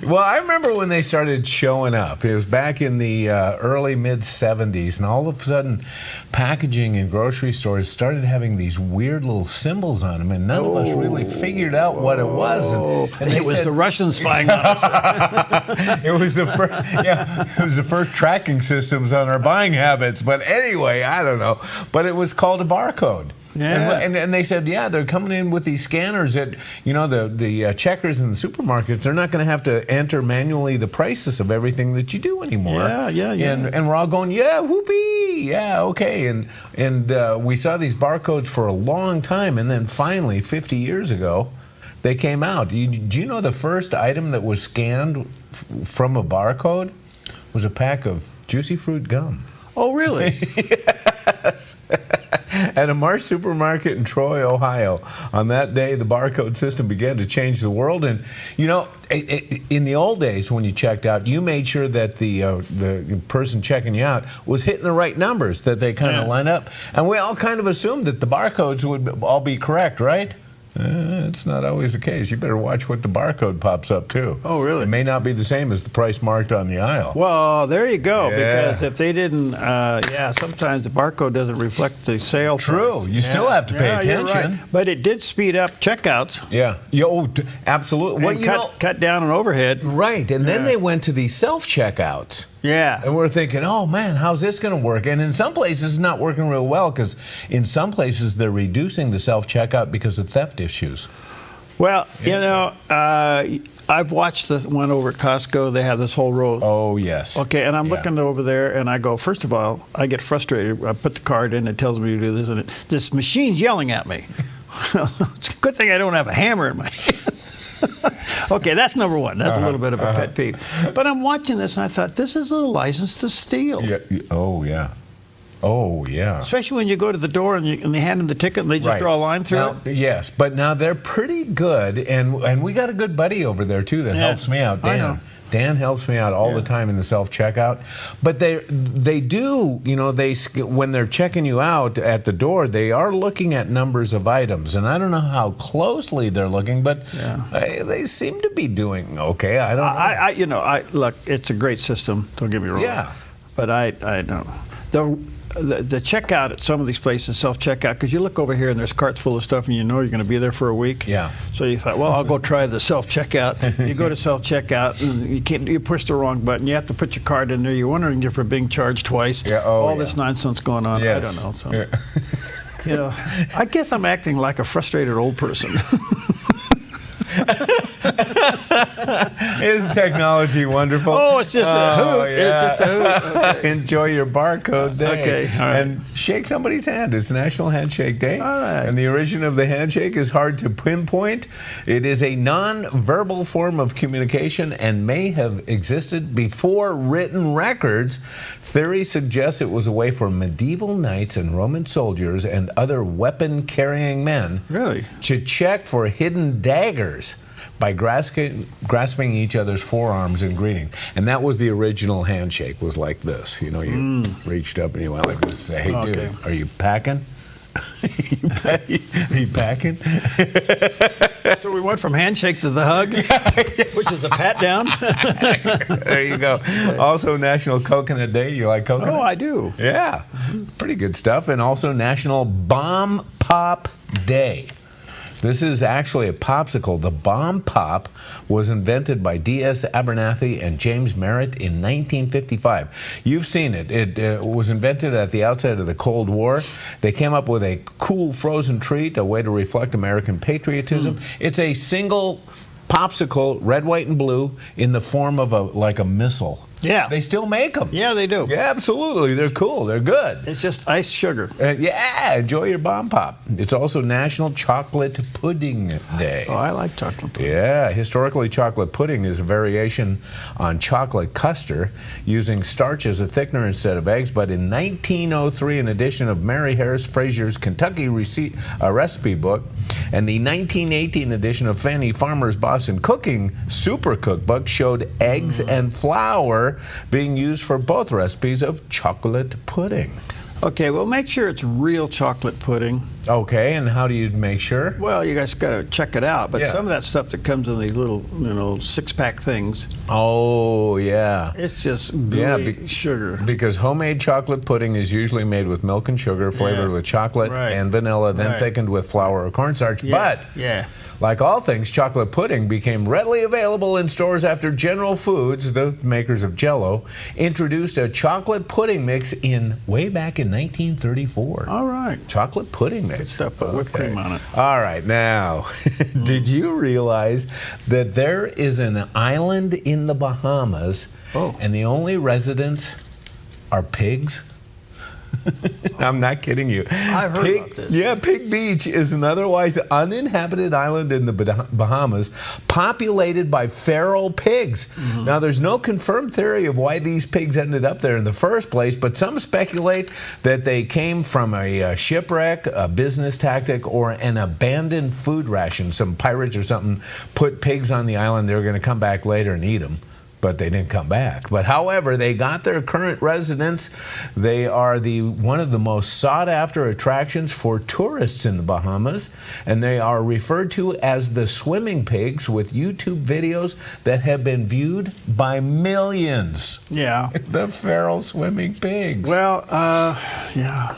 Well, I remember when they started showing up. It was back in the early mid-'70s, and all of a sudden, packaging in grocery stores started having these weird little symbols on them, and none of us really figured out what it was. And it was the Russians spying on us. It was the first, it was the first tracking systems on our buying habits. But anyway, I don't know. But it was called a barcode. Yeah. And they said, they're coming in with these scanners that, the checkers in the supermarkets, they're not going to have to enter manually the prices of everything that you do anymore. Yeah. And we're all going, whoopee, okay. And we saw these barcodes for a long time, and then finally, 50 years ago, they came out. Do you know the first item that was scanned from a barcode was a pack of Juicy Fruit gum? Oh, really? Yes. At a Marsh supermarket in Troy, Ohio. On that day, the barcode system began to change the world. And, in the old days when you checked out, you made sure that the person checking you out was hitting the right numbers, that they kind of line up. And we all kind of assumed that the barcodes would all be correct, right? It's not always the case. You better watch what the barcode pops up, too. Oh, really? It may not be the same as the price marked on the aisle. Well, there you go. Yeah. Because if they didn't, sometimes the barcode doesn't reflect the sale price. True. You still have to pay attention. You're right. But it did speed up checkouts. Yeah. Absolutely. And cut down on overhead. Right. And then they went to these self-checkouts. Yeah. And we're thinking, oh, man, how's this going to work? And in some places, it's not working real well because in some places, they're reducing the self-checkout because of theft issues. Well, I've watched the one over at Costco. They have this whole row. Oh, yes. Okay, and I'm looking over there, and I go, first of all, I get frustrated. I put the card in, it tells me to do this, and this machine's yelling at me. It's a good thing I don't have a hammer in my hand. Okay, that's number one. That's a little bit of a pet peeve. But I'm watching this, and I thought, this is a license to steal. Yeah. Oh, yeah. Oh, yeah. Especially when you go to the door and they hand them the ticket and they just draw a line through it. Yes, but now they're pretty good, and we got a good buddy over there, too, that helps me out, Dan. I know. Dan helps me out all the time in the self-checkout. But they do, when they're checking you out at the door, they are looking at numbers of items. And I don't know how closely they're looking, but they seem to be doing okay. I don't know. Look, it's a great system, don't get me wrong. Yeah. But I don't know. The checkout at some of these places, self-checkout, because you look over here and there's carts full of stuff and you know you're going to be there for a week. Yeah. So you thought, well, I'll go try the self-checkout. You go to self-checkout and you push the wrong button. You have to put your card in there. You're wondering if you're being charged twice. Yeah. All this nonsense going on. Yes. I don't know. So, I guess I'm acting like a frustrated old person. Isn't technology wonderful? Oh, it's just a hoot. Yeah. It's just a hoot. Okay. Enjoy your barcode day. Okay, all right. And shake somebody's hand. It's National Handshake Day. All right. And the origin of the handshake is hard to pinpoint. It is a non-verbal form of communication and may have existed before written records. Theory suggests it was a way for medieval knights and Roman soldiers and other weapon-carrying men to check for hidden daggers by grasping each other's forearms in greeting. And that was the original handshake, was like this. You reached up and you went like this, say, hey, dude, are you packing? Are you packing? So we went from handshake to the hug, which is a pat down. There you go. Also National Coconut Day. You like coconuts? Oh, I do. Yeah. Pretty good stuff. And also National Bomb Pop Day. This is actually a popsicle. The Bomb Pop was invented by D.S. Abernathy and James Merritt in 1955. You've seen it. It was invented at the outset of the Cold War. They came up with a cool frozen treat, a way to reflect American patriotism. It's a single popsicle, red, white, and blue, in the form of a missile. Yeah. They still make them. Yeah, they do. Yeah, absolutely. They're cool. They're good. It's just iced sugar. Yeah, enjoy your Bomb Pop. It's also National Chocolate Pudding Day. Oh, I like chocolate pudding. Yeah, historically, chocolate pudding is a variation on chocolate custard using starch as a thickener instead of eggs. But in 1903, an edition of Mary Harris Frazier's Kentucky recipe book and the 1918 edition of Fannie Farmer's Boston Cooking Super Cookbook showed eggs and flour being used for both recipes of chocolate pudding. Okay, well, make sure it's real chocolate pudding. Okay, and how do you make sure? Well, you guys got to check it out. But Yeah. some of that stuff that comes in these little, 6-pack things, Oh, yeah. it's just Yeah, gooey sugar. Because homemade chocolate pudding is usually made with milk and sugar, flavored Yeah. with chocolate Right. and vanilla, then Right. thickened with flour or cornstarch. Yeah. But yeah. like all things, chocolate pudding became readily available in stores after General Foods, the makers of Jell-O, introduced a chocolate pudding mix way back in 1934. All right. Chocolate pudding mix. Good stuff, put whipped cream on it. All right, now, did you realize that there is an island in the Bahamas, and the only residents are pigs? I'm not kidding you. I've heard about this. Yeah, Pig Beach is an otherwise uninhabited island in the Bahamas, populated by feral pigs. Now, there's no confirmed theory of why these pigs ended up there in the first place, but some speculate that they came from a shipwreck, a business tactic, or an abandoned food ration. Some pirates or something put pigs on the island. They were going to come back later and eat them, but they didn't come back. But however, they got their current residents. They are one of the most sought-after attractions for tourists in the Bahamas, and they are referred to as the swimming pigs, with YouTube videos that have been viewed by millions. Yeah. The feral swimming pigs. Well, yeah.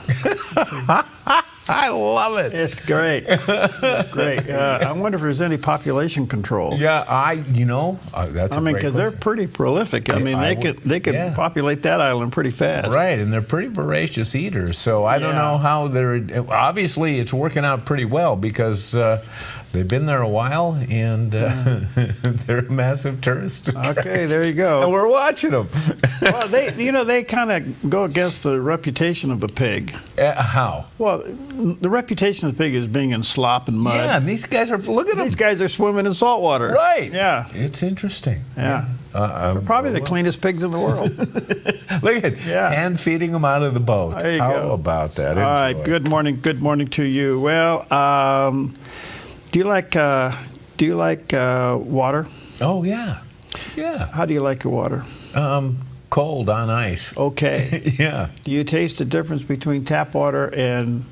I love it. It's great. It's great. I wonder if there's any population control. Yeah, that's I mean, because they're pretty prolific. I mean, they could yeah. populate that island pretty fast. Right, and they're pretty voracious eaters. So I don't know how obviously it's working out pretty well because they've been there a while and they're a massive tourist attraction. Okay, there you go. And we're watching them. Well, they kind of go against the reputation of a pig. How? Well, the reputation of the pig is being in slop and mud. Yeah, these guys look at them. These guys are swimming in salt water. Right. Yeah. It's interesting. Yeah. They're probably the cleanest pigs in the world. Look at hand feeding them out of the boat. There you How go. about that? All right. Enjoy. Good morning. Good morning to you. Well, do you like water? Oh yeah, yeah. How do you like your water? Cold on ice. Okay. Yeah. Do you taste the difference between tap water and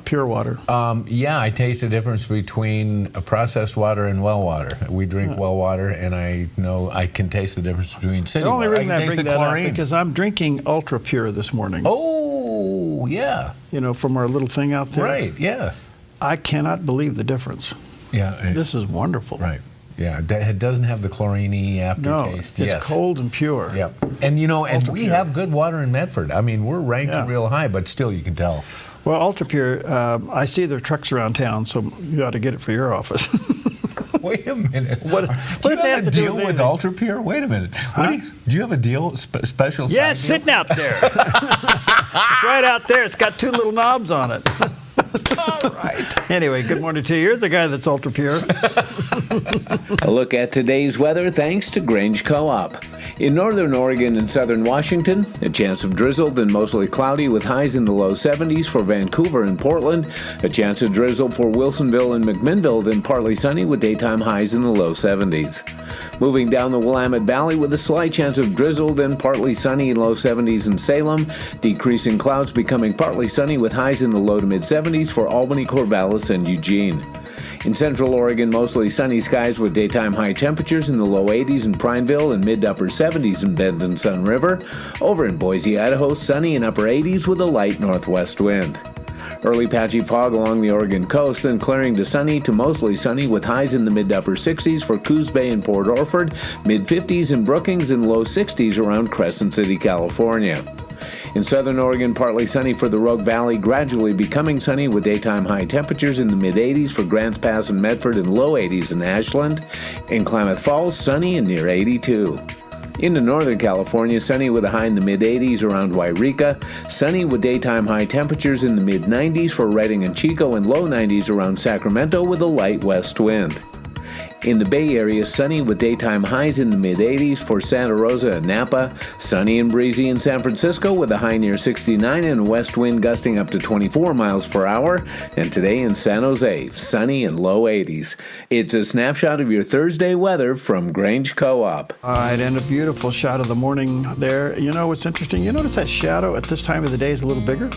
pure water? Yeah, I taste the difference between processed water and well water. We drink well water, and I know I can taste the difference between city The only water. reason I I can taste bring the that up chlorine. because I'm drinking ultra pure this morning. Oh, yeah. From our little thing out there. Right, yeah. I cannot believe the difference. Yeah. This is wonderful. Right. Yeah, it doesn't have the chlorine-y aftertaste. No, it's cold and pure. Yep. And and we pure. have good water in Medford. I mean, we're ranked Yeah. real high, but still you can tell. Well, ultra pure. I see their trucks around town, so you ought to get it for your office. Wait a minute. What do does you that have have a to do deal with with anything? Ultra Pure? Wait a minute. What do you have a deal, special Yeah, side it's deal? sitting out there. It's right out there. It's got two little knobs on it. All right. Anyway, good morning to you. You're the guy that's ultra pure. A look at today's weather thanks to Grange Co-op. In northern Oregon and southern Washington, a chance of drizzle, then mostly cloudy with highs in the low 70s for Vancouver and Portland. A chance of drizzle for Wilsonville and McMinnville, then partly sunny with daytime highs in the low 70s. Moving down the Willamette Valley with a slight chance of drizzle, then partly sunny in low 70s in Salem. Decreasing clouds becoming partly sunny with highs in the low to mid 70s for Albany, Corvallis, and Eugene. In central Oregon, mostly sunny skies with daytime high temperatures in the low 80s in Prineville and mid to upper 70s in Bend and Sun River. Over in Boise, Idaho, sunny in upper 80s with a light northwest wind. Early patchy fog along the Oregon coast, then clearing to sunny to mostly sunny with highs in the mid to upper 60s for Coos Bay and Port Orford, mid 50s in Brookings, and low 60s around Crescent City, California. In southern Oregon, partly sunny for the Rogue Valley, gradually becoming sunny with daytime high temperatures in the mid-80s for Grants Pass and Medford and low 80s in Ashland. In Klamath Falls, sunny and near 82. Into northern California, sunny with a high in the mid-80s around Wairika. Sunny with daytime high temperatures in the mid-90s for Redding and Chico and low 90s around Sacramento with a light west wind. In the Bay Area, sunny with daytime highs in the mid-80s for Santa Rosa and Napa. Sunny and breezy in San Francisco with a high near 69 and a west wind gusting up to 24 miles per hour. And today in San Jose, sunny and low 80s. It's a snapshot of your Thursday weather from Grange Co-op. All right, and a beautiful shot of the morning there. You know what's interesting? You notice that shadow at this time of the day is a little bigger?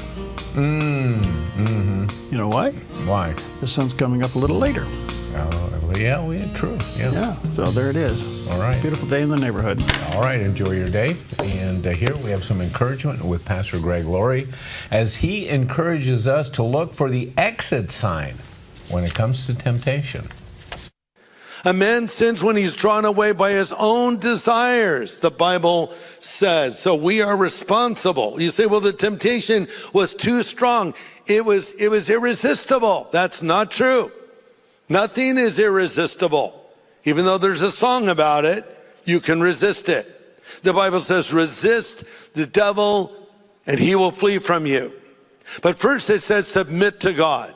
You know why? Why? The sun's coming up a little later. True. Yeah. Yeah, so there it is. All right. Beautiful day in the neighborhood. All right, enjoy your day. And here we have some encouragement with Pastor Greg Laurie as he encourages us to look for the exit sign when it comes to temptation. A man sins when he's drawn away by his own desires, the Bible says. So we are responsible. You say, well, the temptation was too strong. It was irresistible. That's not true. Nothing is irresistible. Even though there's a song about it, you can resist it. The Bible says, resist the devil and he will flee from you. But first it says, submit to God.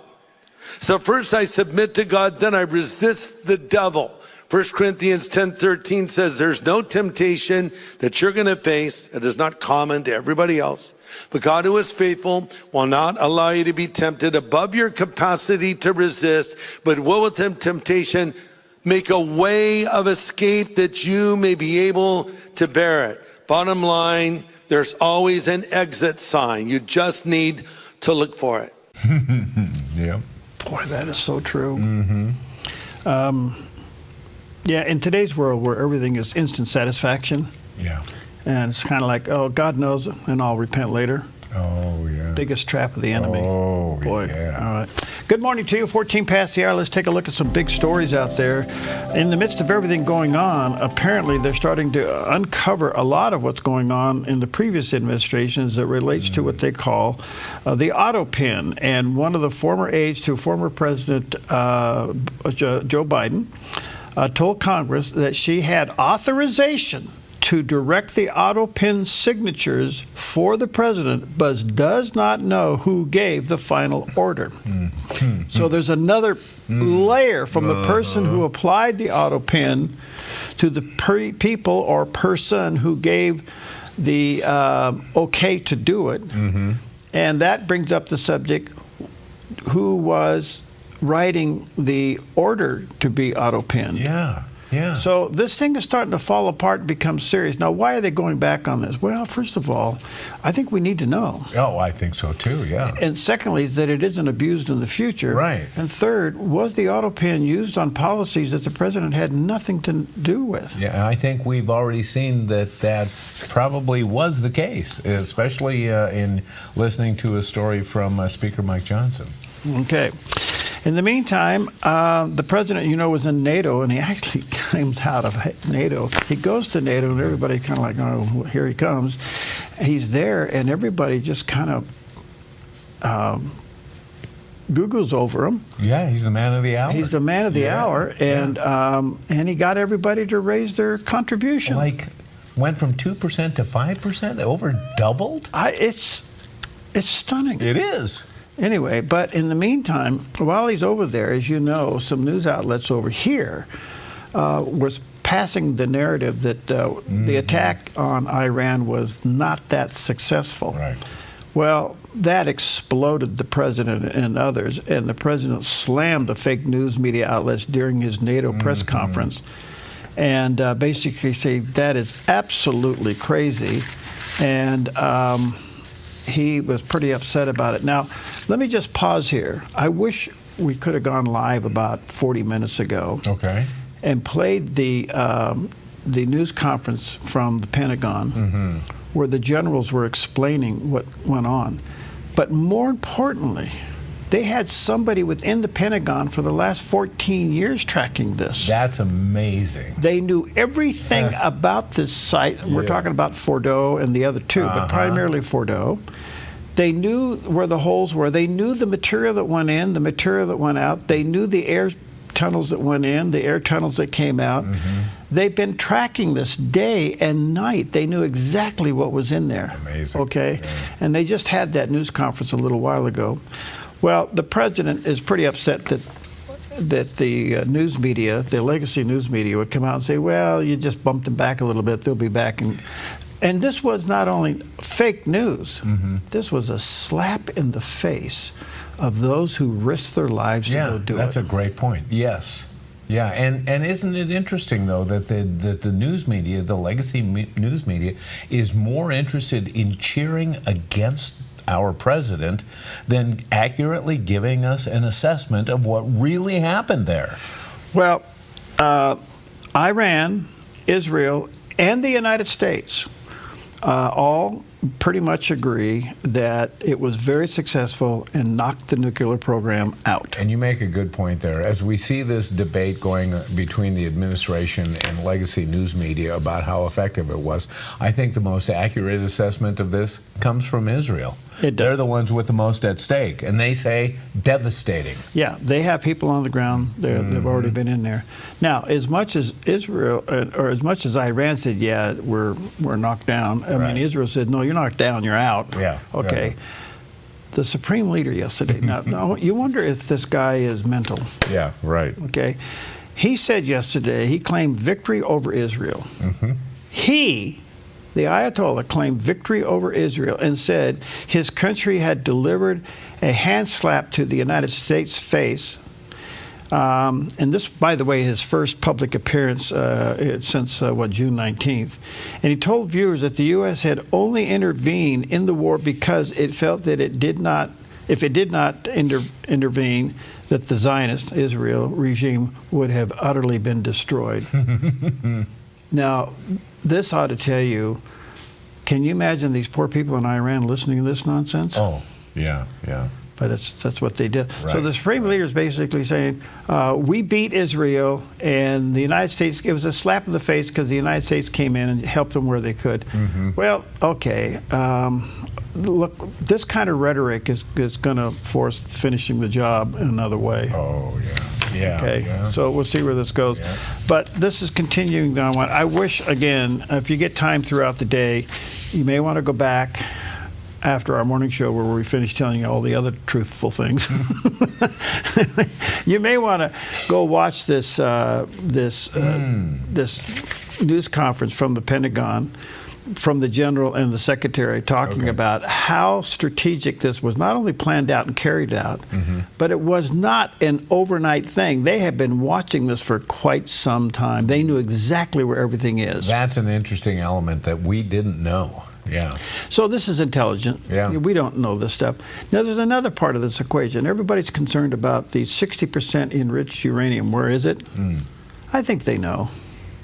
So first I submit to God, then I resist the devil. 1 Corinthians 10:13 says there's no temptation that you're going to face that is not common to everybody else. But God, who is faithful, will not allow you to be tempted above your capacity to resist, but will with temptation make a way of escape that you may be able to bear it. Bottom line, there's always an exit sign. You just need to look for it. Yeah. Boy, that is so true. Yeah, in today's world where everything is instant satisfaction, Yeah. and it's kind of like, oh, God knows, and I'll repent later. Oh, yeah. Biggest trap of the enemy. Oh, Boy. yeah. All right. Good morning to you. 14 past the hour. Let's take a look at some big stories out there. In the midst of everything going on, apparently they're starting to uncover a lot of what's going on in the previous administrations that relates to what they call the auto pin. And one of the former aides to former President Joe Biden told Congress that she had authorization to direct the auto pin signatures for the president, but does not know who gave the final order. So there's another layer from the person who applied the auto pin to the people or person who gave the okay to do it. And that brings up the subject, who was writing the order to be auto pinned. Yeah. Yeah. So this thing is starting to fall apart and become serious. Now, why are they going back on this? Well, first of all, I think we need to know. Oh, I think so too, yeah. And secondly, that it isn't abused in the future. Right. And third, was the auto pin used on policies that the president had nothing to do with? Yeah, I think we've already seen that probably was the case, especially in listening to a story from Speaker Mike Johnson. Okay. In the meantime, the president, was in NATO, and he actually comes out of NATO. He goes to NATO, and everybody's kind of like, oh, here he comes. He's there, and everybody just kind of Googles over him. Yeah, he's the man of the hour. He's the man of the hour, and he got everybody to raise their contribution. Like, went from 2% to 5%, over doubled? It's stunning. It is. Anyway, but in the meantime, while he's over there, as you know, some news outlets over here was passing the narrative that the attack on Iran was not that successful. Right. Well, that exploded the president and others, and the president slammed the fake news media outlets during his NATO press conference, and basically say that is absolutely crazy, and he was pretty upset about it. Now, let me just pause here. I wish we could have gone live about 40 minutes ago. Okay. And played the news conference from the Pentagon, where the generals were explaining what went on. But more importantly, they had somebody within the Pentagon for the last 14 years tracking this. That's amazing. They knew everything about this site. We're talking about Fordo and the other two, but primarily Fordo. They knew where the holes were. They knew the material that went in, the material that went out. They knew the air tunnels that went in, the air tunnels that came out. They've been tracking this day and night. They knew exactly what was in there. Amazing. Okay? Yeah. And they just had that news conference a little while ago. Well, the president is pretty upset that the news media, the legacy news media, would come out and say, well, you just bumped them back a little bit. They'll be back. And this was not only fake news, this was a slap in the face of those who risked their lives to go do it. That's a great point. Yes. Yeah, and isn't it interesting, though, that the news media, the legacy news media, is more interested in cheering against our president than accurately giving us an assessment of what really happened there. Well, Iran, Israel, and the United States all pretty much agree that it was very successful and knocked the nuclear program out. And you make a good point there. As we see this debate going between the administration and legacy news media about how effective it was, I think the most accurate assessment of this comes from Israel. They're the ones with the most at stake, and they say devastating. Yeah, they have people on the ground. They've already been in there. Now, as much as Israel, or as much as Iran said, yeah, we're knocked down, I mean, Israel said, no, you're knocked down, you're out. Yeah. Okay. Yeah. The Supreme Leader yesterday, now, you wonder if this guy is mental. Yeah, right. Okay. He said yesterday he claimed victory over Israel. The Ayatollah claimed victory over Israel and said his country had delivered a hand slap to the United States' face. And this, by the way, his first public appearance since, June 19th. And he told viewers that the U.S. had only intervened in the war because it felt that it did not, if it did not intervene, that the Zionist Israel regime would have utterly been destroyed. Now, this ought to tell you, can you imagine these poor people in Iran listening to this nonsense? Oh, yeah, yeah. But that's what they did. Right. So the Supreme Leader is basically saying, we beat Israel, and the United States, it was a slap in the face because the United States came in and helped them where they could. Well, okay. Look, this kind of rhetoric is going to force finishing the job another way. Oh, yeah. Yeah. Okay, yeah. so we'll see where this goes. Yeah. But this is continuing on. I wish, again, if you get time throughout the day, you may want to go back after our morning show where we finish telling you all the other truthful things. You may want to go watch this news conference from the Pentagon, from the general and the secretary, talking about how strategic this was, not only planned out and carried out, but it was not an overnight thing. They have been watching this for quite some time. They knew exactly where everything is. That's an interesting element that we didn't know. Yeah. So this is intelligent. Yeah. We don't know this stuff. Now, there's another part of this equation. Everybody's concerned about the 60% enriched uranium. Where is it? I think they know.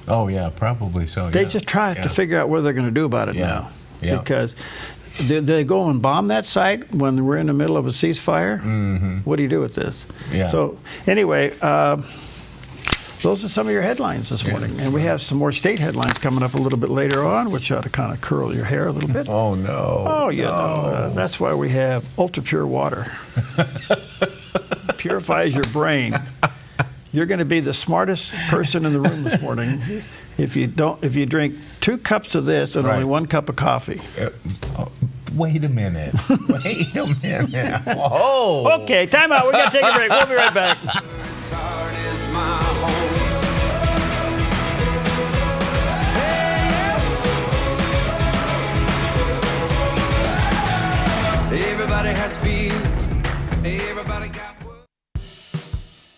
Oh, yeah, probably so. They just try to figure out what they're going to do about it now. Yeah. Because they go and bomb that site when we're in the middle of a ceasefire. What do you do with this? Yeah. So anyway, those are some of your headlines this morning. And we have some more state headlines coming up a little bit later on, which ought to kind of curl your hair a little bit. Oh, no. Oh, yeah. No. That's why we have ultra-pure water. Purifies your brain. You're going to be the smartest person in the room this morning if you drink 2 cups of this and only 1 cup of coffee. Wait a minute. Wait a minute. Oh. Okay, time out. We're going to take a break. We'll be right back. Everybody has feelings. Everybody got.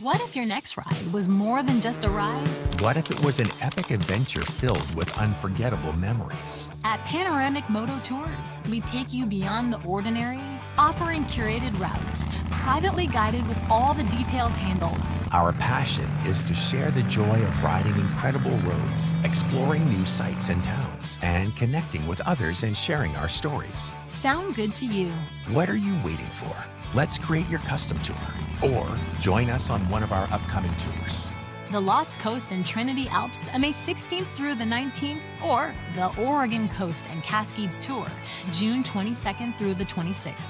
What if your next ride was more than just a ride? What if it was an epic adventure filled with unforgettable memories? At Panoramic Moto Tours, we take you beyond the ordinary, offering curated routes, privately guided with all the details handled. Our passion is to share the joy of riding incredible roads, exploring new sights and towns, and connecting with others and sharing our stories. Sound good to you? What are you waiting for? Let's create your custom tour, or join us on one of our upcoming tours. The Lost Coast and Trinity Alps, May 16th through the 19th, or the Oregon Coast and Cascades Tour, June 22nd through the 26th.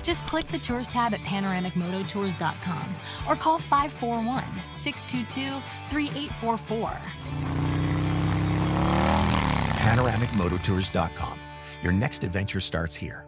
Just click the Tours tab at panoramicmototours.com or call 541-622-3844. panoramicmototours.com. Your next adventure starts here.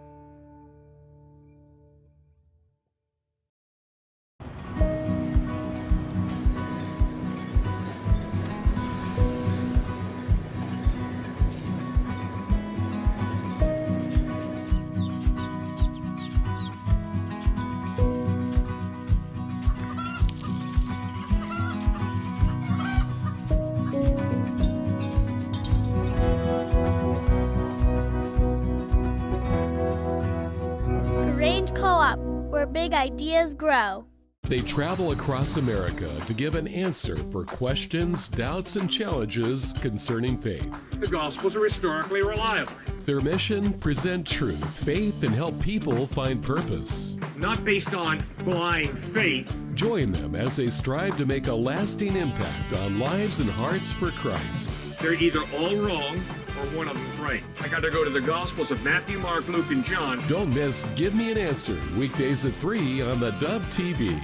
big ideas grow. They travel across America to give an answer for questions, doubts, and challenges concerning faith. The Gospels are historically reliable. Their mission, present truth, faith, and help people find purpose. Not based on blind faith. Join them as they strive to make a lasting impact on lives and hearts for Christ. They're either all wrong or one of them's right. I got to go to the Gospels of Matthew, Mark, Luke, and John. Don't miss Give Me an Answer, weekdays at 3 on the Dove TV.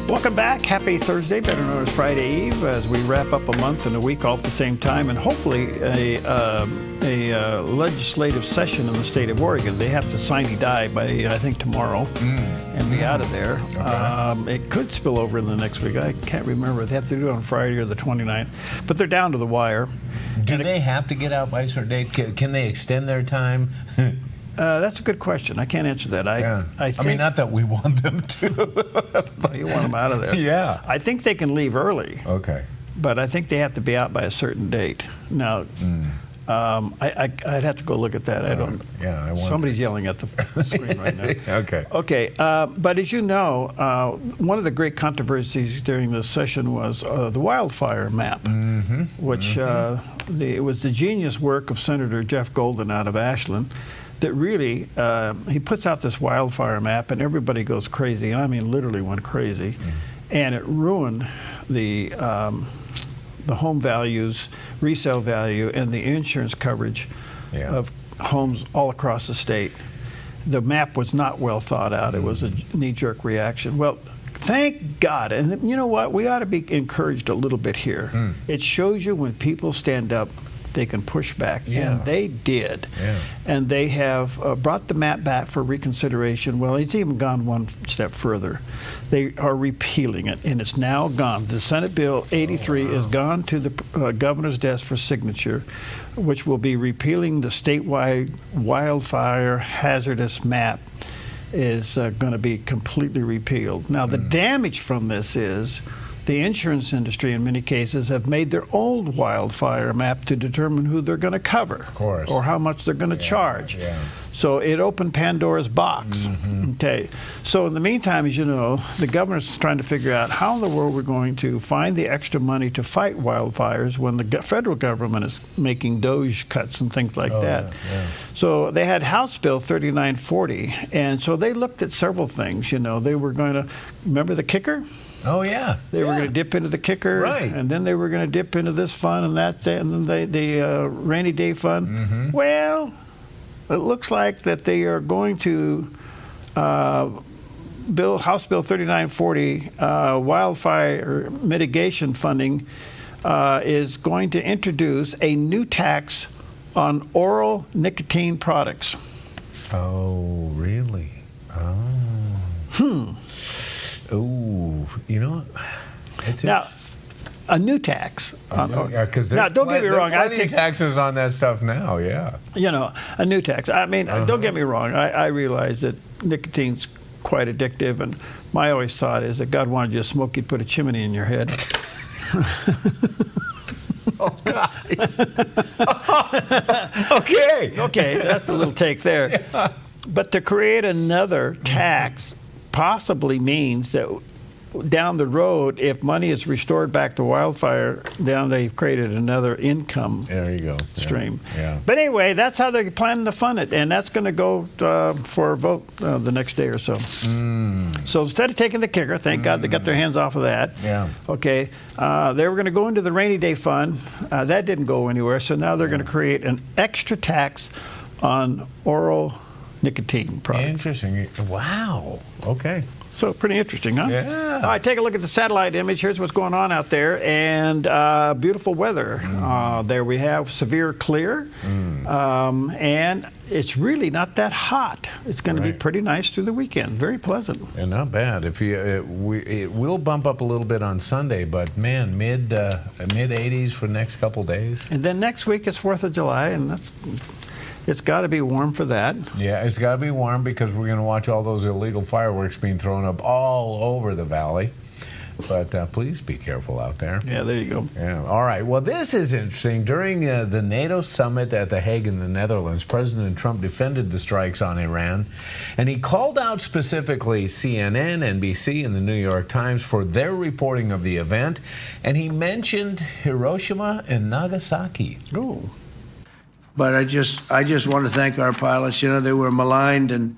Welcome back. Happy Thursday, better known as Friday Eve, as we wrap up a month and a week all at the same time, and hopefully a legislative session in the state of Oregon. They have to sine die by, I think, tomorrow and be out of there. Okay. It could spill over in the next week. I can't remember. They have to do it on Friday or the 29th, but they're down to the wire. Do they have to get out by a certain date? Can they extend their time? That's a good question. I can't answer that. I mean, not that we want them to. Well, you want them out of there. Yeah. I think they can leave early. Okay. But I think they have to be out by a certain date. Now, I'd have to go look at that. I don't. Yeah, I want. Somebody's yelling at the screen right now. Okay. Okay. But as you know, one of the great controversies during this session was the wildfire map, which it was the genius work of Senator Jeff Golden out of Ashland. That really, he puts out this wildfire map, and everybody goes crazy. And I mean, literally went crazy, and it ruined the home values, resale value, and the insurance coverage of homes all across the state. The map was not well thought out. It was a knee-jerk reaction. Well, thank God. And you know what? We ought to be encouraged a little bit here. It shows you when people stand up, they can push back, and they did. And they have brought the map back for reconsideration. Well, it's even gone one step further. They are repealing it, and it's now gone. The Senate Bill 83 is gone to the governor's desk for signature, which will be repealing the statewide wildfire hazardous map. Is going to be completely repealed. Now, the damage from this is the insurance industry, in many cases, have made their old wildfire map to determine who they're going to cover, of course, or how much they're going to charge. So it opened Pandora's box. Okay. So in the meantime, as you know, the governor's trying to figure out how in the world we're going to find the extra money to fight wildfires when the federal government is making DOGE cuts and things like that. So they had House Bill 3940, and so they looked at several things. You know, they were going to, remember the kicker? Oh, yeah. They were going to dip into the kicker, right, and then they were going to dip into this fund and that, and then the rainy day fund. Well, it looks like that they are going to House Bill 3940, wildfire mitigation funding, is going to introduce a new tax on oral nicotine products. Oh, really? Oh. Oh, you know, now, a new tax. Because now, don't get me wrong. I think taxes on that stuff now. Yeah. You know, a new tax. I mean, don't get me wrong. I realize that nicotine's quite addictive, and my always thought is that God wanted you to smoke, He'd put a chimney in your head. Oh, guys. Okay, that's a little take there. Yeah. But to create another tax possibly means that down the road, if money is restored back to wildfire, then they've created another income stream. But anyway, that's how they're planning to fund it, and that's going to go for a vote the next day or so. So instead of taking the kicker, thank God they got their hands off of that. Okay, they were going to go into the rainy day fund. That didn't go anywhere, so now they're going to create an extra tax on oral nicotine products. Interesting. Wow. Okay. So pretty interesting, huh? Yeah. All right, take a look at the satellite image. Here's what's going on out there, and beautiful weather. There we have severe clear, and it's really not that hot. It's going to be pretty nice through the weekend. Very pleasant. And not bad. If you, it will bump up a little bit on Sunday, but man, mid 80s for the next couple days. And then next week is 4th of July, and it's got to be warm for that. Yeah, it's got to be warm because we're going to watch all those illegal fireworks being thrown up all over the valley. But please be careful out there. Yeah, there you go. Yeah. All right. Well, this is interesting. During the NATO summit at The Hague in the Netherlands, President Trump defended the strikes on Iran, and he called out specifically CNN, NBC, and the New York Times for their reporting of the event, and he mentioned Hiroshima and Nagasaki. Oh. But I just want to thank our pilots. You know, they were maligned and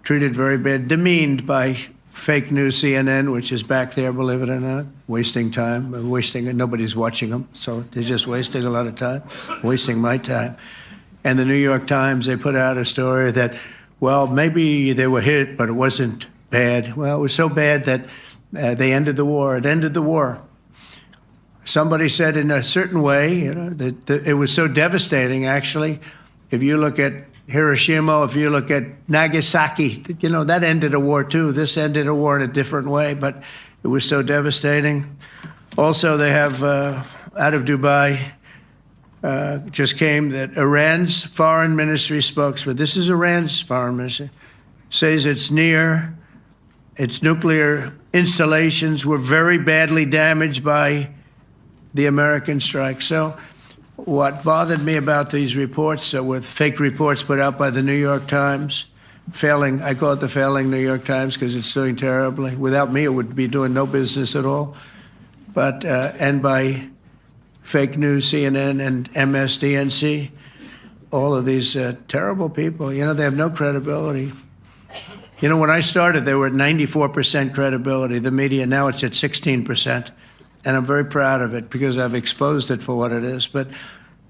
treated very bad, demeaned by fake news CNN, which is back there, believe it or not, wasting time, nobody's watching them, so they're just wasting a lot of time, wasting my time. And the New York Times, they put out a story that, well, maybe they were hit, but it wasn't bad. Well, it was so bad that they ended the war. It ended the war. Somebody said in a certain way, you know, that it was so devastating, actually. If you look at Hiroshima, if you look at Nagasaki, you know, that ended a war too. This ended a war in a different way, but it was so devastating. Also, they have, out of Dubai, just came that Iran's foreign ministry spokesman, this is Iran's foreign ministry, says its nuclear installations were very badly damaged by the American strike. So what bothered me about these reports with fake reports put out by the New York Times, failing, I call it the failing New York Times because it's doing terribly. Without me, it would be doing no business at all. But, and by fake news, CNN and MSDNC, all of these terrible people, you know, they have no credibility. You know, when I started, they were at 94% credibility, the media. Now it's at 16%. And I'm very proud of it because I've exposed it for what it is. But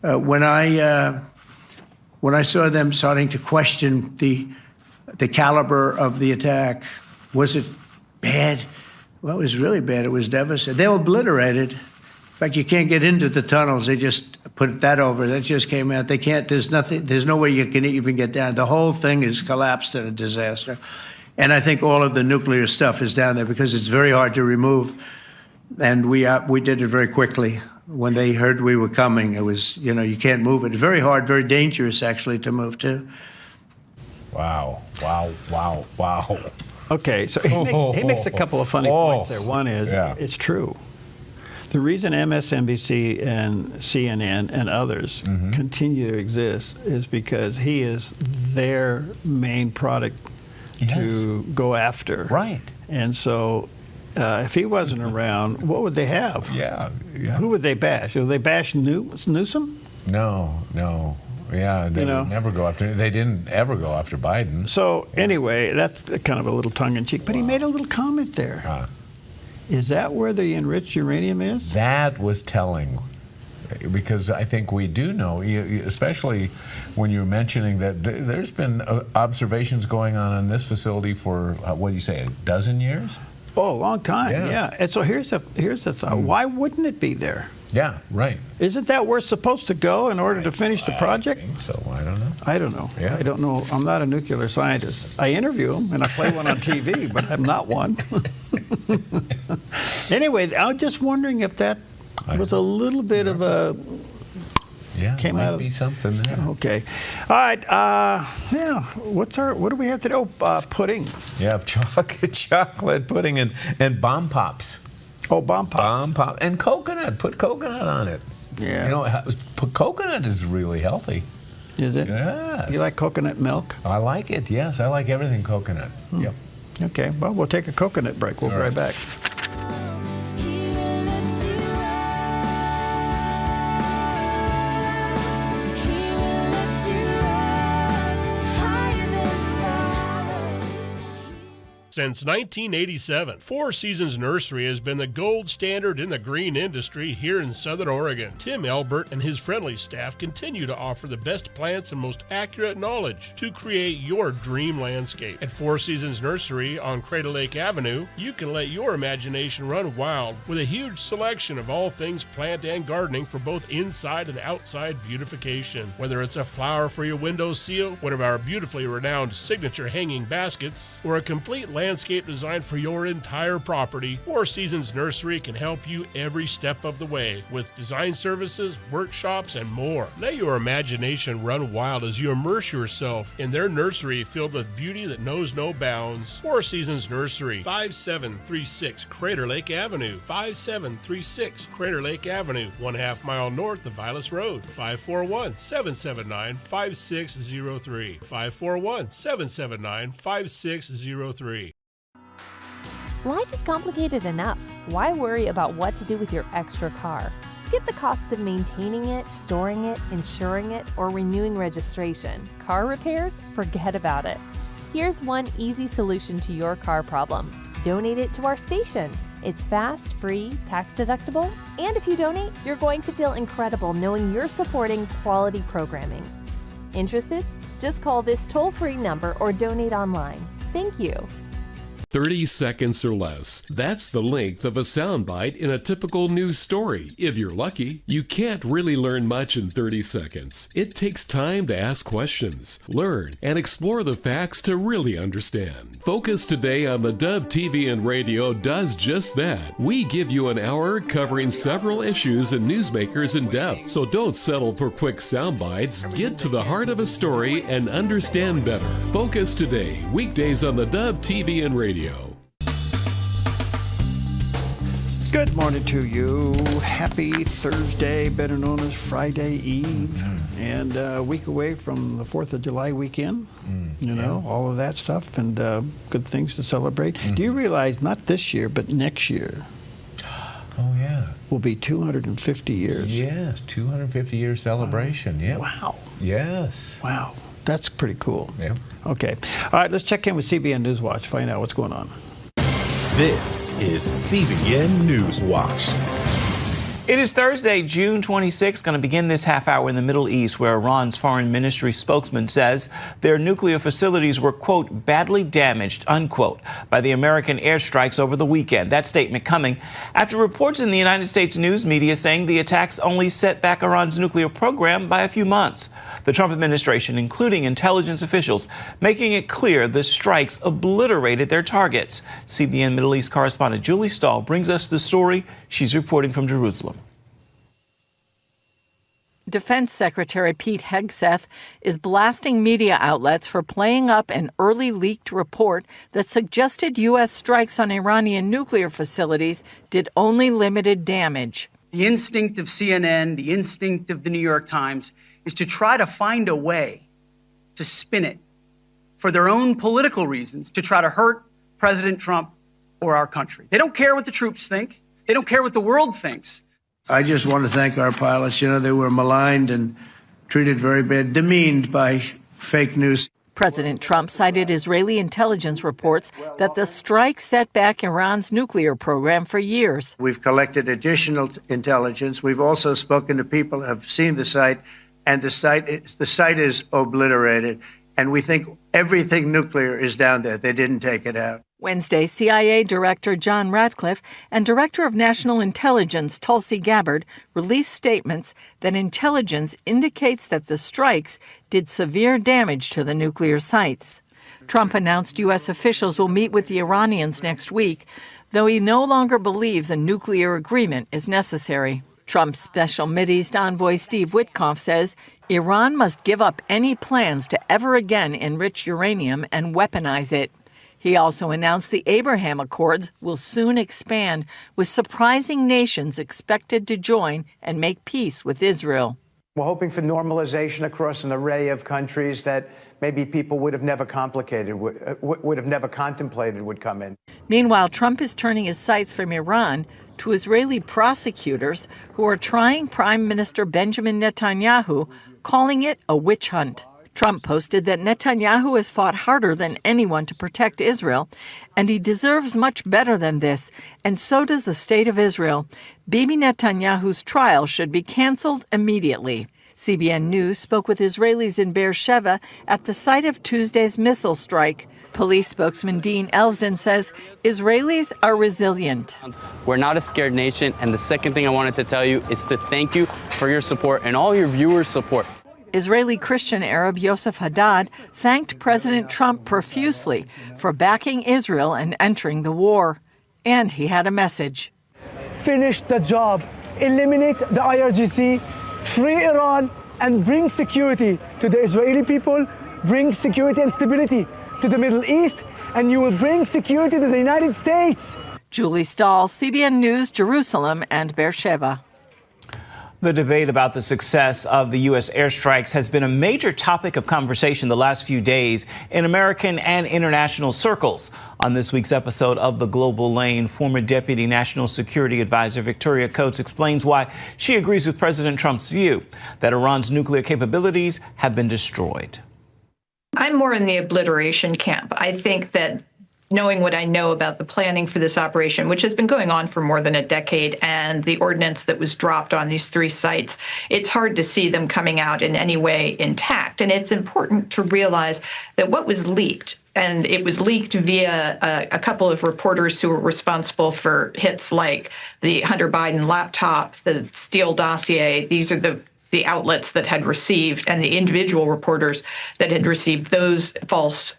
when I saw them starting to question the caliber of the attack, was it bad? Well, it was really bad. It was devastating. They were obliterated. In fact, you can't get into the tunnels. They just put that over. That just came out. They can't. There's nothing. There's no way you can even get down. The whole thing is collapsed in a disaster. And I think all of the nuclear stuff is down there because it's very hard to remove. And we did it very quickly. When they heard we were coming, it was, you know, you can't move it. Very hard, very dangerous, actually, to move too. Wow. Okay, so he makes a couple of funny points there. One is, it's true. The reason MSNBC and CNN and others continue to exist is because he is their main product to go after. Right. And so if he wasn't around, what would they have? Yeah. Who would they bash? Would they bash Newsom? No. Yeah, they would never go after. They didn't ever go after Biden. So anyway, that's kind of a little tongue-in-cheek. But he made a little comment there. Is that where the enriched uranium is? That was telling, because I think we do know, especially when you're mentioning that there's been observations going on in this facility for what do you say, a dozen years? Oh, a long time. Yeah. And so here's the thought. Why wouldn't it be there? Yeah, right. Isn't that where it's supposed to go in order to finish the project? I think so. I don't know. I don't know. Yeah. I don't know. I'm not a nuclear scientist. I interview them and I play one on TV, but I'm not one. Anyway, I was just wondering if that was a little bit of a... Yeah, might be something there. Okay. All right. What do we have today? Oh, pudding. Yeah, chocolate pudding and bomb pops. Oh, bomb pops. Bomb pop and coconut. Put coconut on it. Yeah. You know, coconut is really healthy. Is it? Yes. You like coconut milk? I like it. Yes, I like everything coconut. Yep. Okay. Well, we'll take a coconut break. We'll be right back. Since 1987, Four Seasons Nursery has been the gold standard in the green industry here in Southern Oregon. Tim Albert and his friendly staff continue to offer the best plants and most accurate knowledge to create your dream landscape. At Four Seasons Nursery on Crater Lake Avenue, you can let your imagination run wild with a huge selection of all things plant and gardening for both inside and outside beautification. Whether it's a flower for your window seal, one of our beautifully renowned signature hanging baskets, or a complete landscape landscape design for your entire property, Four Seasons Nursery can help you every step of the way with design services, workshops, and more. Let your imagination run wild as you immerse yourself in their nursery filled with beauty that knows no bounds. Four Seasons Nursery, 5736 Crater Lake Avenue, 5736 Crater Lake Avenue, 1/2 mile north of Vilas Road, 541-779-5603, 541-779-5603. Life is complicated enough. Why worry about what to do with your extra car? Skip the costs of maintaining it, storing it, insuring it, or renewing registration. Car repairs? Forget about it. Here's one easy solution to your car problem. Donate it to our station. It's fast, free, tax deductible, and if you donate, you're going to feel incredible knowing you're supporting quality programming. Interested? Just call this toll-free number or donate online. Thank you. 30 seconds or less. That's the length of a soundbite in a typical news story. If you're lucky, you can't really learn much in 30 seconds. It takes time to ask questions, learn, and explore the facts to really understand. Focus Today on the Dove TV and Radio does just that. We give you an hour covering several issues and newsmakers in depth. So don't settle for quick sound bites. Get to the heart of a story and understand better. Focus Today, weekdays on the Dove TV and Radio. Good morning to you. Happy Thursday, better known as Friday Eve, and a week away from the 4th of July weekend. All of that stuff, and good things to celebrate. Do you realize not this year, but next year? Oh, yeah. Will be 250 years. Yes, 250-year celebration. Yeah. Wow. Yes. Wow. That's pretty cool. Yeah. Okay. All right, let's check in with CBN News Watch, find out what's going on. This is CBN News Watch. It is Thursday, June 26, going to begin this half hour in the Middle East, where Iran's foreign ministry spokesman says their nuclear facilities were, quote, badly damaged, unquote, by the American airstrikes over the weekend. That statement coming after reports in the United States news media saying the attacks only set back Iran's nuclear program by a few months. The Trump administration, including intelligence officials, making it clear the strikes obliterated their targets. CBN Middle East correspondent Julie Stahl brings us the story. She's reporting from Jerusalem. Defense Secretary Pete Hegseth is blasting media outlets for playing up an early leaked report that suggested U.S. strikes on Iranian nuclear facilities did only limited damage. The instinct of CNN, the instinct of the New York Times, is to try to find a way to spin it for their own political reasons, to try to hurt President Trump or our country. They don't care what the troops think. They don't care what the world thinks. I just want to thank our pilots. They were maligned and treated very bad, demeaned by fake news. President Trump cited Israeli intelligence reports that the strike set back Iran's nuclear program for years. We've collected additional intelligence. We've also spoken to people who have seen the site, and the site is obliterated. And we think everything nuclear is down there. They didn't take it out. Wednesday, CIA Director John Ratcliffe and Director of National Intelligence Tulsi Gabbard released statements that intelligence indicates that the strikes did severe damage to the nuclear sites. Trump announced U.S. officials will meet with the Iranians next week, though he no longer believes a nuclear agreement is necessary. Trump's Special Mideast Envoy Steve Witkoff says Iran must give up any plans to ever again enrich uranium and weaponize it. He also announced the Abraham Accords will soon expand, with surprising nations expected to join and make peace with Israel. We're hoping for normalization across an array of countries that maybe people would have never contemplated would come in. Meanwhile, Trump is turning his sights from Iran to Israeli prosecutors who are trying Prime Minister Benjamin Netanyahu, calling it a witch hunt. Trump posted that Netanyahu has fought harder than anyone to protect Israel, and he deserves much better than this, and so does the state of Israel. Bibi Netanyahu's trial should be canceled immediately. CBN News spoke with Israelis in Beersheba at the site of Tuesday's missile strike. Police spokesman Dean Elsden says Israelis are resilient. We're not a scared nation, and the second thing I wanted to tell you is to thank you for your support and all your viewers' support. Israeli Christian Arab Yosef Haddad thanked President Trump profusely for backing Israel and entering the war. And he had a message. Finish the job. Eliminate the IRGC, free Iran, and bring security to the Israeli people, bring security and stability to the Middle East, and you will bring security to the United States. Julie Stahl, CBN News, Jerusalem and Beersheba. The debate about the success of the U.S. airstrikes has been a major topic of conversation the last few days in American and international circles. On this week's episode of The Global Lane, former Deputy National Security Advisor Victoria Coates explains why she agrees with President Trump's view that Iran's nuclear capabilities have been destroyed. I'm more in the obliteration camp. I think that knowing what I know about the planning for this operation, which has been going on for more than a decade, and the ordnance that was dropped on these 3 sites, it's hard to see them coming out in any way intact. And it's important to realize that what was leaked, and it was leaked via a couple of reporters who were responsible for hits like the Hunter Biden laptop, the Steele dossier. These are the outlets that had received, and the individual reporters that had received those false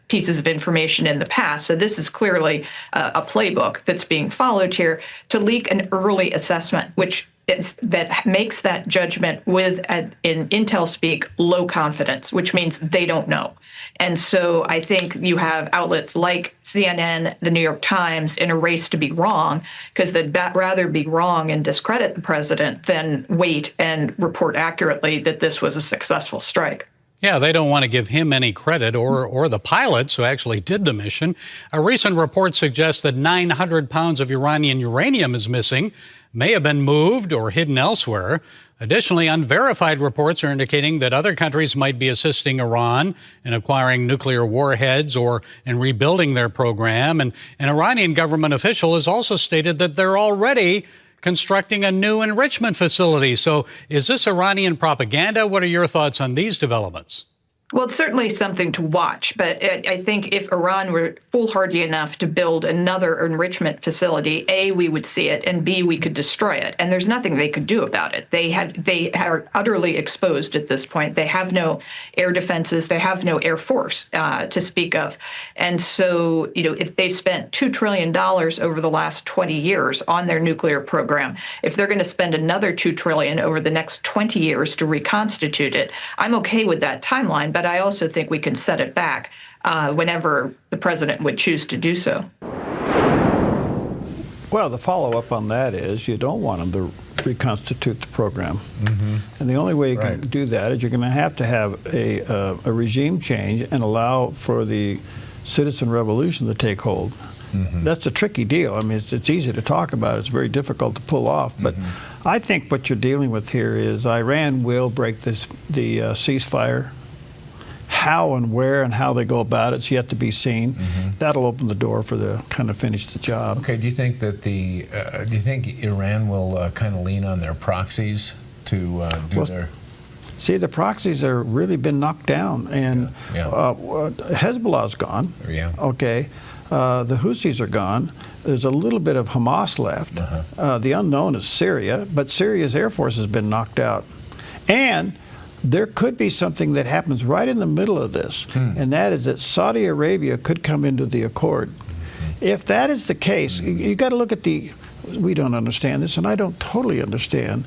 pieces of information in the past. So this is clearly a playbook that's being followed here to leak an early assessment, which that makes that judgment with, in Intel speak, low confidence, which means they don't know. And so I think you have outlets like CNN, the New York Times, in a race to be wrong, because they'd rather be wrong and discredit the president than wait and report accurately that this was a successful strike. Yeah, they don't want to give him any credit or the pilots who actually did the mission. A recent report suggests that 900 pounds of Iranian uranium is missing, may have been moved or hidden elsewhere. Additionally, unverified reports are indicating that other countries might be assisting Iran in acquiring nuclear warheads or in rebuilding their program. And an Iranian government official has also stated that they're already constructing a new enrichment facility. So is this Iranian propaganda? What are your thoughts on these developments? Well, it's certainly something to watch, but I think if Iran were foolhardy enough to build another enrichment facility, A, we would see it, and B, we could destroy it. And there's nothing they could do about it. They are utterly exposed at this point. They have no air defenses. They have no air force to speak of. And so, if they've spent $2 trillion over the last 20 years on their nuclear program, if they're going to spend another $2 trillion over the next 20 years to reconstitute it, I'm okay with that timeline. But I also think we can set it back whenever the president would choose to do so. Well, the follow-up on that is you don't want them to reconstitute the program. Mm-hmm. And the only way you can do that is you're going to have a regime change and allow for the citizen revolution to take hold. Mm-hmm. That's a tricky deal. I mean, it's easy to talk about. It's very difficult to pull off. But I think what you're dealing with here is Iran will break the ceasefire. How and where and how they go about it's yet to be seen. Mm-hmm. That'll open the door for the kind of finish the job. Okay. Do you think that do you think Iran will kind of lean on their proxies to do their? See, the proxies are really been knocked down, and Hezbollah's gone. Yeah. Okay. The Houthis are gone. There's a little bit of Hamas left. Uh-huh. The unknown is Syria, but Syria's air force has been knocked out, and there could be something that happens right in the middle of this, and that is that Saudi Arabia could come into the accord. If that is the case, you got to look at we don't understand this, and I don't totally understand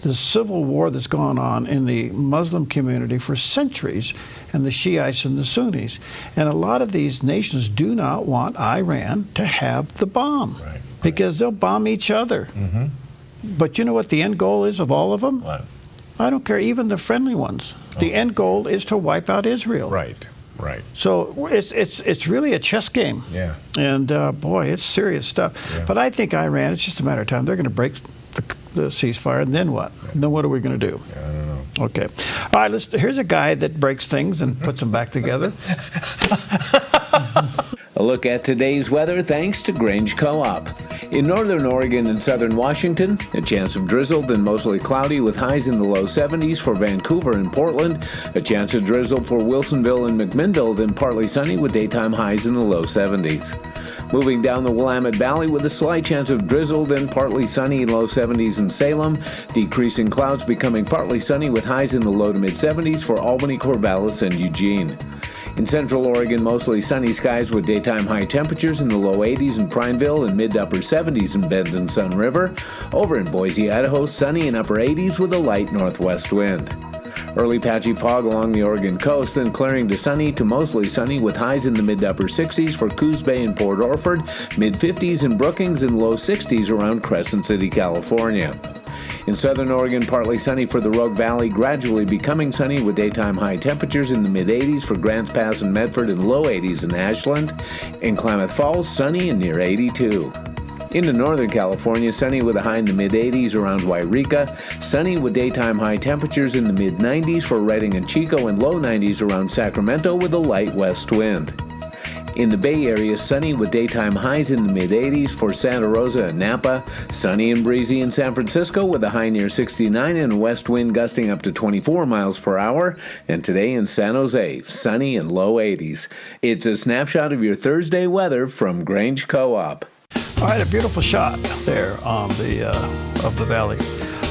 the civil war that's gone on in the Muslim community for centuries, and the Shiites and the Sunnis. And a lot of these nations do not want Iran to have the bomb, because they'll bomb each other. Mm-hmm. But you know what the end goal is of all of them? What? I don't care, even the friendly ones. The end goal is to wipe out Israel. Right. So it's really a chess game. Yeah. And boy, it's serious stuff. Yeah. But I think Iran, it's just a matter of time. They're going to break the ceasefire, and then what? Yeah. Then what are we going to do? I don't know. Okay. All right, here's a guy that breaks things and puts them back together. A look at today's weather thanks to Grange Co-op. In northern Oregon and southern Washington, a chance of drizzle, then mostly cloudy with highs in the low 70s for Vancouver and Portland. A chance of drizzle for Wilsonville and McMinnville, then partly sunny with daytime highs in the low 70s. Moving down the Willamette Valley with a slight chance of drizzle, then partly sunny in low 70s in Salem. Decreasing clouds becoming partly sunny with highs in the low to mid 70s for Albany, Corvallis, and Eugene. In central Oregon, mostly sunny skies with daytime high temperatures in the low 80s in Prineville and mid to upper 70s in Bend and Sun River. Over in Boise, Idaho, sunny in upper 80s with a light northwest wind. Early patchy fog along the Oregon coast, then clearing to sunny to mostly sunny with highs in the mid to upper 60s for Coos Bay and Port Orford, mid 50s in Brookings, and low 60s around Crescent City, California. In southern Oregon, partly sunny for the Rogue Valley, gradually becoming sunny with daytime high temperatures in the mid-80s for Grants Pass and Medford and low 80s in Ashland. In Klamath Falls, sunny and near 82. Into northern California, sunny with a high in the mid-80s around Wairika. Sunny with daytime high temperatures in the mid-90s for Redding and Chico and low 90s around Sacramento with a light west wind. In the Bay Area, sunny with daytime highs in the mid-80s for Santa Rosa and Napa. Sunny and breezy in San Francisco with a high near 69 and a west wind gusting up to 24 miles per hour. And today in San Jose, sunny and low 80s. It's a snapshot of your Thursday weather from Grange Co-op. All right, a beautiful shot there on the of the valley.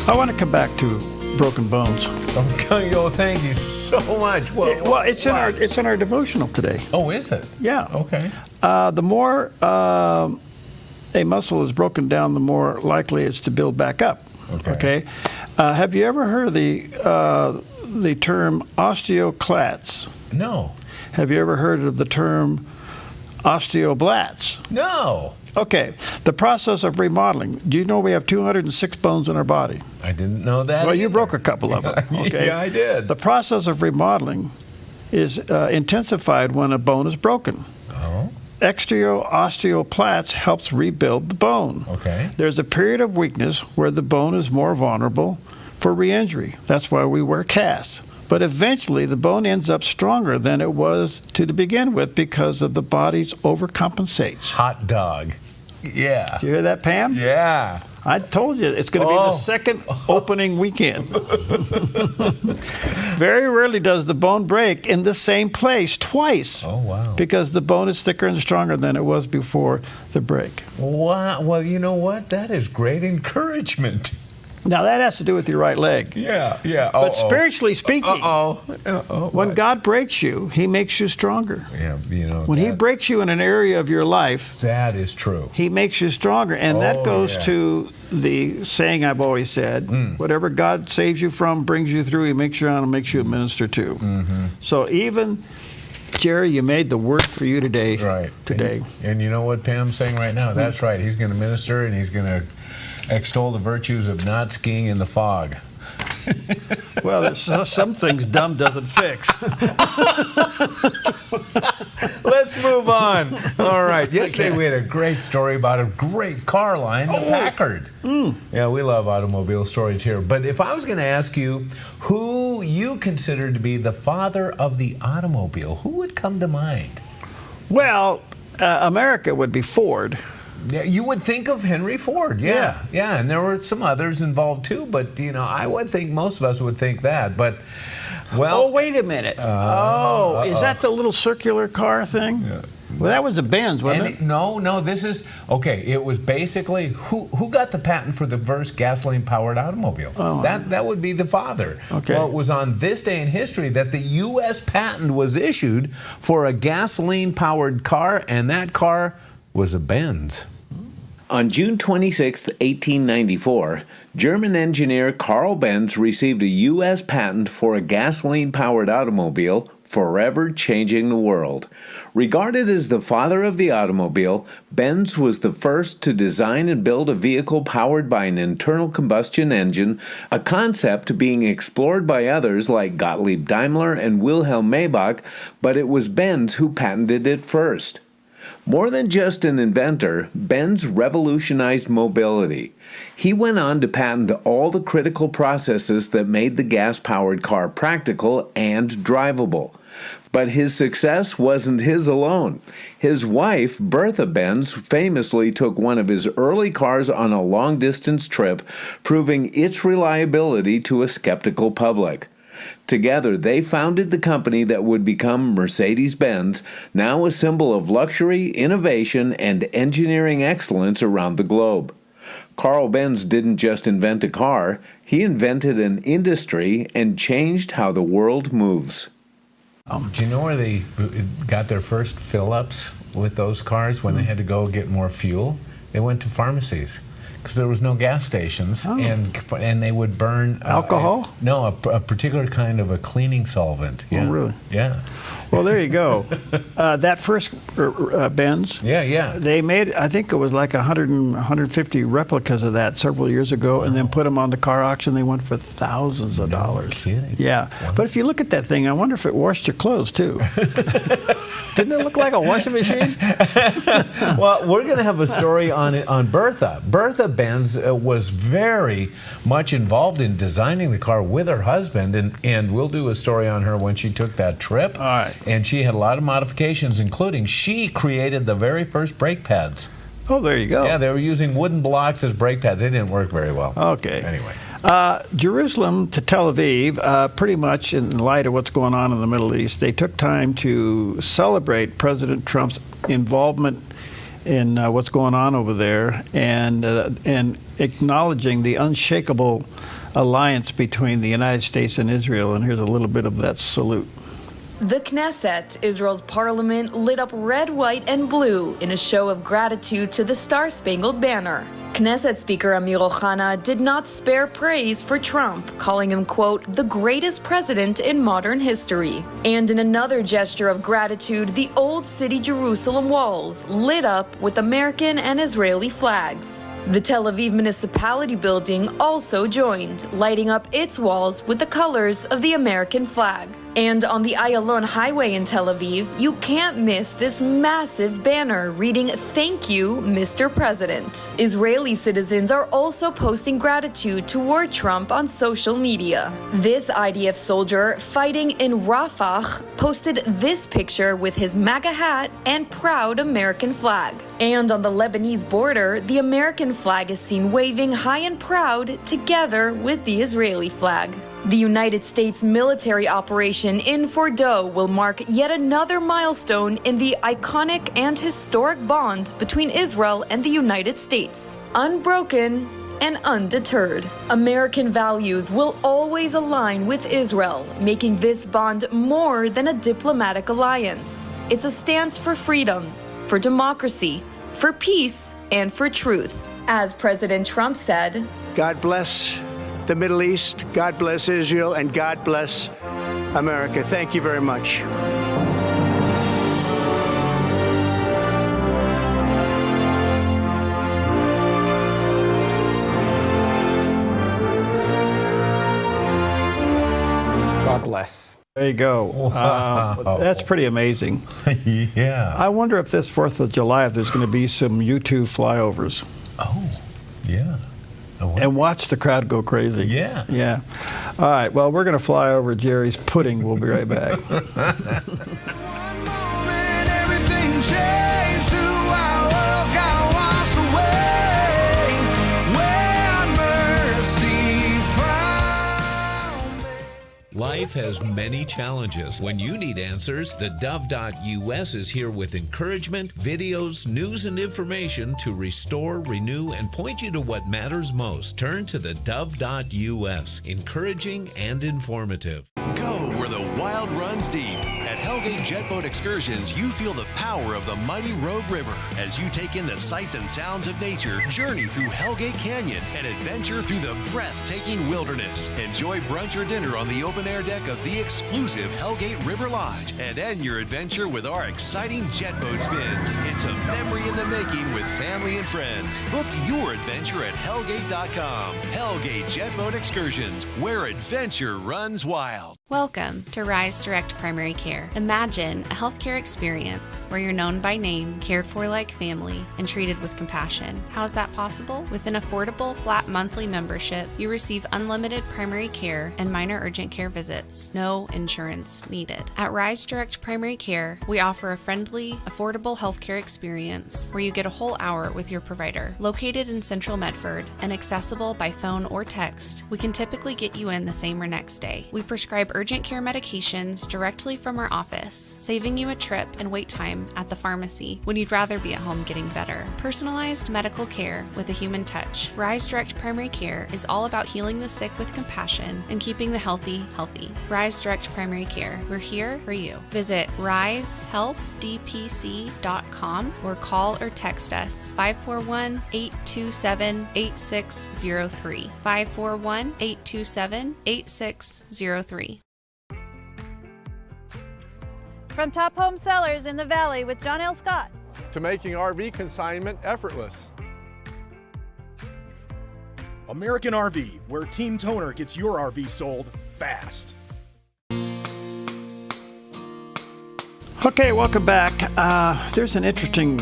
I want to come back to broken bones. Okay, thank you so much. Well, it's in our devotional today. Oh, is it? Yeah. Okay. The more a muscle is broken down, the more likely it's to build back up. Okay. Have you ever heard of the term osteoclasts? No. Have you ever heard of the term osteoblasts? No. Okay, the process of remodeling. Do you know we have 206 bones in our body? I didn't know that. Well, you broke a couple of them. Okay? Yeah, I did. The process of remodeling is intensified when a bone is broken. Oh. Osteoplasts helps rebuild the bone. Okay. There's a period of weakness where the bone is more vulnerable for re-injury. That's why we wear casts. But eventually, the bone ends up stronger than it was to begin with because of the body's overcompensates. Hot dog. Yeah. Did you hear that, Pam? Yeah. I told you it's going to be the second opening weekend. Very rarely does the bone break in the same place twice. Oh, wow. Because the bone is thicker and stronger than it was before the break. Wow. Well, you know what? That is great encouragement. Now, that has to do with your right leg. Yeah. But spiritually speaking, when God breaks you, He makes you stronger. Yeah, when He breaks you in an area of your life, that is true. He makes you stronger. And that goes to the saying I've always said, whatever God saves you from, brings you through, He makes you on and makes you a minister to. Mm-hmm. So even, Jerry, you made the word for you today. Right. Today. And you know what Pam's saying right now? That's right. He's going to minister and he's going to extol the virtues of not skiing in the fog. Well, there's some things dumb doesn't fix. Let's move on. All right. Yesterday we had a great story about a great car line, the Packard. Yeah, we love automobile stories here. But if I was going to ask you who you consider to be the father of the automobile, who would come to mind? Well, America would be Ford. Yeah, you would think of Henry Ford, yeah, and there were some others involved too, but I would think most of us would think that, but well. Oh, wait a minute. Is that the little circular car thing? Yeah. Well, that was a Benz, wasn't it? No, this is, okay, it was basically, who got the patent for the first gasoline-powered automobile? That would be the father. Okay. Well, it was on this day in history that the U.S. patent was issued for a gasoline-powered car, and that car was a Benz. On June 26, 1894, German engineer Carl Benz received a U.S. patent for a gasoline-powered automobile, forever changing the world. Regarded as the father of the automobile, Benz was the first to design and build a vehicle powered by an internal combustion engine, a concept being explored by others like Gottlieb Daimler and Wilhelm Maybach, but it was Benz who patented it first. More than just an inventor, Benz revolutionized mobility. He went on to patent all the critical processes that made the gas-powered car practical and drivable. But his success wasn't his alone. His wife, Bertha Benz, famously took one of his early cars on a long-distance trip, proving its reliability to a skeptical public. Together, they founded the company that would become Mercedes-Benz, now a symbol of luxury, innovation, and engineering excellence around the globe. Carl Benz didn't just invent a car, he invented an industry and changed how the world moves. Do you know where they got their first fill-ups with those cars when they had to go get more fuel? They went to pharmacies because there was no gas stations, and they would burn alcohol. No, a particular kind of a cleaning solvent. Yeah. Oh, really? Yeah. Well, there you go. That first Benz. Yeah. They made, I think it was like 150 replicas of that several years ago, and then put them on the car auction. They went for thousands of dollars. Kidding. Yeah. Wow. But if you look at that thing, I wonder if it washed your clothes too. Didn't it look like a washing machine? Well, we're going to have a story on Bertha. Bertha Benz was very much involved in designing the car with her husband, and we'll do a story on her when she took that trip. All right. And she had a lot of modifications, including she created the very first brake pads. Oh, there you go. Yeah, they were using wooden blocks as brake pads. They didn't work very well. Okay. Anyway. Jerusalem to Tel Aviv, pretty much in light of what's going on in the Middle East, they took time to celebrate President Trump's involvement in what's going on over there and acknowledging the unshakable alliance between the United States and Israel. And here's a little bit of that salute. The Knesset, Israel's parliament, lit up red, white, and blue in a show of gratitude to the Star-Spangled Banner. Knesset Speaker Amir Ohana did not spare praise for Trump, calling him, quote, the greatest president in modern history. And in another gesture of gratitude, the Old City Jerusalem walls lit up with American and Israeli flags. The Tel Aviv Municipality building also joined, lighting up its walls with the colors of the American flag. And on the Ayalon Highway in Tel Aviv, you can't miss this massive banner reading, "Thank you, Mr. President." Israeli citizens are also posting gratitude toward Trump on social media. This IDF soldier fighting in Rafah posted this picture with his MAGA hat and proud American flag. And on the Lebanese border, the American flag is seen waving high and proud together with the Israeli flag. The United States military operation in Fordo will mark yet another milestone in the iconic and historic bond between Israel and the United States. Unbroken and undeterred. American values will always align with Israel, making this bond more than a diplomatic alliance. It's a stance for freedom, for democracy, for peace, and for truth. As President Trump said, God bless the Middle East, God bless Israel, and God bless America. Thank you very much. God bless. There you go. Wow. That's pretty amazing. Yeah. I wonder if this 4th of July, if there's going to be some U-2 flyovers. Oh, yeah. And watch the crowd go crazy. Yeah. Yeah. All right. Well, we're going to fly over Jerry's pudding. We'll be right back. Everything changed, 2 hours got washed away. When mercy found me. Life has many challenges. When you need answers, theDove.us is here with encouragement, videos, news, and information to restore, renew, and point you to what matters most. Turn to theDove.us, encouraging and informative. Go where the wild runs deep. At Hellgate Jetboat Excursions, you feel the power of the mighty Rogue River as you take in the sights and sounds of nature, journey through Hellgate Canyon, and adventure through the breathtaking wilderness. Enjoy brunch or dinner on the open-air deck of the exclusive Hellgate River Lodge, and end your adventure with our exciting jetboat spins. It's a memory in the making with family and friends. Book your adventure at Hellgate.com. Hellgate Jetboat Excursions, where adventure runs wild. Welcome to Rise Direct Primary Care. Imagine a healthcare experience where you're known by name, cared for like family, and treated with compassion. How is that possible? With an affordable, flat monthly membership, you receive unlimited primary care and minor urgent care visits. No insurance needed. At Rise Direct Primary Care, we offer a friendly, affordable healthcare experience where you get a whole hour with your provider. Located in Central Medford and accessible by phone or text, we can typically get you in the same or next day. We prescribe urgent care medications directly from our office, saving you a trip and wait time at the pharmacy when you'd rather be at home getting better. Personalized medical care with a human touch. Rise Direct Primary Care is all about healing the sick with compassion and keeping the healthy healthy. Rise Direct Primary Care. We're here for you. Visit risehealthdpc.com or call or text us 541-827-8603. 541-827-8603. From top home sellers in the Valley with John L. Scott. To making RV consignment effortless. American RV, where Team Toner gets your RV sold fast. Okay, welcome back. There's an interesting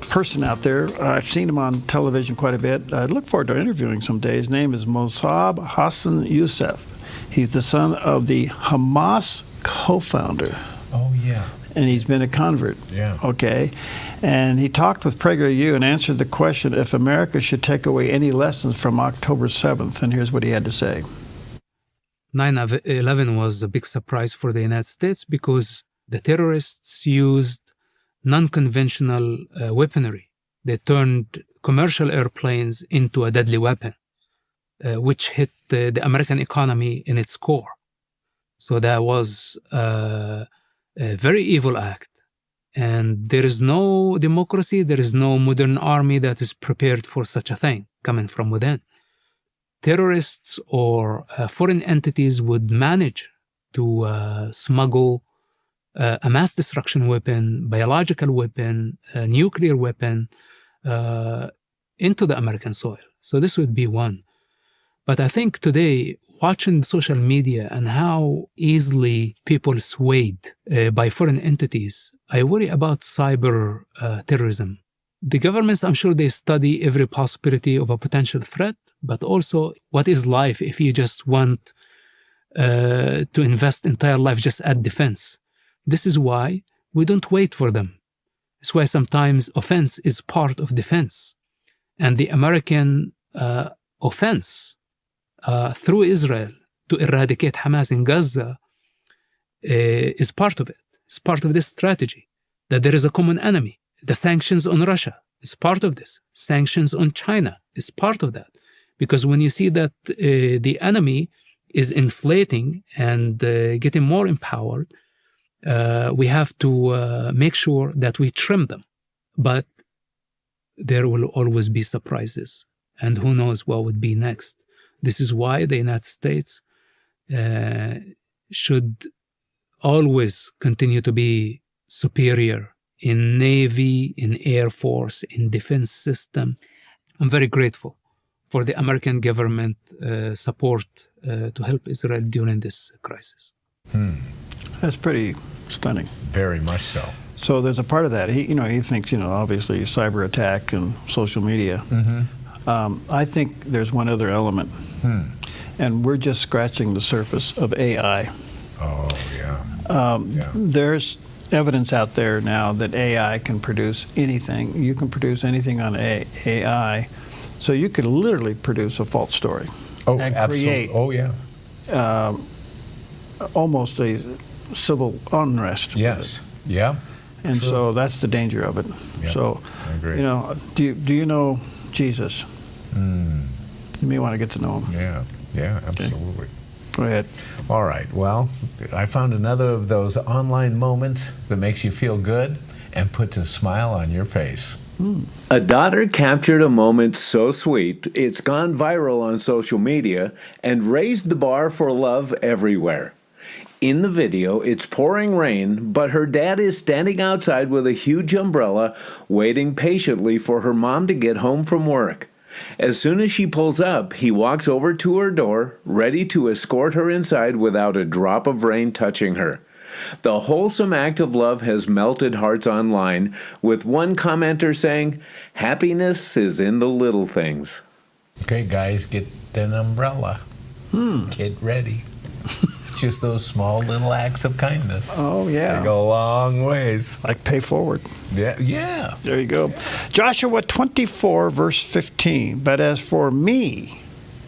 person out there. I've seen him on television quite a bit. I look forward to interviewing someday. His name is Mossab Hassan Youssef. He's the son of the Hamas co-founder. Oh, yeah. And he's been a convert. Yeah. Okay. And he talked with PragerU and answered the question if America should take away any lessons from October 7th. And here's what he had to say. 9/11 was a big surprise for the United States because the terrorists used non-conventional weaponry. They turned commercial airplanes into a deadly weapon, which hit the American economy in its core. So that was a very evil act. And there is no democracy, there is no modern army that is prepared for such a thing coming from within. Terrorists or foreign entities would manage to smuggle a mass destruction weapon, biological weapon, a nuclear weapon into the American soil. So this would be one. But I think today, watching social media and how easily people swayed by foreign entities, I worry about cyber terrorism. The governments, I'm sure they study every possibility of a potential threat, but also what is life if you just want to invest entire life just at defense. This is why we don't wait for them. It's why sometimes offense is part of defense. And the American offense through Israel to eradicate Hamas in Gaza is part of it. It's part of this strategy, that there is a common enemy. The sanctions on Russia is part of this. Sanctions on China is part of that. Because when you see that the enemy is inflating and getting more empowered, we have to make sure that we trim them. But there will always be surprises. And who knows what would be next. This is why the United States should always continue to be superior in Navy, in Air Force, in defense system. I'm very grateful for the American government support to help Israel during this crisis. That's pretty stunning. Very much so. So there's a part of that. He thinks, obviously cyber attack and social media. I think there's one other element, and we're just scratching the surface of AI. Oh, yeah. There's evidence out there now that AI can produce anything. You can produce anything on AI. So you could literally produce a false story and create almost a civil unrest. Yes. Yeah. And True. so that's the danger of it. Yeah, so, I agree. Do you know Jesus? You may want to get to know him. Yeah, absolutely. Go ahead. All right. Well, I found another of those online moments that makes you feel good and puts a smile on your face. A daughter captured a moment so sweet, it's gone viral on social media and raised the bar for love everywhere. In the video, it's pouring rain, but her dad is standing outside with a huge umbrella, waiting patiently for her mom to get home from work. As soon as she pulls up, he walks over to her door, ready to escort her inside without a drop of rain touching her. The wholesome act of love has melted hearts online, with one commenter saying, "Happiness is in the little things." Okay, guys, get an umbrella. Get ready. Just those small little acts of kindness. Oh, yeah. They go a long ways. Like pay forward. Yeah. There you go. Joshua 24, verse 15. But as for me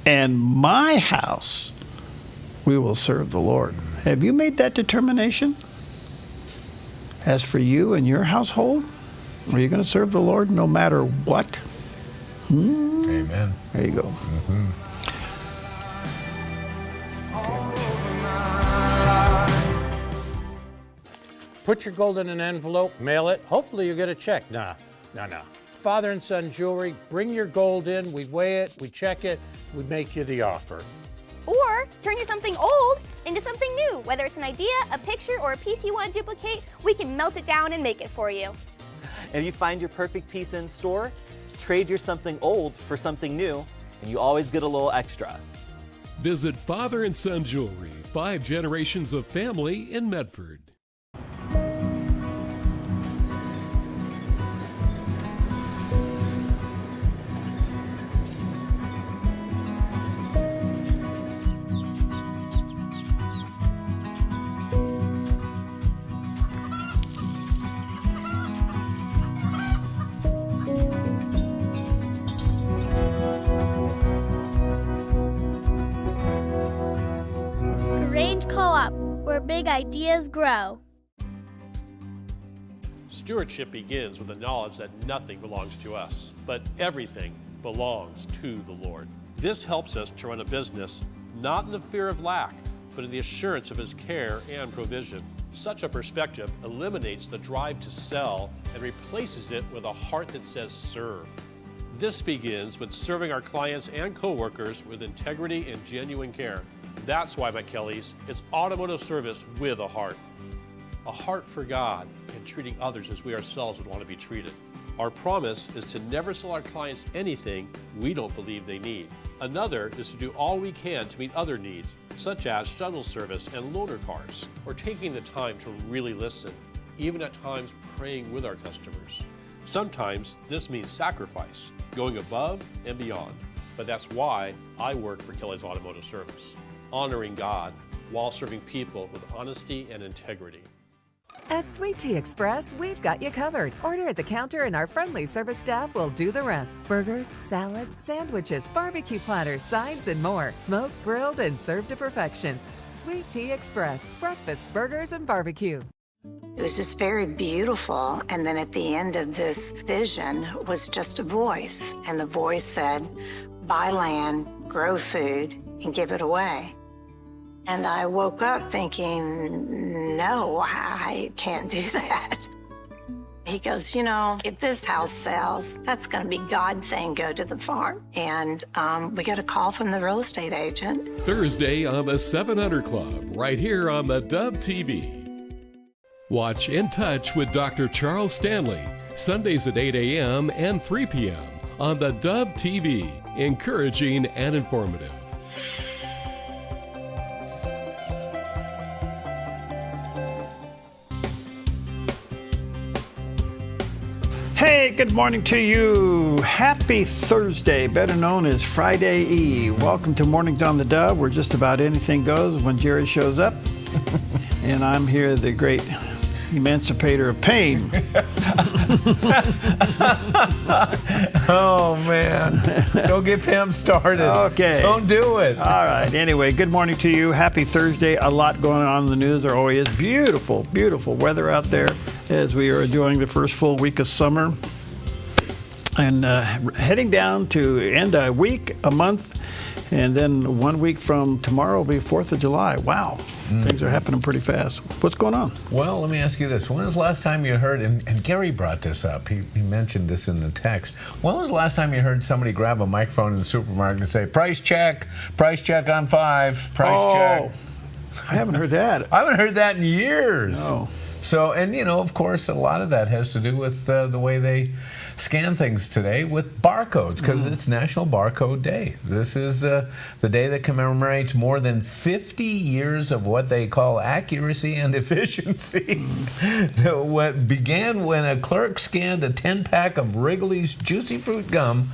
and my house, we will serve the Lord. Have you made that determination? As for you and your household, are you going to serve the Lord no matter what? Amen. There you go. Mm-hmm. Put your gold in an envelope, mail it. Hopefully you get a check. No. Father and son jewelry, bring your gold in, we weigh it, we check it, we make you the offer. Or turn your something old into something new. Whether it's an idea, a picture, or a piece you want to duplicate, we can melt it down and make it for you. If you find your perfect piece in store, trade your something old for something new, and you always get a little extra. Visit Father and Son Jewelry, 5 generations of family in Medford. Where big ideas grow. Stewardship begins with the knowledge that nothing belongs to us, but everything belongs to the Lord. This helps us to run a business not in the fear of lack, but in the assurance of His care and provision. Such a perspective eliminates the drive to sell and replaces it with a heart that says serve. This begins with serving our clients and coworkers with integrity and genuine care. That's why McKelly's is automotive service with a heart for God and treating others as we ourselves would want to be treated. Our promise is to never sell our clients anything we don't believe they need. Another is to do all we can to meet other needs, such as shuttle service and loaner cars, or taking the time to really listen, even at times praying with our customers. Sometimes this means sacrifice, going above and beyond, but that's why I work for Kelly's Automotive Service, honoring God while serving people with honesty and integrity. At Sweet Tea Express, we've got you covered. Order at the counter and our friendly service staff will do the rest. Burgers, salads, sandwiches, barbecue platters, sides, and more. Smoked, grilled, and served to perfection. Sweet Tea Express, breakfast, burgers, and barbecue. It was just very beautiful. And then at the end of this vision was just a voice. And the voice said, buy land, grow food, and give it away. And I woke up thinking, no, I can't do that. He goes, if this house sells, that's going to be God saying go to the farm. And we got a call from the real estate agent. Thursday on the 700 Club, right here on the Dove TV. Watch In Touch with Dr. Charles Stanley, Sundays at 8 a.m. and 3 p.m. on the Dove TV, encouraging and informative. Hey, good morning to you. Happy Thursday, better known as Friday Eve. Welcome to Mornings on the Dove, where just about anything goes when Jerry shows up. And I'm here, the great emancipator of pain. Oh, man. Don't get Pam started. Okay. Don't do it. All right. Anyway, good morning to you. Happy Thursday. A lot going on in the news. There always is. Beautiful, beautiful weather out there as we are enjoying the first full week of summer. And heading down to end a week, a month, and then 1 week from tomorrow will be 4th of July. Wow. Things are happening pretty fast. What's going on? Well, let me ask you this. When was the last time you heard, and Gary brought this up, he mentioned this in the text. When was the last time you heard somebody grab a microphone in the supermarket and say, price check on 5, price check? I haven't heard that. I haven't heard that in years. No. So, and of course, a lot of that has to do with the way they scan things today with barcodes, because it's National Barcode Day. This is the day that commemorates more than 50 years of what they call accuracy and efficiency. What began when a clerk scanned a 10-pack of Wrigley's Juicy Fruit gum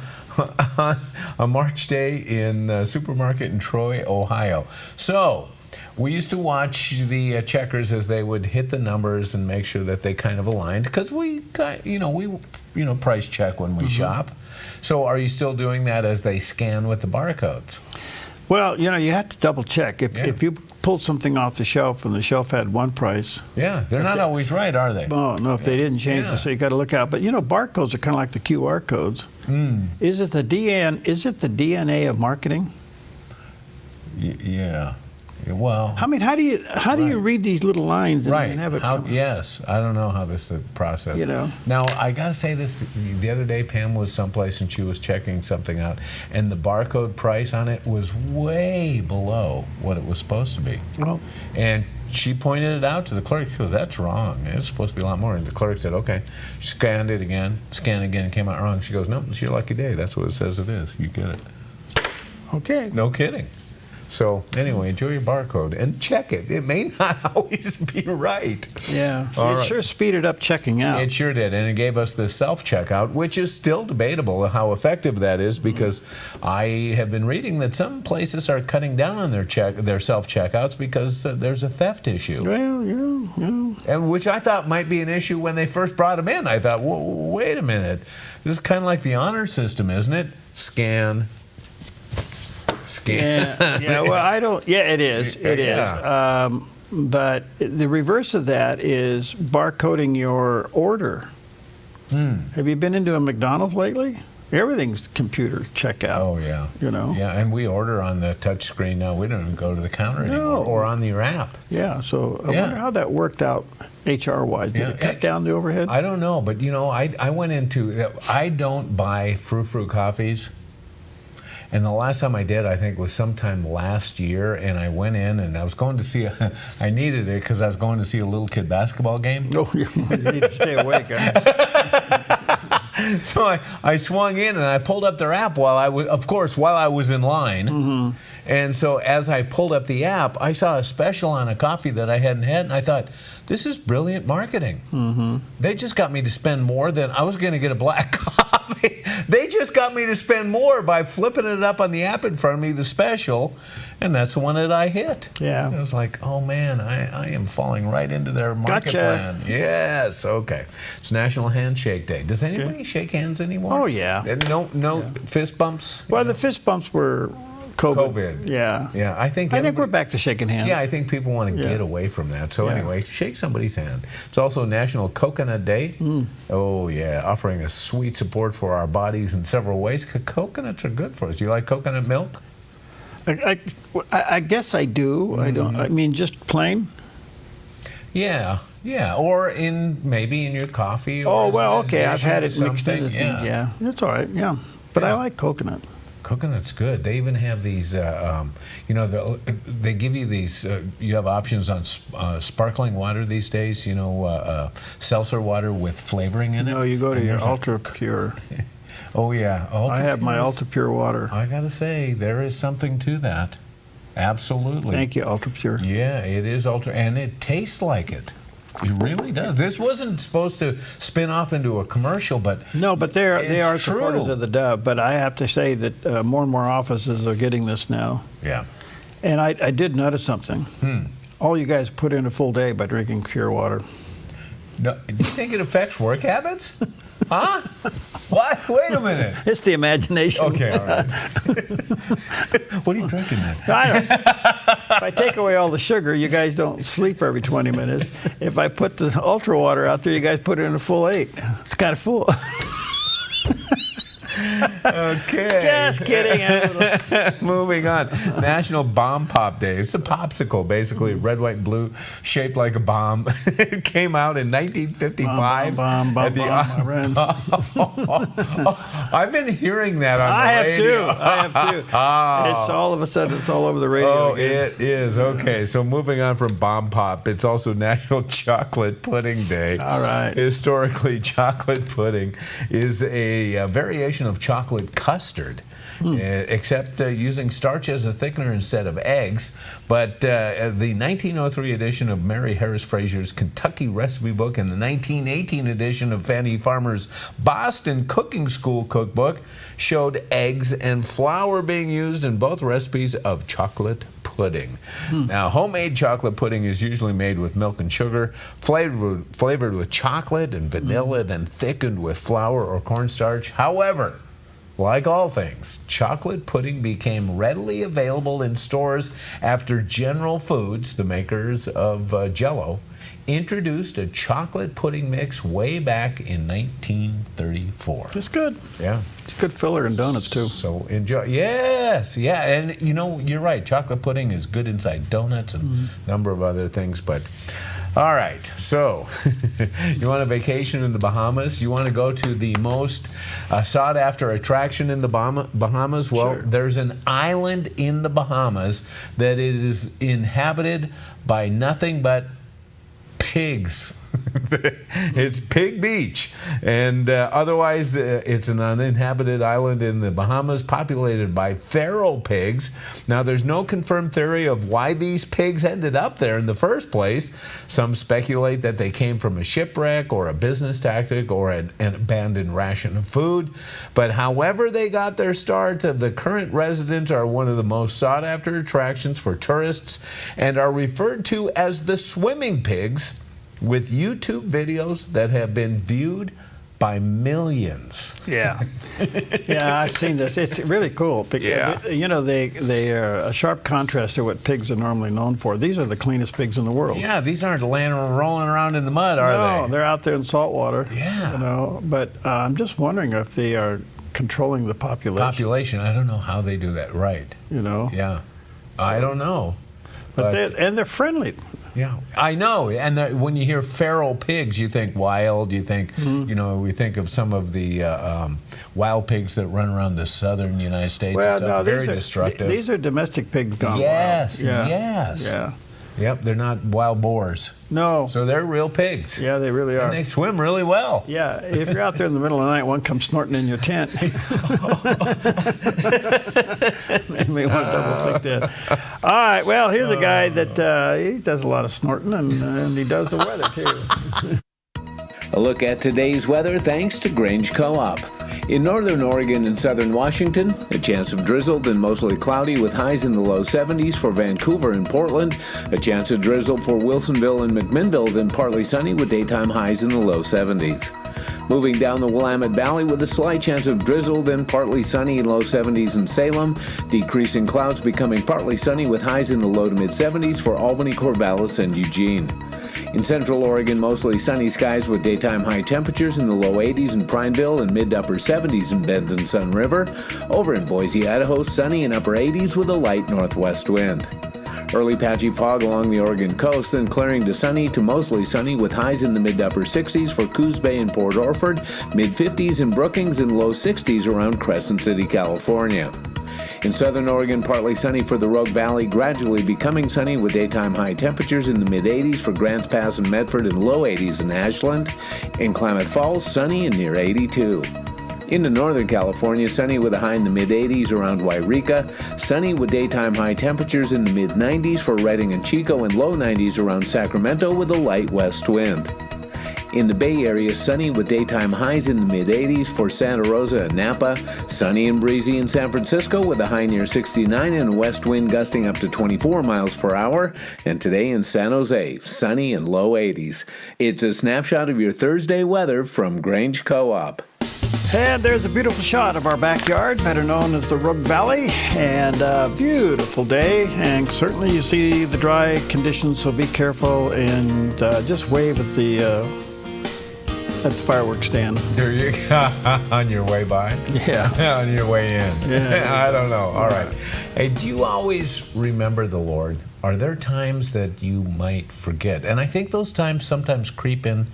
on a March day in a supermarket in Troy, Ohio. So, we used to watch the checkers as they would hit the numbers and make sure that they kind of aligned, because we price check when we shop. So are you still doing that as they scan with the barcodes? Well, you have to double check. If you pulled something off the shelf and the shelf had one price. Yeah, they're not always right, are they? Oh, no, if they didn't change it, so you got to look out. But barcodes are kind of like the QR codes. Is it the DNA of marketing? Yeah. Well, I mean, how do you read these little lines and have it come? Yes, I don't know how this is the process. Now, I got to say this. The other day, Pam was someplace and she was checking something out, and the barcode price on it was way below what it was supposed to be. Oh. And she pointed it out to the clerk. She goes, "That's wrong. It's supposed to be a lot more." And the clerk said, "Okay." She scanned it again, it came out wrong. She goes, "No, it's your lucky day. That's what it says it is. You get it." Okay. No kidding. So anyway, enjoy your barcode and check it. It may not always be right. Yeah, it sure speeded up checking out. It sure did, and it gave us the self-checkout, which is still debatable how effective that is, because I have been reading that some places are cutting down on their self-checkouts because there's a theft issue. Well, yeah. And which I thought might be an issue when they first brought them in. I thought, wait a minute, this is kind of like the honor system, isn't it? Scan. Yeah, well, I don't. Yeah, it is. It is. But the reverse of that is barcoding your order. Have you been into a McDonald's lately? Everything's computer checkout. Oh, yeah. Yeah, and we order on the touch screen now. We don't even go to the counter anymore, or on your app. Yeah, so I wonder how that worked out HR-wise. Did it cut down the overhead? I don't know, but, I went into, I don't buy frou-frou coffees. And the last time I did, I think, was sometime last year, and I went in and I was going to see, I needed it because I was going to see a little kid basketball game. Oh, you need to stay awake. So I swung in and I pulled up their app while I was in line. And so as I pulled up the app, I saw a special on a coffee that I hadn't had, and I thought, this is brilliant marketing. They just got me to spend more than I was going to get a black coffee. They just got me to spend more by flipping it up on the app in front of me, the special, and that's the one that I hit. Yeah. And I was like, oh man, I am falling right into their market plan. Yes, okay. It's National Handshake Day. Does anybody shake hands anymore? Oh, yeah. And no fist bumps? Well, the fist bumps were COVID. Yeah. I think we're back to shaking hands. Yeah, I think people want to get away from that. So anyway, shake somebody's hand. It's also National Coconut Day. Oh yeah, offering a sweet support for our bodies in several ways. Coconuts are good for us. You like coconut milk? I guess I do. I don't. I mean, just plain. Yeah. Or maybe in your coffee. Or okay. I've had it mixed in. Yeah, that's all right. Yeah, but I like coconut. Coconut's good. They even have these, they give you these, you have options on sparkling water these days, seltzer water with flavoring in it. No, you go to your Ultra Pure. Oh, yeah. I have my Ultra Pure water. I got to say, there is something to that. Absolutely. Thank you, Ultra Pure. Yeah, it is Ultra, and it tastes like it. It really does. This wasn't supposed to spin off into a commercial, but no, but they are supporters of the Dove. But I have to say that more and more offices are getting this now. Yeah. And I did notice something. All you guys put in a full day by drinking pure water. No, do you think it affects work habits? Huh? What? Wait a minute. It's the imagination. Okay, all right. What are you drinking then? If I take away all the sugar, you guys don't sleep every 20 minutes. If I put the Ultra water out there, you guys put it in a full 8. It's kind of full. Okay. Just kidding. Moving on. National Bomb Pop Day. It's a popsicle, basically, red, white, and blue, shaped like a bomb. It came out in 1955. I've been hearing that on the radio. I have too. It's all of a sudden, it's all over the radio. Oh, it is. Okay, so moving on from Bomb Pop, it's also National Chocolate Pudding Day. All right. Historically, chocolate pudding is a variation of chocolate custard. Except using starch as a thickener instead of eggs. But the 1903 edition of Mary Harris Frazier's Kentucky Recipe Book and the 1918 edition of Fannie Farmer's Boston Cooking School Cookbook showed eggs and flour being used in both recipes of chocolate pudding. Now, homemade chocolate pudding is usually made with milk and sugar, flavored with chocolate and vanilla, then thickened with flour or cornstarch. However, like all things, chocolate pudding became readily available in stores after General Foods, the makers of Jell-O, introduced a chocolate pudding mix way back in 1934. It's good. Yeah. It's a good filler in donuts, too. So enjoy. Yes, yeah. And, you know, you're right. Chocolate pudding is good inside donuts and a number of other things, but... All right, so you want a vacation in the Bahamas? You want to go to the most sought-after attraction in the Bahamas? Well, there's an island in the Bahamas that is inhabited by nothing but pigs. It's Pig Beach, and otherwise it's an uninhabited island in the Bahamas populated by feral pigs. Now, there's no confirmed theory of why these pigs ended up there in the first place. Some speculate that they came from a shipwreck or a business tactic or an abandoned ration of food. But however they got their start, the current residents are one of the most sought-after attractions for tourists and are referred to as the swimming pigs, with YouTube videos that have been viewed by millions. Yeah. Yeah, I've seen this. It's really cool. Because, you know, they are a sharp contrast to what pigs are normally known for. These are the cleanest pigs in the world. Yeah, these aren't rolling around in the mud, are they? No, they're out there in salt water. Yeah. You know, but I'm just wondering if they are controlling the population. I don't know how they do that right. You know? Yeah. I don't know. But they're friendly. Yeah, I know. And when you hear feral pigs, you think wild. You think, you know, we think of some of the wild pigs that run around the southern United States. Well, and stuff. no, Very destructive. These are domestic pigs gone wild. Yes, Yeah. yes. Yeah. Yep, they're not wild boars. No. So they're real pigs. Yeah, they really are. And they swim really well. Yeah, if you're out there in the middle of the night, one comes snorting in your tent. You may want to double think that. All right, well, here's a guy that he does a lot of snorting, and he does the weather, too. A look at today's weather thanks to Grange Co-op. In northern Oregon and southern Washington, a chance of drizzle, then mostly cloudy with highs in the low 70s for Vancouver and Portland. A chance of drizzle for Wilsonville and McMinnville, then partly sunny with daytime highs in the low 70s. Moving down the Willamette Valley with a slight chance of drizzle, then partly sunny in low 70s in Salem. Decreasing clouds becoming partly sunny with highs in the low to mid 70s for Albany, Corvallis, and Eugene. In central Oregon, mostly sunny skies with daytime high temperatures in the low 80s in Prineville and mid to upper 70s in Bend and Sun River. Over in Boise, Idaho, sunny in upper 80s with a light northwest wind. Early patchy fog along the Oregon coast, then clearing to sunny to mostly sunny with highs in the mid to upper 60s for Coos Bay and Port Orford, mid 50s in Brookings, and low 60s around Crescent City, California. In southern Oregon, partly sunny for the Rogue Valley, gradually becoming sunny with daytime high temperatures in the mid-80s for Grants Pass and Medford and low 80s in Ashland. In Klamath Falls, sunny and near 82. Into northern California, sunny with a high in the mid-80s around Wairika. Sunny with daytime high temperatures in the mid-90s for Redding and Chico and low 90s around Sacramento with a light west wind. In the Bay Area, sunny with daytime highs in the mid-80s for Santa Rosa and Napa. Sunny and breezy in San Francisco with a high near 69 and a west wind gusting up to 24 miles per hour. And today in San Jose, sunny and low 80s. It's a snapshot of your Thursday weather from Grange Co-op. And there's a beautiful shot of our backyard, better known as the Rogue Valley, and a beautiful day. And certainly you see the dry conditions, so be careful and just wave at the at the fireworks stand. There you go. On your way by? Yeah. On your way in? Yeah. I don't know. All right. Hey, do you always remember the Lord? Are there times that you might forget? And I think those times sometimes creep in,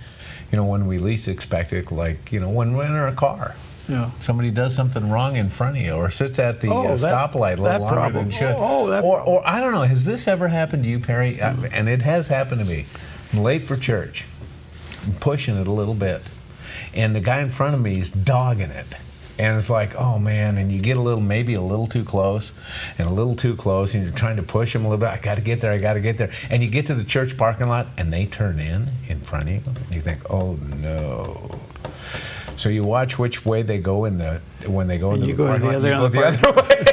when we least expect it, like, when we're in our car. Yeah. Somebody does something wrong in front of you or sits at the stoplight a little longer than should. Or I don't know, has this ever happened to you, Perry? And it has happened to me. I'm late for church. I'm pushing it a little bit. And the guy in front of me is dogging it. And it's like, oh man, and you get maybe a little too close, and you're trying to push them a little bit. I got to get there. And you get to the church parking lot, and they turn in front of you. And you think, oh no. So you watch which way they go when they go into the parking lot. You go the other way.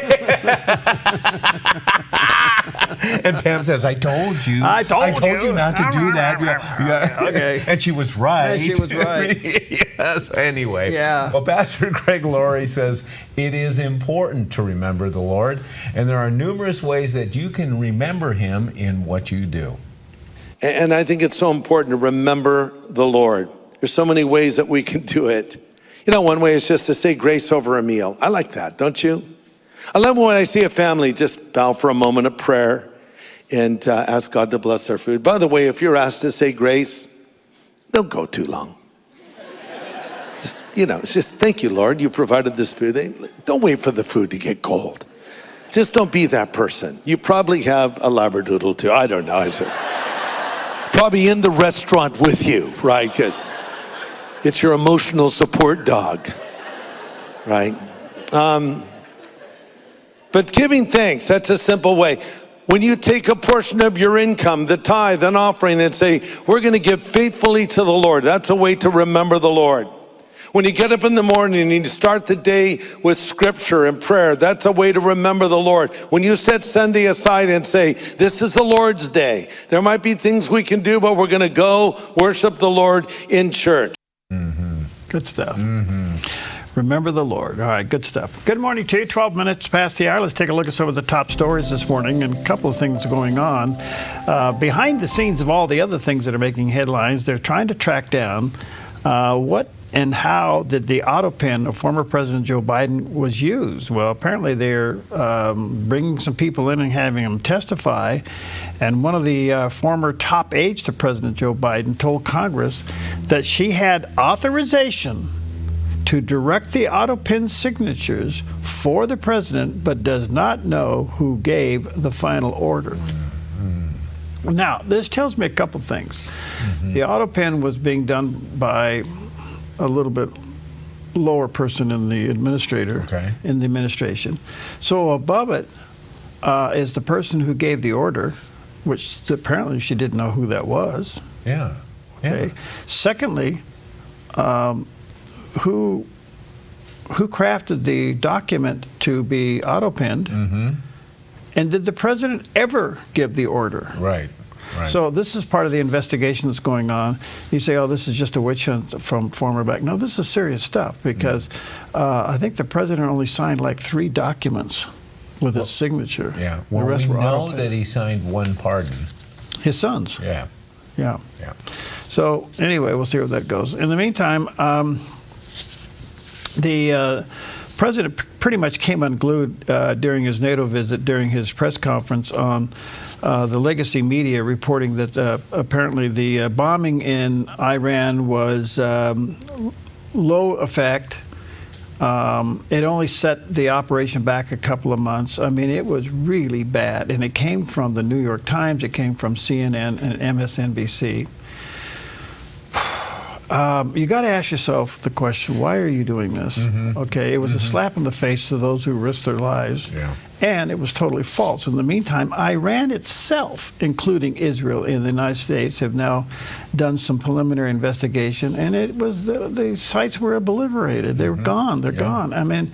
And Pam says, I told you not to do that. Yeah. Okay. And she was right. Yeah, she was right. Yes. Anyway. Yeah. Well, Pastor Greg Laurie says it is important to remember the Lord, and there are numerous ways that you can remember Him in what you do. And I think it's so important to remember the Lord. There's so many ways that we can do it. One way is just to say grace over a meal. I like that, don't you? I love when I see a family just bow for a moment of prayer and ask God to bless their food. By the way, if you're asked to say grace, don't go too long. It's just, thank you, Lord, you provided this food. Don't wait for the food to get cold. Just don't be that person. You probably have a Labradoodle too. I don't know. Probably in the restaurant with you, right? Because it's your emotional support dog, right? But giving thanks, that's a simple way. When you take a portion of your income, the tithe and offering, and say, we're going to give faithfully to the Lord, that's a way to remember the Lord. When you get up in the morning and you start the day with scripture and prayer, that's a way to remember the Lord. When you set Sunday aside and say, this is the Lord's day, there might be things we can do, but we're going to go worship the Lord in church. Mm-hmm. Good stuff. Mm-hmm. Remember the Lord. All right, good stuff. Good morning to you. 12 minutes past the hour. Let's take a look at some of the top stories this morning and a couple of things going on. Behind the scenes of all the other things that are making headlines, they're trying to track down what and how did the auto pen of former President Joe Biden was used. Well, apparently they're bringing some people in and having them testify. And one of the former top aides to President Joe Biden told Congress that she had authorization to direct the auto pen signatures for the president, but does not know who gave the final order. Mm-hmm. Now, this tells me a couple things. Mm-hmm. The auto pen was being done by a little bit lower person in the in the administration. So above it is the person who gave the order, which apparently she didn't know who that was. Yeah. Okay. Secondly, who crafted the document to be auto-penned, mm-hmm. and did the president ever give the order? Right. So this is part of the investigation that's going on. You say, oh, this is just a witch hunt from former back. No, this is serious stuff because I think the president only signed like 3 documents with his signature. Yeah. Well, the rest we know that he signed one pardon. His son's. Yeah. Yeah. Yeah. So anyway, we'll see where that goes. In the meantime, the president pretty much came unglued during his NATO visit, during his press conference on the legacy media reporting that apparently the bombing in Iran was low effect. It only set the operation back a couple of months. I mean, it was really bad. And it came from the New York Times. It came from CNN and MSNBC. You got to ask yourself the question, why are you doing this? Mm-hmm. Okay, it was a slap in the face to those who risked their lives, and it was totally false. In the meantime, Iran itself, including Israel and the United States, have now done some preliminary investigation, and it was the sites were obliterated. They were gone. They're gone. I mean,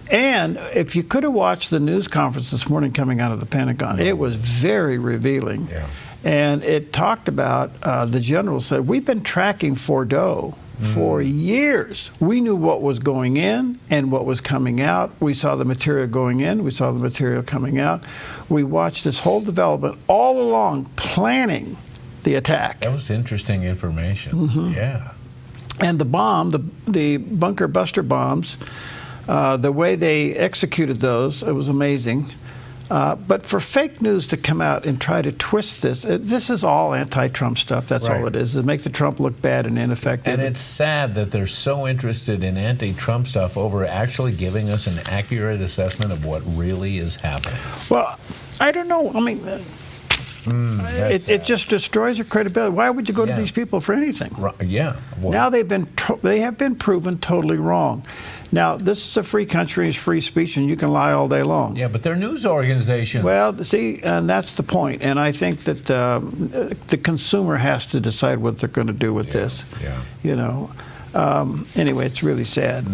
and if you could have watched the news conference this morning coming out of the Pentagon, it was very revealing. Yeah. And it talked about, the general said, we've been tracking theDove for years. We knew what was going in and what was coming out. We saw the material going in. We saw the material coming out. We watched this whole development all along, planning the attack. That was interesting information. Yeah. And the bomb, the bunker buster bombs, the way they executed those, it was amazing. But for fake news to come out and try to twist this is all anti-Trump stuff. That's all it is. It makes the Trump look bad and ineffective. And it's sad that they're so interested in anti-Trump stuff over actually giving us an accurate assessment of what really is happening. Well, I don't know. I mean, it just destroys your credibility. Why would you go to these people for anything? Yeah. Well, now they have been proven totally wrong. Now, this is a free country, it's free speech, and you can lie all day long. Yeah, but they're news organizations. Well, see, and that's the point. And I think that the consumer has to decide what they're going to do with this. Yeah. You know. Anyway, it's really sad.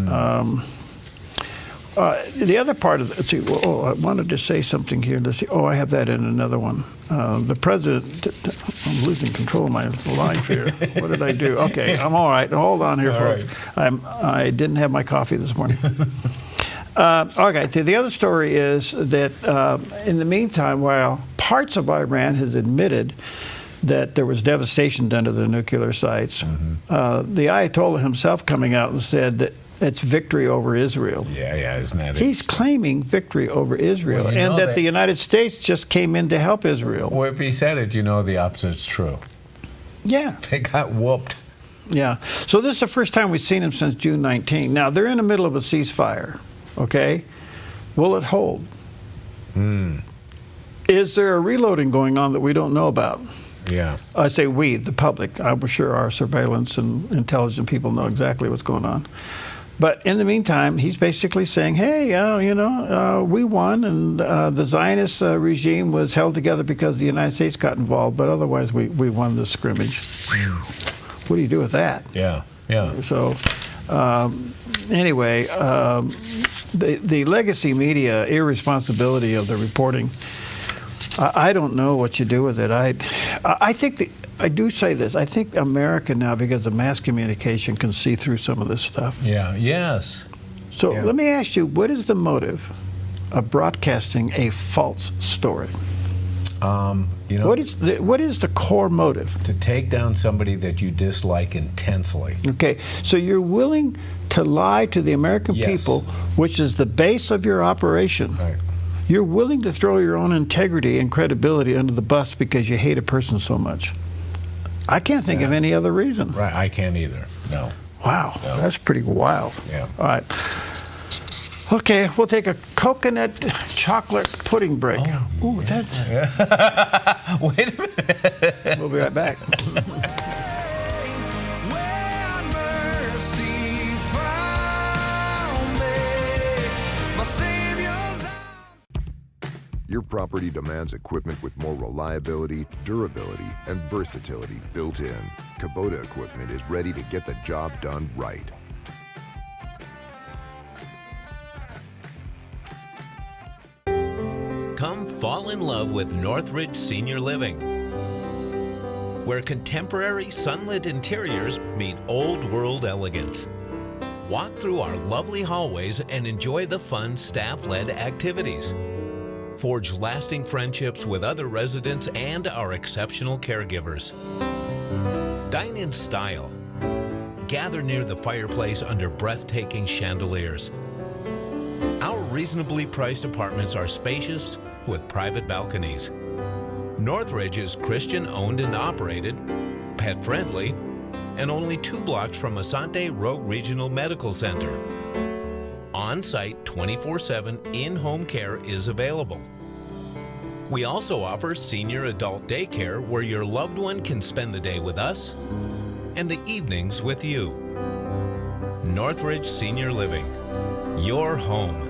The other part of it, I wanted to say something here. Let's see. Oh, I have that in another one. The president, I'm losing control of my life here. What did I do? Okay, I'm all right. Hold on here, folks. Right. I didn't have my coffee this morning. Okay, the other story is that in the meantime, while parts of Iran has admitted that there was devastation done to the nuclear sites, the Ayatollah himself coming out and said that it's victory over Israel. Yeah, isn't that it? He's claiming victory over Israel, and that the United States just came in to help Israel. Well, if he said it, you know the opposite's true. Yeah. They got whooped. Yeah. So this is the first time we've seen him since June 19. Now, they're in the middle of a ceasefire, okay? Will it hold? Is there a reloading going on that we don't know about? Yeah. I say we, the public. I'm sure our surveillance and intelligent people know exactly what's going on. But in the meantime, he's basically saying, hey, we won, and the Zionist regime was held together because the United States got involved, but otherwise we won this scrimmage. What do you do with that? Yeah. So anyway, the legacy media irresponsibility of the reporting, I don't know what you do with it. I think I do say this. I think America now, because of mass communication, can see through some of this stuff. Yeah. Yes. So let me ask you, what is the motive of broadcasting a false story? What is the core motive? To take down somebody that you dislike intensely. Okay. So you're willing to lie to the American people, which is the base of your operation. Right. You're willing to throw your own integrity and credibility under the bus because you hate a person so much. I can't think of any other reason. Right, I can't either. No. Wow, that's pretty wild. Yeah. All right. Okay, we'll take a coconut chocolate pudding break. Ooh, that's... Wait a minute. We'll be right back. Your property demands equipment with more reliability, durability, and versatility built in. Kubota equipment is ready to get the job done right. Come fall in love with Northridge Senior Living, where contemporary sunlit interiors meet old world elegance. Walk through our lovely hallways and enjoy the fun staff-led activities. Forge lasting friendships with other residents and our exceptional caregivers. Dine in style. Gather near the fireplace under breathtaking chandeliers. Our reasonably priced apartments are spacious with private balconies. Northridge is Christian owned and operated, pet friendly, and only 2 blocks from Asante Rogue Regional Medical Center. On-site 24/7 in-home care is available. We also offer senior adult daycare where your loved one can spend the day with us and the evenings with you. Northridge Senior Living, your home.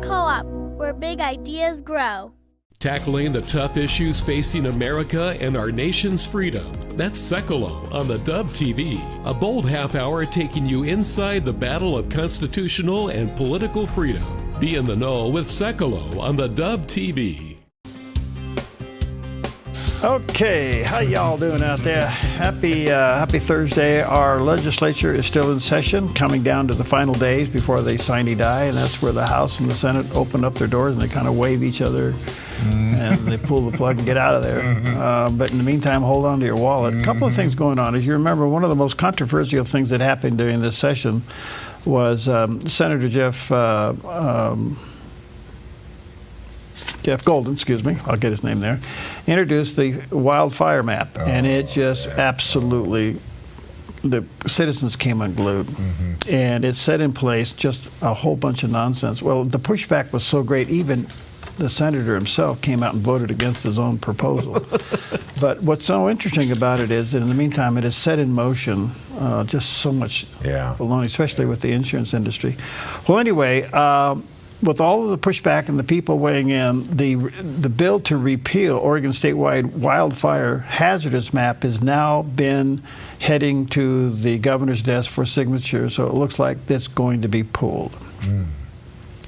Co-op, where big ideas grow. Tackling the tough issues facing America and our nation's freedom. That's Sekolo on the Dove TV, a bold half hour taking you inside the battle of constitutional and political freedom. Be in the know with Sekolo on the Dove TV. Okay, how y'all doing out there? Happy Thursday. Our legislature is still in session, coming down to the final days before they sine die, and that's where the House and the Senate open up their doors and they kind of wave each other and they pull the plug and get out of there. But in the meantime, hold on to your wallet. A couple of things going on. As you remember, one of the most controversial things that happened during this session was Senator Jeff Golden, I'll get his name there, introduced the wildfire map, and it just absolutely, the citizens came unglued. And it set in place just a whole bunch of nonsense. Well, the pushback was so great, even the senator himself came out and voted against his own proposal. But what's so interesting about it is that in the meantime, it has set in motion just so much baloney, especially with the insurance industry. Well, anyway, with all of the pushback and the people weighing in, the bill to repeal Oregon statewide wildfire hazardous map has now been heading to the governor's desk for signature, so it looks like that's going to be pulled.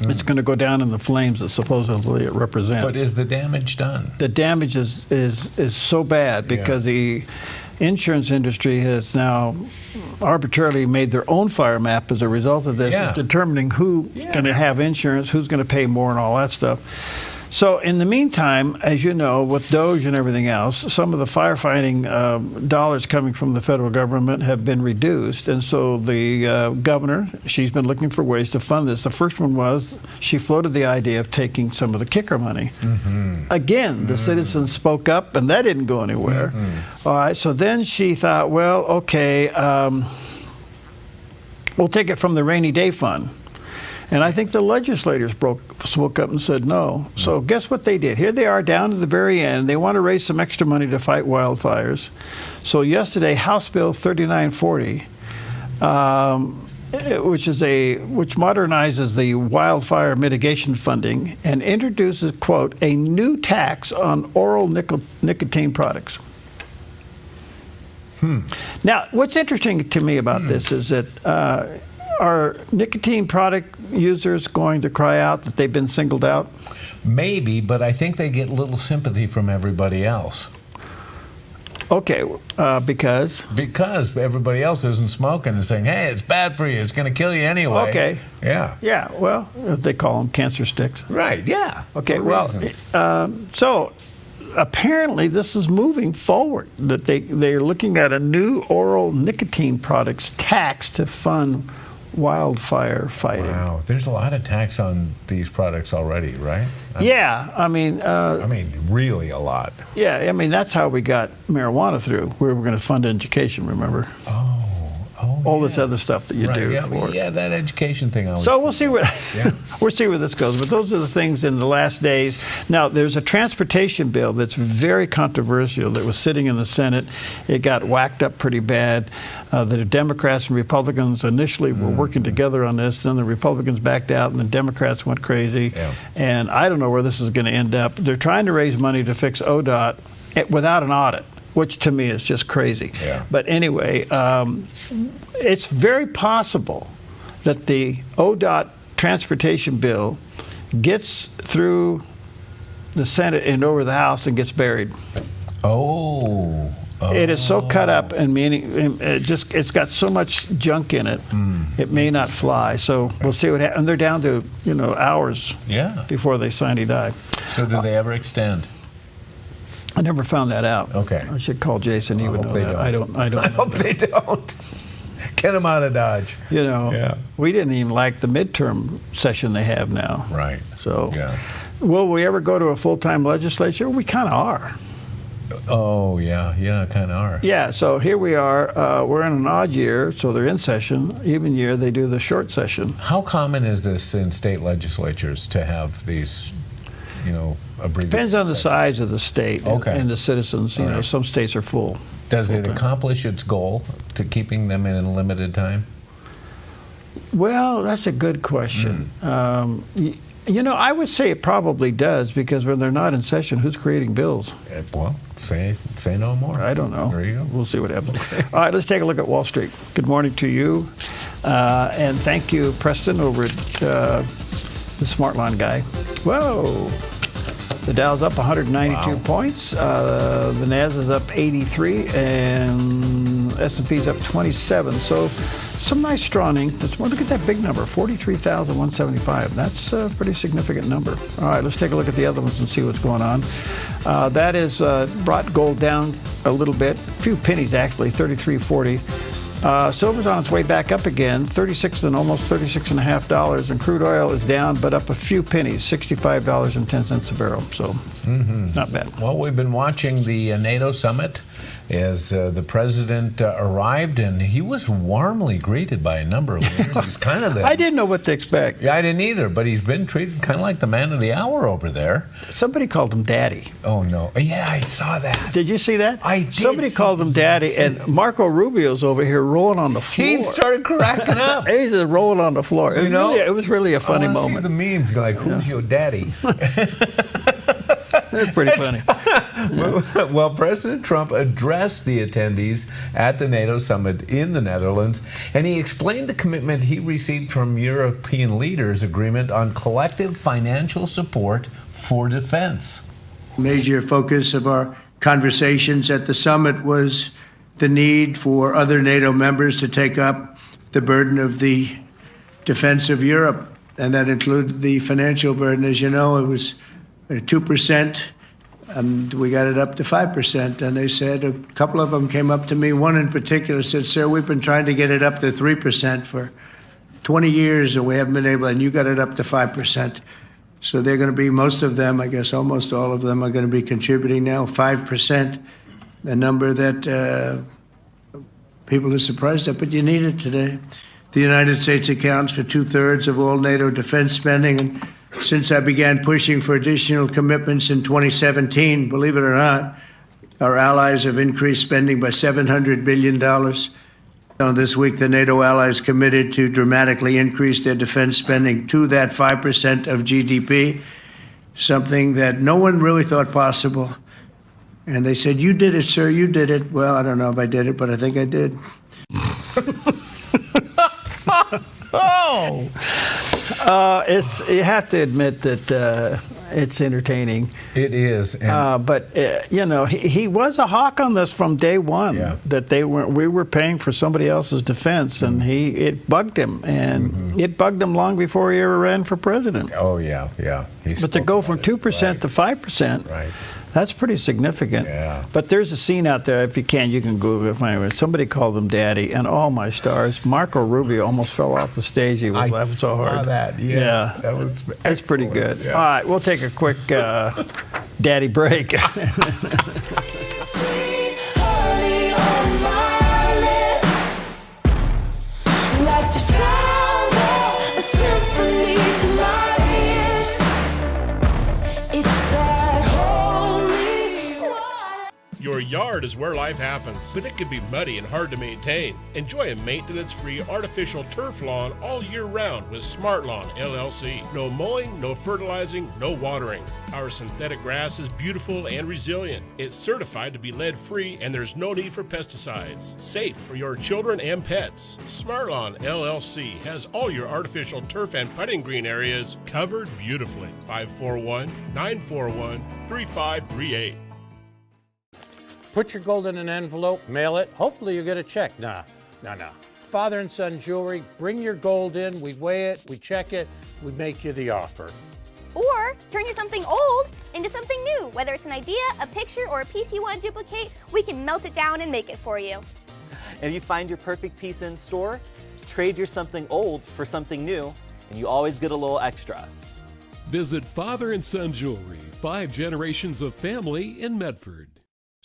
It's going to go down in the flames that supposedly it represents. But is the damage done? The damage is so bad because the insurance industry has now arbitrarily made their own fire map as a result of this, determining who's going to have insurance, who's going to pay more, and all that stuff. So in the meantime, as you know, with DOGE and everything else, some of the firefighting dollars coming from the federal government have been reduced. And so the governor, she's been looking for ways to fund this. The first one was she floated the idea of taking some of the kicker money. Again, the citizens spoke up, and that didn't go anywhere. All right, so then she thought, well, okay, we'll take it from the rainy day fund. And I think the legislators spoke up and said no. So guess what they did? Here they are down to the very end. They want to raise some extra money to fight wildfires. So yesterday, House Bill 3940, which modernizes the wildfire mitigation funding and introduces, quote, a new tax on oral nicotine products. Now, what's interesting to me about this is that are nicotine product users going to cry out that they've been singled out? Maybe, but I think they get little sympathy from everybody else. Okay, because? Because everybody else isn't smoking and saying, hey, it's bad for you, it's going to kill you anyway. Okay. Yeah. Yeah, well, they call them cancer sticks. Right, yeah. Okay, well, so apparently this is moving forward, that they're looking at a new oral nicotine products tax to fund wildfire fighting. Wow, there's a lot of tax on these products already, right? I mean, really a lot. Yeah, I mean, that's how we got marijuana through. We were going to fund education, remember? All this other stuff that you do. Yeah, that education thing. So we'll see we'll see where this goes. But those are the things in the last days. Now, there's a transportation bill that's very controversial that was sitting in the Senate. It got whacked up pretty bad. The Democrats and Republicans initially were working together on this. Then the Republicans backed out, and the Democrats went crazy. And I don't know where this is going to end up. They're trying to raise money to fix ODOT without an audit, which to me is just crazy. But anyway, it's very possible that the ODOT transportation bill gets through the Senate and over the House and gets buried. It is so cut up and meaning it's got so much junk in it, it may not fly. So we'll see what happens. And they're down to hours before they sine die. So do they ever extend? I never found that out. Okay. I should call Jason. He would know that. I don't. I hope they don't. Get him out of Dodge. We didn't even like the midterm session they have now. Right. So, will we ever go to a full-time legislature? We kind of are. Oh, yeah, kind of are. Yeah, so here we are. We're in an odd year, so they're in session. Even year, they do the short session. How common is this in state legislatures to have these, abbreviated Depends on the sessions? size of the state and the citizens. Some states are full. Does it accomplish its goal to keeping them in a limited time? Well, that's a good question. You know, I would say it probably does, because when they're not in session, who's creating bills? Well, say no more. I don't know. There you go. We'll see what happens. All right, let's take a look at Wall Street. Good morning to you. And thank you, Preston, over at the Smartline guy. Whoa. The Dow's up 192 points. The Nasdaq is up 83, and S&P's up 27. So some nice strong ink. Look at that big number, 43,175. That's a pretty significant number. All right, let's take a look at the other ones and see what's going on. That has brought gold down a little bit, a few pennies actually, 33.40. Silver's on its way back up again, almost $36.50, and crude oil is down, but up a few pennies, $65.10 a barrel. So not bad. Well, we've been watching the NATO summit as the president arrived, and he was warmly greeted by a number of leaders. He's kind of I didn't know what to expect. Yeah, I didn't either, but he's been treated kind of like the man of the hour over there. Somebody called him Daddy. Oh, no. Yeah, I saw that. Did you see that? I did. Somebody called him Daddy, and Marco Rubio's over here rolling on the floor. He started cracking up. He's just rolling on the floor. It was really a funny moment. See the memes, like, who's your daddy? That's pretty funny. Well, President Trump addressed the attendees at the NATO summit in the Netherlands, and he explained the commitment he received from European leaders' agreement on collective financial support for defense. Major focus of our conversations at the summit was the need for other NATO members to take up the burden of the defense of Europe, and that included the financial burden. As you know, it was 2%, and we got it up to 5%. And they said, a couple of them came up to me. One in particular said, "Sir, we've been trying to get it up to 3% for 20 years, and we haven't been able, and you got it up to 5%. So they're going to be, most of them, I guess almost all of them, are going to be contributing now 5%, a number that people are surprised at, but you need it today. The United States accounts for 2/3 of all NATO defense spending, and since I began pushing for additional commitments in 2017, believe it or not, our allies have increased spending by $700 billion. So this week, the NATO allies committed to dramatically increase their defense spending to that 5% of GDP, something that no one really thought possible. And they said, "You did it, sir, you did it." Well, I don't know if I did it, but I think I did. You have to admit that it's entertaining. It is. But he was a hawk on this from day one. Yeah. That we were paying for somebody else's defense, and it bugged him, and it bugged him long before he ever ran for president. Oh yeah. But to go from 2% to 5%. Right. That's pretty significant. Yeah. But there's a scene out there, if you can Google it. Anyway, somebody called him Daddy, and oh my stars, Marco Rubio almost fell off the stage. He was laughing so hard. I saw that. Yes. Yeah, That was that's pretty good. Yeah. All right, we'll take a quick daddy break. Your yard is where life happens, but it can be muddy and hard to maintain. Enjoy a maintenance-free artificial turf lawn all year round with Smart Lawn LLC. No mowing, no fertilizing, no watering. Our synthetic grass is beautiful and resilient. It's certified to be lead-free, and there's no need for pesticides. Safe for your children and pets. Smart Lawn LLC has all your artificial turf and putting green areas covered beautifully. 541-941-3538. Put your gold in an envelope, mail it. Hopefully you get a check. Nah. Father and son jewelry, bring your gold in. We weigh it, we check it, we make you the offer. Or turn you something old into something new. Whether it's an idea, a picture, or a piece you want to duplicate, we can melt it down and make it for you. And if you find your perfect piece in store, trade your something old for something new, and you always get a little extra. Visit Father and Son Jewelry, 5 generations of family in Medford.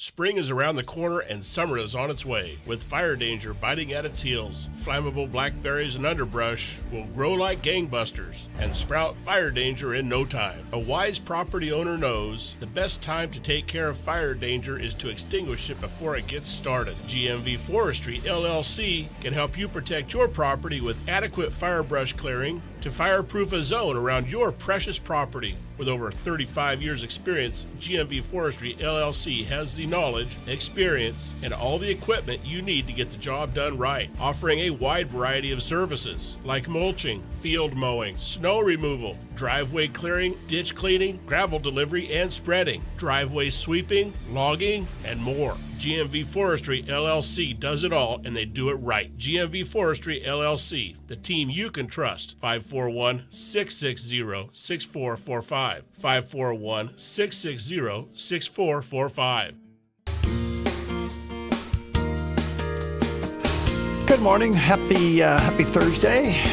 Spring is around the corner and summer is on its way. With fire danger biting at its heels, flammable blackberries and underbrush will grow like gangbusters and sprout fire danger in no time. A wise property owner knows the best time to take care of fire danger is to extinguish it before it gets started. GMV Forestry LLC can help you protect your property with adequate fire brush clearing, to fireproof a zone around your precious property. With over 35 years experience, GMV Forestry LLC has the knowledge, experience, and all the equipment you need to get the job done right, offering a wide variety of services like mulching, field mowing, snow removal, driveway clearing, ditch cleaning, gravel delivery and spreading, driveway sweeping, logging, and more. GMV Forestry LLC does it all, and they do it right. GMV Forestry LLC, the team you can trust. 541-660-6445. 541-660-6445. Good morning. Happy Thursday,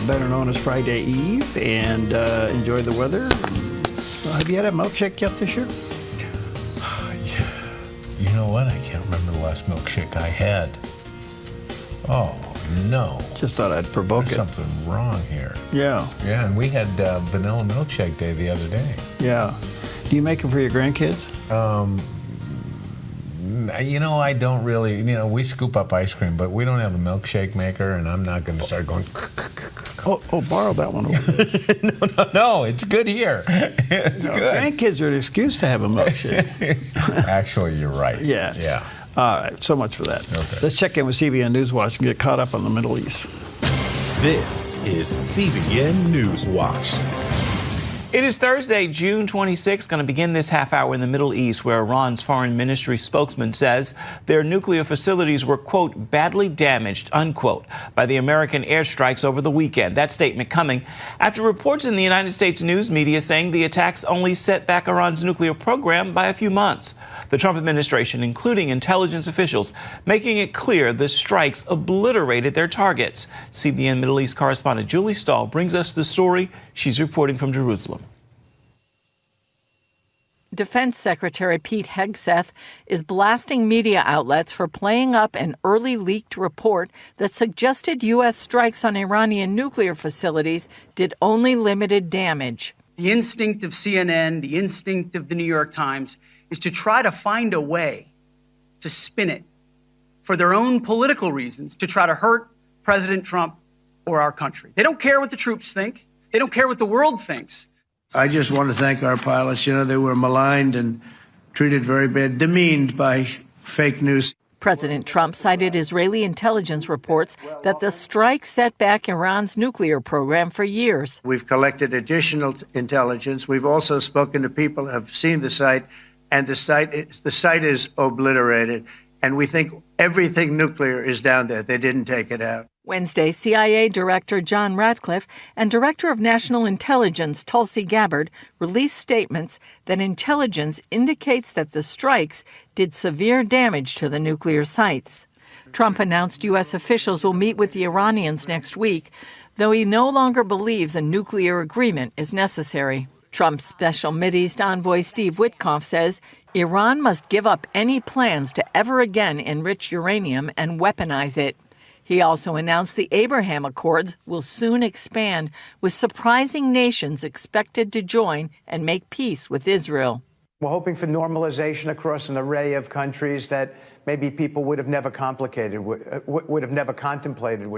better known as Friday Eve, and enjoy the weather. Have you had a milkshake yet this year? You know what? I can't remember the last milkshake I had. Oh, no. Just thought I'd provoke There's it. something wrong here. Yeah. Yeah, and we had vanilla milkshake day the other day. Yeah. Do you make them for your grandkids? You know, I don't really, we scoop up ice cream, but we don't have a milkshake maker, and I'm not going to start going. Oh, borrow that one over there. No, it's good here. It's good. Grandkids are an excuse to have a milkshake. Actually, you're right. Yeah. Yeah. All right, so much for that. Okay. Let's check in with CBN News Watch and get caught up on the Middle East. This is CBN News Watch. It is Thursday, June 26, going to begin this half hour in the Middle East, where Iran's foreign ministry spokesman says their nuclear facilities were, quote, badly damaged, unquote, by the American airstrikes over the weekend. That statement coming after reports in the United States news media saying the attacks only set back Iran's nuclear program by a few months. The Trump administration, including intelligence officials, making it clear the strikes obliterated their targets. CBN Middle East correspondent Julie Stahl brings us the story. She's reporting from Jerusalem. Defense Secretary Pete Hegseth is blasting media outlets for playing up an early leaked report that suggested U.S. strikes on Iranian nuclear facilities did only limited damage. The instinct of CNN, the instinct of the New York Times, is to try to find a way to spin it for their own political reasons, to try to hurt President Trump or our country. They don't care what the troops think. They don't care what the world thinks. I just want to thank our pilots. They were maligned and treated very bad, demeaned by fake news. President Trump cited Israeli intelligence reports that the strike set back Iran's nuclear program for years. We've collected additional intelligence. We've also spoken to people who have seen the site, and the site is obliterated. And we think everything nuclear is down there. They didn't take it out. Wednesday, CIA Director John Ratcliffe and Director of National Intelligence Tulsi Gabbard released statements that intelligence indicates that the strikes did severe damage to the nuclear sites. Trump announced U.S. officials will meet with the Iranians next week, though he no longer believes a nuclear agreement is necessary. Trump's Special Mideast Envoy Steve Witkoff says Iran must give up any plans to ever again enrich uranium and weaponize it. He also announced the Abraham Accords will soon expand, with surprising nations expected to join and make peace with Israel. We're hoping for normalization across an array of countries that maybe people would have never contemplated would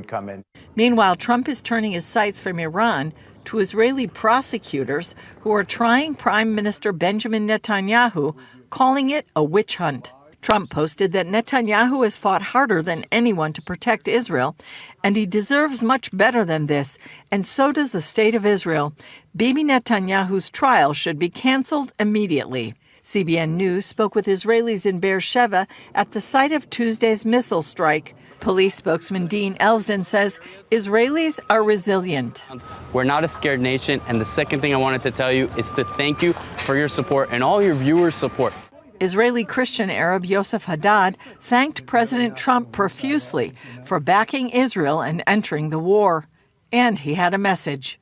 come in. Meanwhile, Trump is turning his sights from Iran to Israeli prosecutors who are trying Prime Minister Benjamin Netanyahu, calling it a witch hunt. Trump posted that Netanyahu has fought harder than anyone to protect Israel, and he deserves much better than this, and so does the state of Israel. Bibi Netanyahu's trial should be canceled immediately. CBN News spoke with Israelis in Beersheba at the site of Tuesday's missile strike. Police spokesman Dean Elsden says Israelis are resilient. We're not a scared nation, and the second thing I wanted to tell you is to thank you for your support and all your viewers' support. Israeli Christian Arab Yosef Haddad thanked President Trump profusely for backing Israel and entering the war. And he had a message.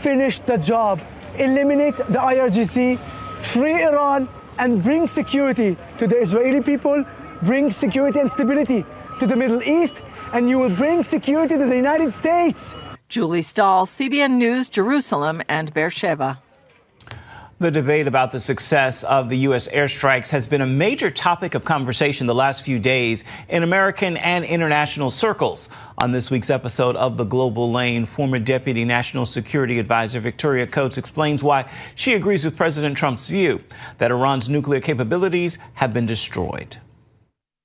Finish the job. Eliminate the IRGC, free Iran, and bring security to the Israeli people, bring security and stability to the Middle East, and you will bring security to the United States. Julie Stahl, CBN News, Jerusalem and Beersheba. The debate about the success of the U.S. airstrikes has been a major topic of conversation the last few days in American and international circles. On this week's episode of The Global Lane, former Deputy National Security Advisor Victoria Coates explains why she agrees with President Trump's view that Iran's nuclear capabilities have been destroyed.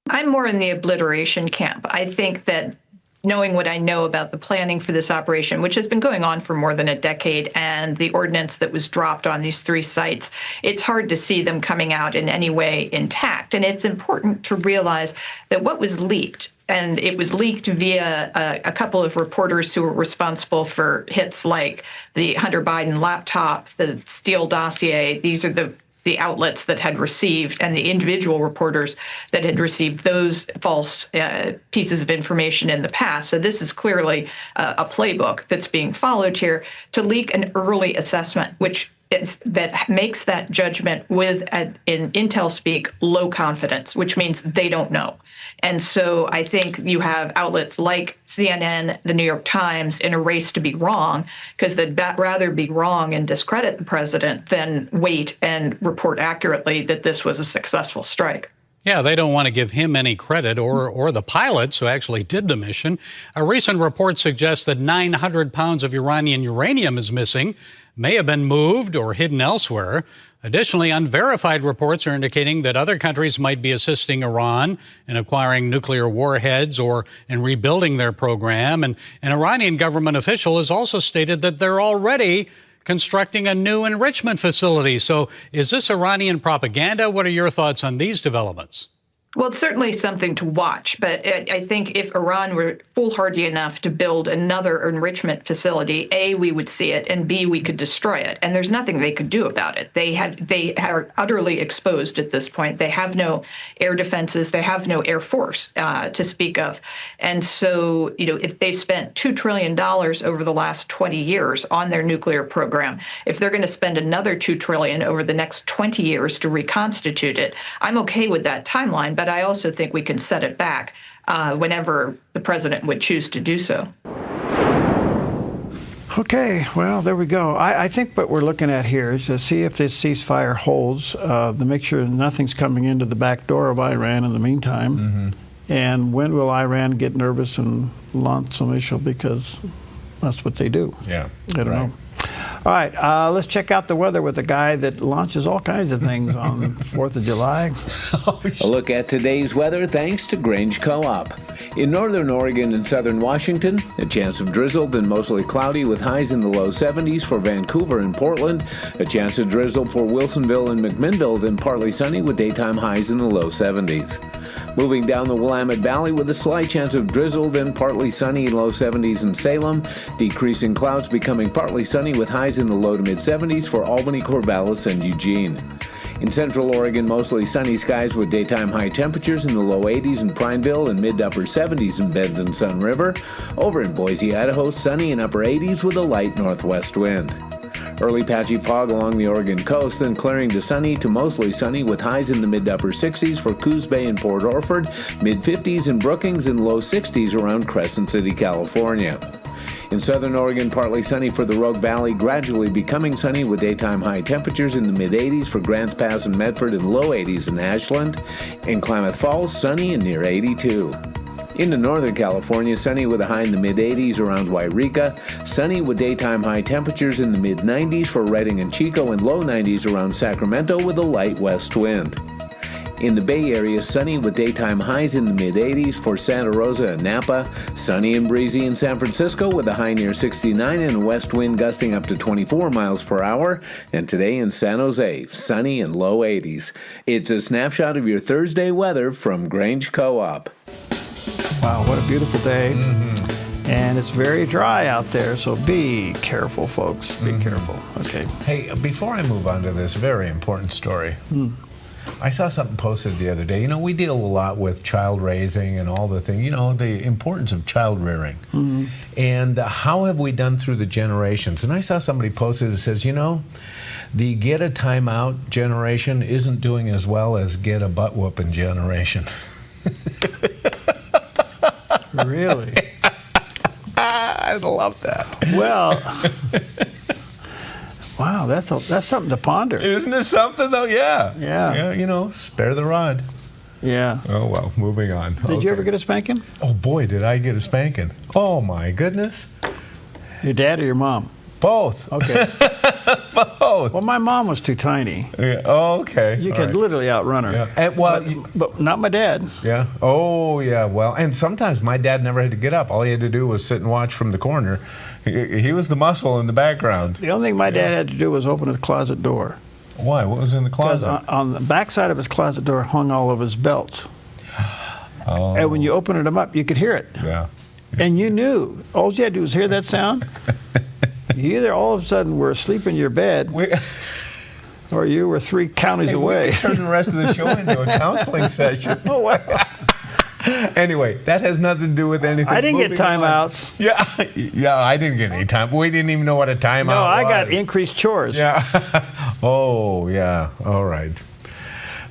I'm more in the obliteration camp. I think that knowing what I know about the planning for this operation, which has been going on for more than a decade, and the ordnance that was dropped on these 3 sites, it's hard to see them coming out in any way intact. And it's important to realize that what was leaked, and it was leaked via a couple of reporters who were responsible for hits like the Hunter Biden laptop, the Steele dossier. These are the outlets that had received, and the individual reporters that had received those false pieces of information in the past. So this is clearly a playbook that's being followed here to leak an early assessment, that makes that judgment with, in Intel speak, low confidence, which means they don't know. And so I think you have outlets like CNN, the New York Times, in a race to be wrong, because they'd rather be wrong and discredit the president than wait and report accurately that this was a successful strike. Yeah, they don't want to give him any credit or the pilots who actually did the mission. A recent report suggests that 900 pounds of Iranian uranium is missing, may have been moved or hidden elsewhere. Additionally, unverified reports are indicating that other countries might be assisting Iran in acquiring nuclear warheads or in rebuilding their program. And an Iranian government official has also stated that they're already constructing a new enrichment facility. So is this Iranian propaganda? What are your thoughts on these developments? Well, it's certainly something to watch, but I think if Iran were foolhardy enough to build another enrichment facility, A, we would see it, and B, we could destroy it. And there's nothing they could do about it. They are utterly exposed at this point. They have no air defenses. They have no air force to speak of. And so, if they've spent $2 trillion over the last 20 years on their nuclear program, if they're going to spend another $2 trillion over the next 20 years to reconstitute it, I'm okay with that timeline. But I also think we can set it back whenever the president would choose to do so. Okay, well, there we go. I think what we're looking at here is to see if this ceasefire holds, to make sure nothing's coming into the back door of Iran in the meantime. Mm-hmm. And when will Iran get nervous and launch some missile, because that's what they do. Yeah, I don't know. All right, let's check out the weather with a guy that launches all kinds of things on 4th of July. A look at today's weather thanks to Grange Co-op. In northern Oregon and southern Washington, a chance of drizzle, then mostly cloudy with highs in the low 70s for Vancouver and Portland. A chance of drizzle for Wilsonville and McMinnville, then partly sunny with daytime highs in the low 70s. Moving down the Willamette Valley with a slight chance of drizzle, then partly sunny in low 70s in Salem. Decreasing clouds becoming partly sunny with highs in the low to mid 70s for Albany, Corvallis, and Eugene. In central Oregon, mostly sunny skies with daytime high temperatures in the low 80s in Prineville and mid to upper 70s in Bend and Sun River. Over in Boise, Idaho, sunny in upper 80s with a light northwest wind. Early patchy fog along the Oregon coast, then clearing to sunny to mostly sunny with highs in the mid to upper 60s for Coos Bay and Port Orford, mid 50s in Brookings, and low 60s around Crescent City, California. In southern Oregon, partly sunny for the Rogue Valley, gradually becoming sunny with daytime high temperatures in the mid-80s for Grants Pass and Medford and low 80s in Ashland. In Klamath Falls, sunny and near 82. Into northern California, sunny with a high in the mid-80s around Wairika. Sunny with daytime high temperatures in the mid-90s for Redding and Chico and low 90s around Sacramento with a light west wind. In the Bay Area, sunny with daytime highs in the mid-80s for Santa Rosa and Napa. Sunny and breezy in San Francisco with a high near 69 and a west wind gusting up to 24 miles per hour. And today in San Jose, sunny and low 80s. It's a snapshot of your Thursday weather from Grange Co-op. Wow, what a beautiful day. Mm-hmm. And it's very dry out there, so be careful, folks. Be careful. Okay. Hey, before I move on to this very important story, I saw something posted the other day. We deal a lot with child raising and all the things, the importance of child rearing. Mm-hmm. And how have we done through the generations? And I saw somebody posted that says, the get a timeout generation isn't doing as well as get a butt whooping generation. Really? I love that. Well, Wow, that's something to ponder. Isn't it something, though? Yeah. Yeah. Yeah, spare the rod. Yeah. Oh, well, moving on. Did you ever get a spanking? Oh, boy, did I get a spanking. Oh, my goodness. Your dad or your mom? Both. Okay. Both. Well, my mom was too tiny. Yeah. Oh, okay. You could literally outrun her. Yeah. And, well, but not my dad. Yeah. Oh, yeah. Well, and sometimes my dad never had to get up. All he had to do was sit and watch from the corner. He was the muscle in the background. The only thing my dad had to do was open the closet door. Why? What was in the closet? On the back side of his closet door hung all of his belts. Oh. And when you opened them up, you could hear it. Yeah. And you knew. All you had to do was hear that sound. You either all of a sudden were asleep in your bed, or you were 3 counties away. We could turn the rest of the show into a counseling session. Oh, wow. Anyway, that has nothing to do with anything. I didn't get Moving on. timeouts. Yeah, I didn't get any time. We didn't even know what a timeout was. No, I got increased chores. Yeah. Oh, yeah. All right.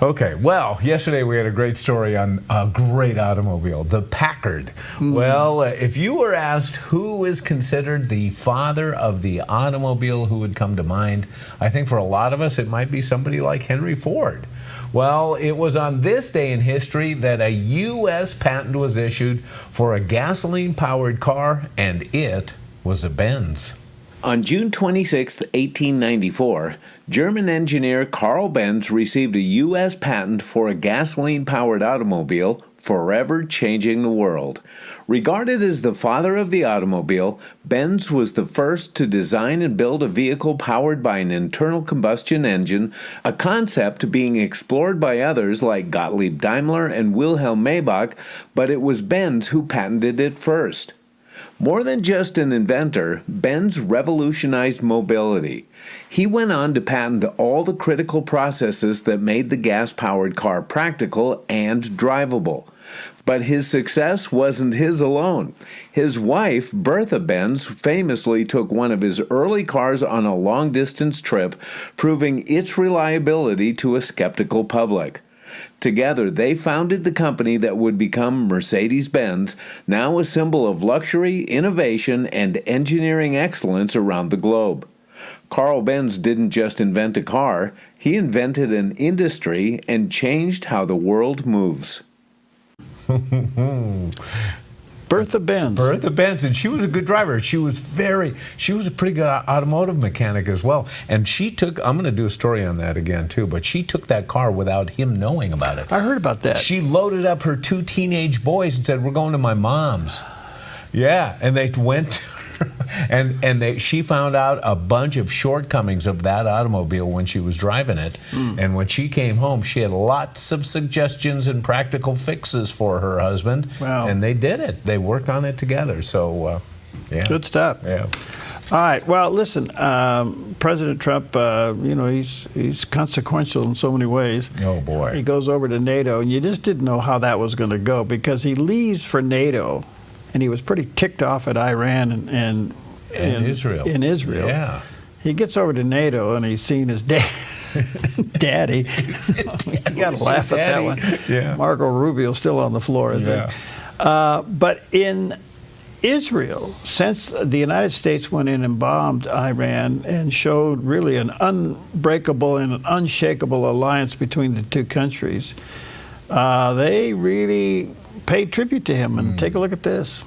Okay, well, yesterday we had a great story on a great automobile, the Packard. Well, if you were asked who is considered the father of the automobile, who would come to mind? I think for a lot of us it might be somebody like Henry Ford. Well, it was on this day in history that a U.S. patent was issued for a gasoline-powered car, and it was a Benz. On June 26, 1894, German engineer Carl Benz received a U.S. patent for a gasoline-powered automobile, forever changing the world. Regarded as the father of the automobile, Benz was the first to design and build a vehicle powered by an internal combustion engine, a concept being explored by others like Gottlieb Daimler and Wilhelm Maybach, but it was Benz who patented it first. More than just an inventor, Benz revolutionized mobility. He went on to patent all the critical processes that made the gas-powered car practical and drivable. But his success wasn't his alone. His wife, Bertha Benz, famously took one of his early cars on a long-distance trip, proving its reliability to a skeptical public. Together, they founded the company that would become Mercedes-Benz, now a symbol of luxury, innovation, and engineering excellence around the globe. Carl Benz didn't just invent a car, he invented an industry and changed how the world moves. Bertha Benz. Bertha Benz, and she was a good driver. She was a pretty good automotive mechanic as well. And she took, I'm going to do a story on that again too, but she took that car without him knowing about it. I heard about that. She loaded up her 2 teenage boys and said, "We're going to my mom's." Yeah, and they went and she found out a bunch of shortcomings of that automobile when she was driving it. And when she came home, she had lots of suggestions and practical fixes for her husband. Wow. And they did it. They worked on it together. So, yeah. Good stuff. Yeah. All right. Well, listen, President Trump, he's consequential in so many ways. Oh, boy. He goes over to NATO, and you just didn't know how that was going to go because he leaves for NATO, and he was pretty ticked off at Iran and Israel. In Israel. Yeah. He gets over to NATO, and he's seen his daddy. You got to laugh at that one. Yeah. Marco Rubio's still on the floor, I think. But in Israel, since the United States went in and bombed Iran and showed really an unbreakable and an unshakable alliance between the two countries, they really paid tribute to him. And take a look at this.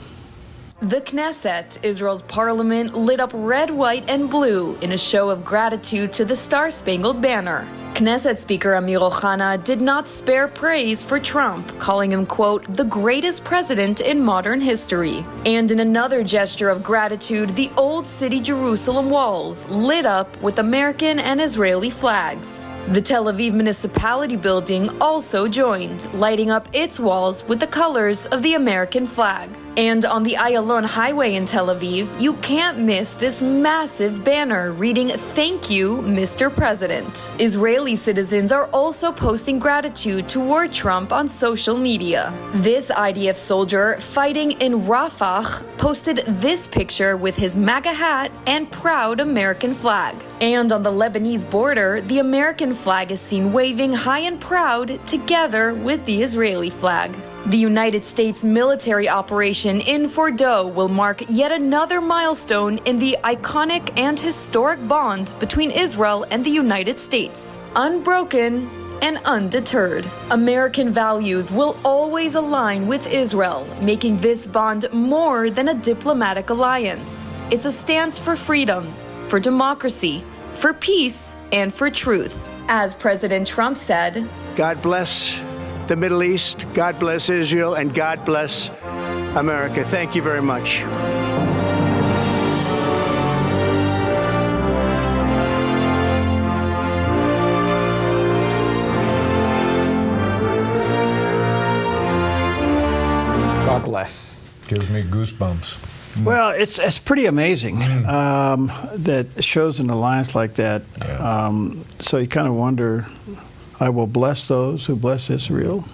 The Knesset, Israel's parliament, lit up red, white, and blue in a show of gratitude to the Star-Spangled Banner. Knesset Speaker Amir Ohana did not spare praise for Trump, calling him, quote, the greatest president in modern history. And in another gesture of gratitude, the Old City Jerusalem walls lit up with American and Israeli flags. The Tel Aviv municipality building also joined, lighting up its walls with the colors of the American flag. And on the Ayalon Highway in Tel Aviv, you can't miss this massive banner reading, "Thank you, Mr. President." Israeli citizens are also posting gratitude toward Trump on social media. This IDF soldier fighting in Rafah posted this picture with his MAGA hat and proud American flag. And on the Lebanese border, the American flag is seen waving high and proud together with the Israeli flag. The United States military operation in theDove will mark yet another milestone in the iconic and historic bond between Israel and the United States. Unbroken and undeterred. American values will always align with Israel, making this bond more than a diplomatic alliance. It's a stance for freedom, for democracy, for peace, and for truth. As President Trump said, God bless the Middle East, God bless Israel, and God bless America. Thank you very much. God bless. Gives me goosebumps. Well, it's pretty amazing that it shows an alliance like that. So you kind of wonder, I will bless those who bless Israel.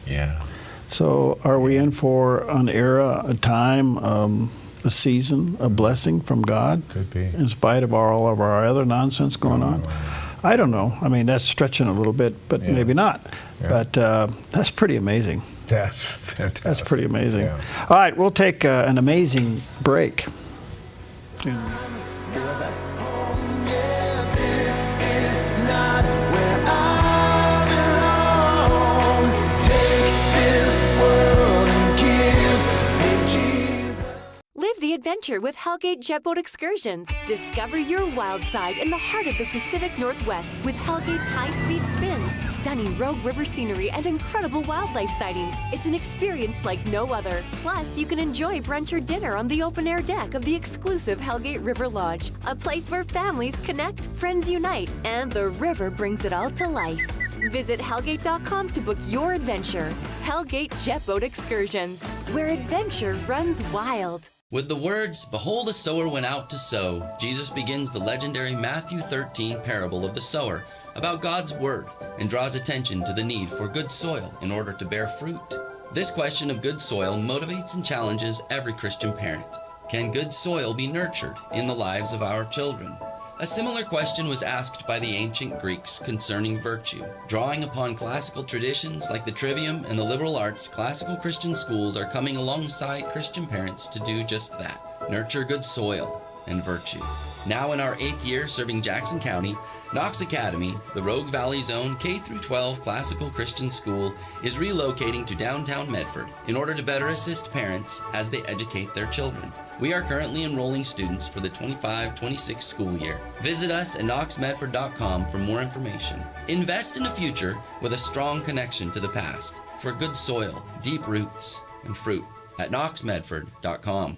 Yeah. So are we in for an era, a time, a season, a blessing from God? Could be. In spite of all of our other nonsense going on? I don't know. I mean, that's stretching a little bit, but maybe not. Yeah. But that's pretty amazing. That's fantastic. That's pretty amazing. Yeah. All right, we'll take an amazing break. Live the adventure with Hellgate Jet Boat Excursions. Discover your wild side in the heart of the Pacific Northwest with Hellgate's high-speed spins, stunning rogue river scenery, and incredible wildlife sightings. It's an experience like no other. Plus, you can enjoy brunch or dinner on the open-air deck of the exclusive Hellgate River Lodge, a place where families connect, friends unite, and the river brings it all to life. Visit Hellgate.com to book your adventure. Hellgate Jet Boat Excursions, where adventure runs wild. With the words, "Behold, a sower went out to sow," Jesus begins the legendary Matthew 13 parable of the sower about God's word and draws attention to the need for good soil in order to bear fruit. This question of good soil motivates and challenges every Christian parent. Can good soil be nurtured in the lives of our children? A similar question was asked by the ancient Greeks concerning virtue. Drawing upon classical traditions like the Trivium and the liberal arts, classical Christian schools are coming alongside Christian parents to do just that, nurture good soil and virtue. Now in our 8th year serving Jackson County, Knox Academy, the Rogue Valley's own K-12 classical Christian school, is relocating to downtown Medford in order to better assist parents as they educate their children. We are currently enrolling students for the 25-26 school year. Visit us at knoxmedford.com for more information. Invest in a future with a strong connection to the past for good soil, deep roots, and fruit at knoxmedford.com.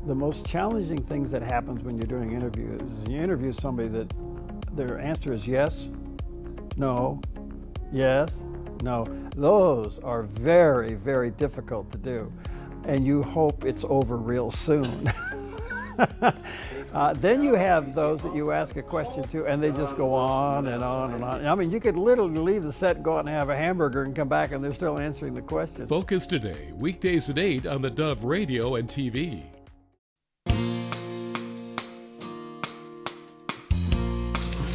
The most challenging things that happens when you're doing interviews is you interview somebody that their answer is yes, no, yes, no. Those are very, very difficult to do. And you hope it's over real soon. Then you have those that you ask a question to, and they just go on and on and on. I mean, you could literally leave the set, go out and have a hamburger, and come back, and they're still answering the question. Focus Today, weekdays at 8 on the Dove Radio and TV.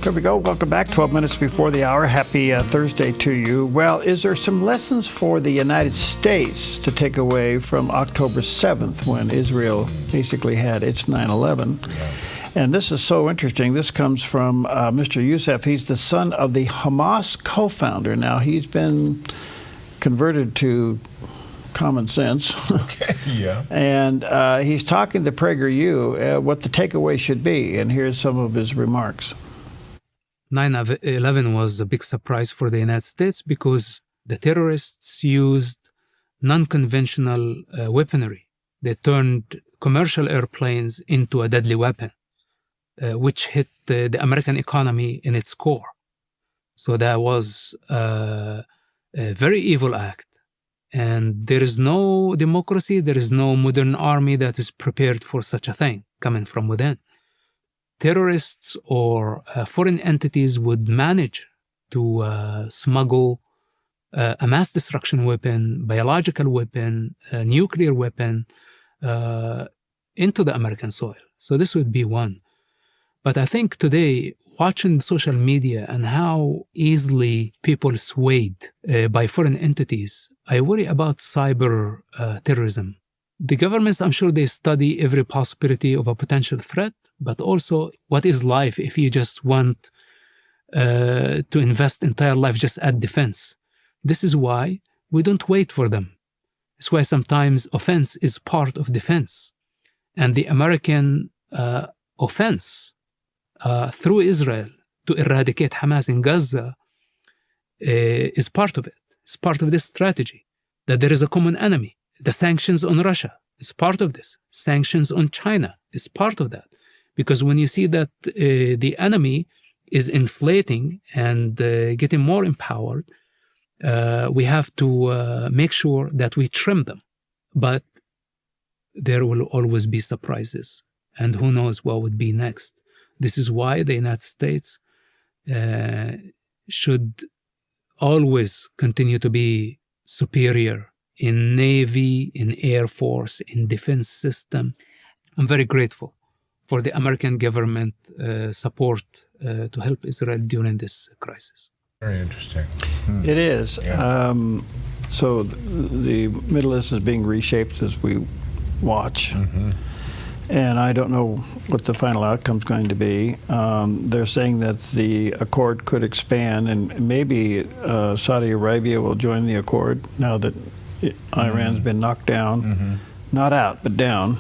Here we go. Welcome back. 12 minutes before the hour. Happy Thursday to you. Well, is there some lessons for the United States to take away from October 7th when Israel basically had its 9/11? And this is so interesting. This comes from Mr. Youssef. He's the son of the Hamas co-founder. Now, he's been converted to common sense. Okay, yeah. And he's talking to PragerU what the takeaway should be. And here's some of his remarks. 9/11 was a big surprise for the United States because the terrorists used non-conventional weaponry. They turned commercial airplanes into a deadly weapon, which hit the American economy in its core. So that was a very evil act. And there is no democracy, there is no modern army that is prepared for such a thing coming from within. Terrorists or foreign entities would manage to smuggle a mass destruction weapon, biological weapon, a nuclear weapon into the American soil. So this would be one. But I think today, watching social media and how easily people swayed by foreign entities, I worry about cyber terrorism. The governments, I'm sure they study every possibility of a potential threat, but also what is life if you just want to invest entire life just at defense. This is why we don't wait for them. It's why sometimes offense is part of defense. And the American offense through Israel to eradicate Hamas in Gaza is part of it. It's part of this strategy, that there is a common enemy. The sanctions on Russia is part of this. Sanctions on China is part of that. Because when you see that the enemy is inflating and getting more empowered, we have to make sure that we trim them. But there will always be surprises. And who knows what would be next. This is why the United States should always continue to be superior in Navy, in Air Force, in defense system. I'm very grateful for the American government support to help Israel during this crisis. Very interesting. It is. Yeah. So the Middle East is being reshaped as we watch. Mm-hmm. And I don't know what the final outcome is going to be. They're saying that the accord could expand, and maybe Saudi Arabia will join the accord now that Iran's been knocked down, not out, but down.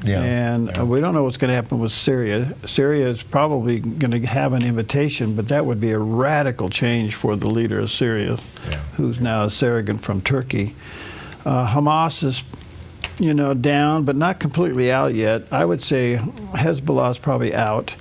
Yeah. And we don't know what's going to happen with Syria. Syria is probably going to have an invitation, but that would be a radical change for the leader of Syria, who's now a surrogate from Turkey. Hamas is down, but not completely out yet. I would say Hezbollah is probably out,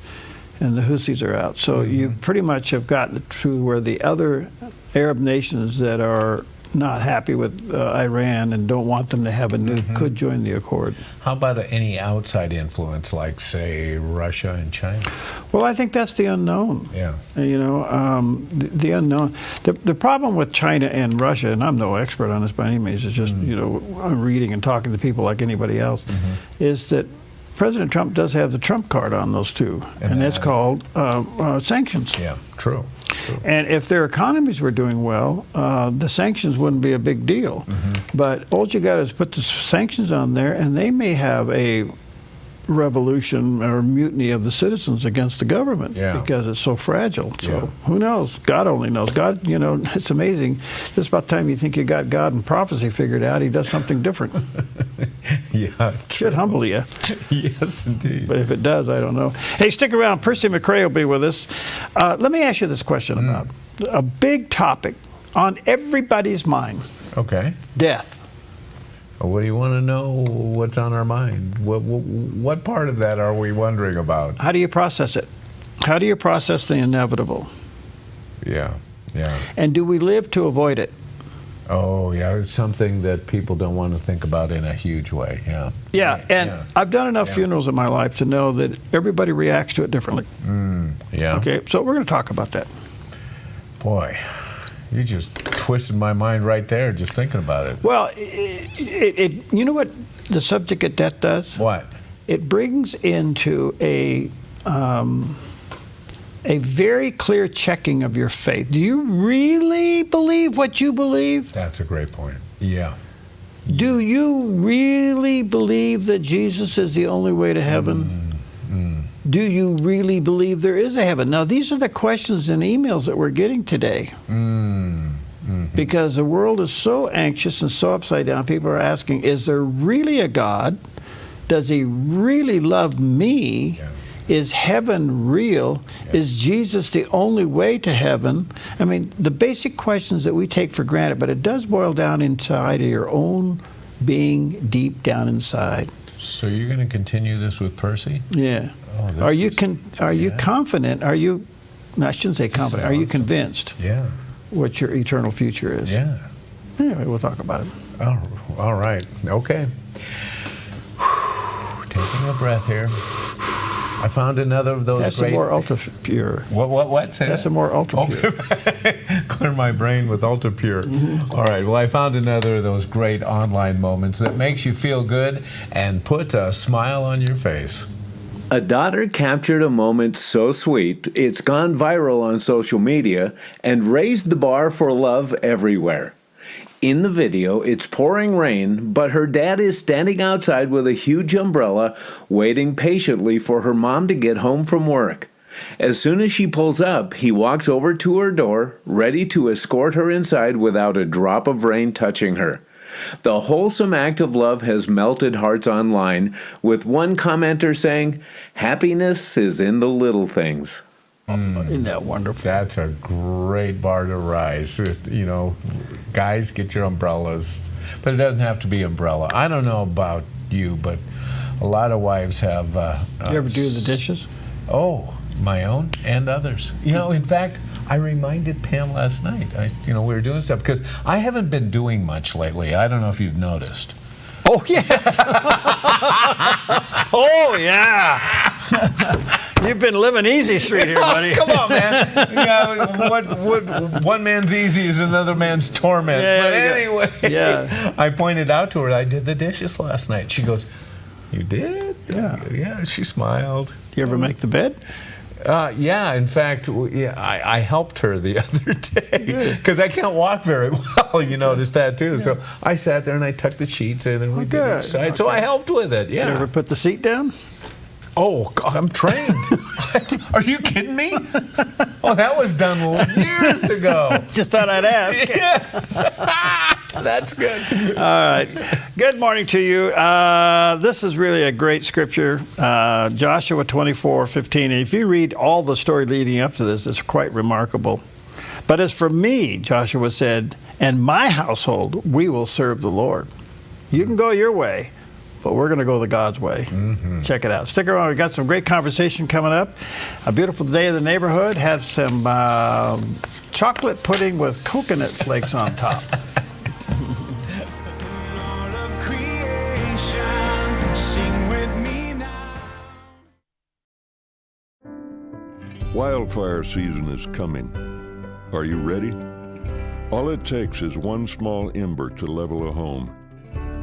and the Houthis are out. So you pretty much have gotten to where the other Arab nations that are not happy with Iran and don't want them to have a nuke could join the accord. How about any outside influence, like, say, Russia and China? Well, I think that's the unknown. Yeah. The unknown. The problem with China and Russia, and I'm no expert on this by any means, it's just, I'm reading and talking to people like anybody else, is that President Trump does have the Trump card on those two, and that's called sanctions. Yeah, true. And if their economies were doing well, the sanctions wouldn't be a big deal. But all you got is put the sanctions on there, and they may have a revolution or mutiny of the citizens against the government because it's so fragile. So who knows? God only knows. God, it's amazing. Just about the time you think you got God and prophecy figured out, he does something different. Should humble you. Yes, indeed. But if it does, I don't know. Hey, stick around. Percy McRae will be with us. Let me ask you this question about a big topic on everybody's mind. Okay. Death. What do you want to know? What's on our mind? What part of that are we wondering about? How do you process it? How do you process the inevitable? Yeah. And do we live to avoid it? Oh, yeah. It's something that people don't want to think about in a huge way. Yeah. I've done enough funerals in my life to know that everybody reacts to it differently. Okay, so we're going to talk about that. Boy, you just twisted my mind right there just thinking about it. Well, you know what the subject of death does? What? It brings into a very clear checking of your faith. Do you really believe what you believe? That's a great point. Yeah. Do you really believe that Jesus is the only way to heaven? Do you really believe there is a heaven? Now, these are the questions and emails that we're getting today. Because the world is so anxious and so upside down. People are asking, is there really a God? Does he really love me? Is heaven real? Is Jesus the only way to heaven? I mean, the basic questions that we take for granted, but it does boil down inside of your own being deep down inside. So you're going to continue this with Percy? Yeah. Oh, are you confident? Are you, no, I shouldn't say confident. Are you convinced? Yeah. What your eternal future is? Yeah. Anyway, we'll talk about it. Oh, all right. Okay. Taking a breath here. I found another of those That's great... some more ultra pure. What? Say That's some more ultra pure. Clear my brain with ultra pure. All right. Well, I found another of those great online moments that makes you feel good and puts a smile on your face. A daughter captured a moment so sweet, it's gone viral on social media and raised the bar for love everywhere. In the video, it's pouring rain, but her dad is standing outside with a huge umbrella, waiting patiently for her mom to get home from work. As soon as she pulls up, he walks over to her door, ready to escort her inside without a drop of rain touching her. The wholesome act of love has melted hearts online, with one commenter saying, "Happiness is in the little things." Isn't that wonderful? That's a great bar to rise. You know, guys, get your umbrellas. But it doesn't have to be umbrella. I don't know about you, but a lot of wives have... you ever do the dishes? Oh, my own and others. You know, in fact, I reminded Pam last night. We were doing stuff, because I haven't been doing much lately. I don't know if you've noticed. Oh, yeah. Oh, yeah. You've been living easy street here, buddy. Come on, man. What one man's easy is another man's torment. Yeah, but anyway, yeah. I pointed out to her, I did the dishes last night. She goes, "You did?" Yeah. Yeah, she smiled. You ever make the bed? Yeah, in fact, I helped her the other day, because I can't walk very well. You noticed that too. Yeah. So I sat there and I tucked the sheets in, and we did each side. So I helped with it. Yeah. You ever put the seat down? Oh, God, I'm trained. Are you kidding me? Oh, that was done years ago. Just thought I'd ask. Yeah. That's good. All right. Good morning to you. This is really a great scripture, Joshua 24:15. And if you read all the story leading up to this, it's quite remarkable. But as for me, Joshua said, and my household, we will serve the Lord. You can go your way, but we're going to go the God's way. Mm-hmm. Check it out. Stick around. We've got some great conversation coming up. A beautiful day in the neighborhood. Have some chocolate pudding with coconut flakes on top. Wildfire season is coming. Are you ready? All it takes is one small ember to level a home.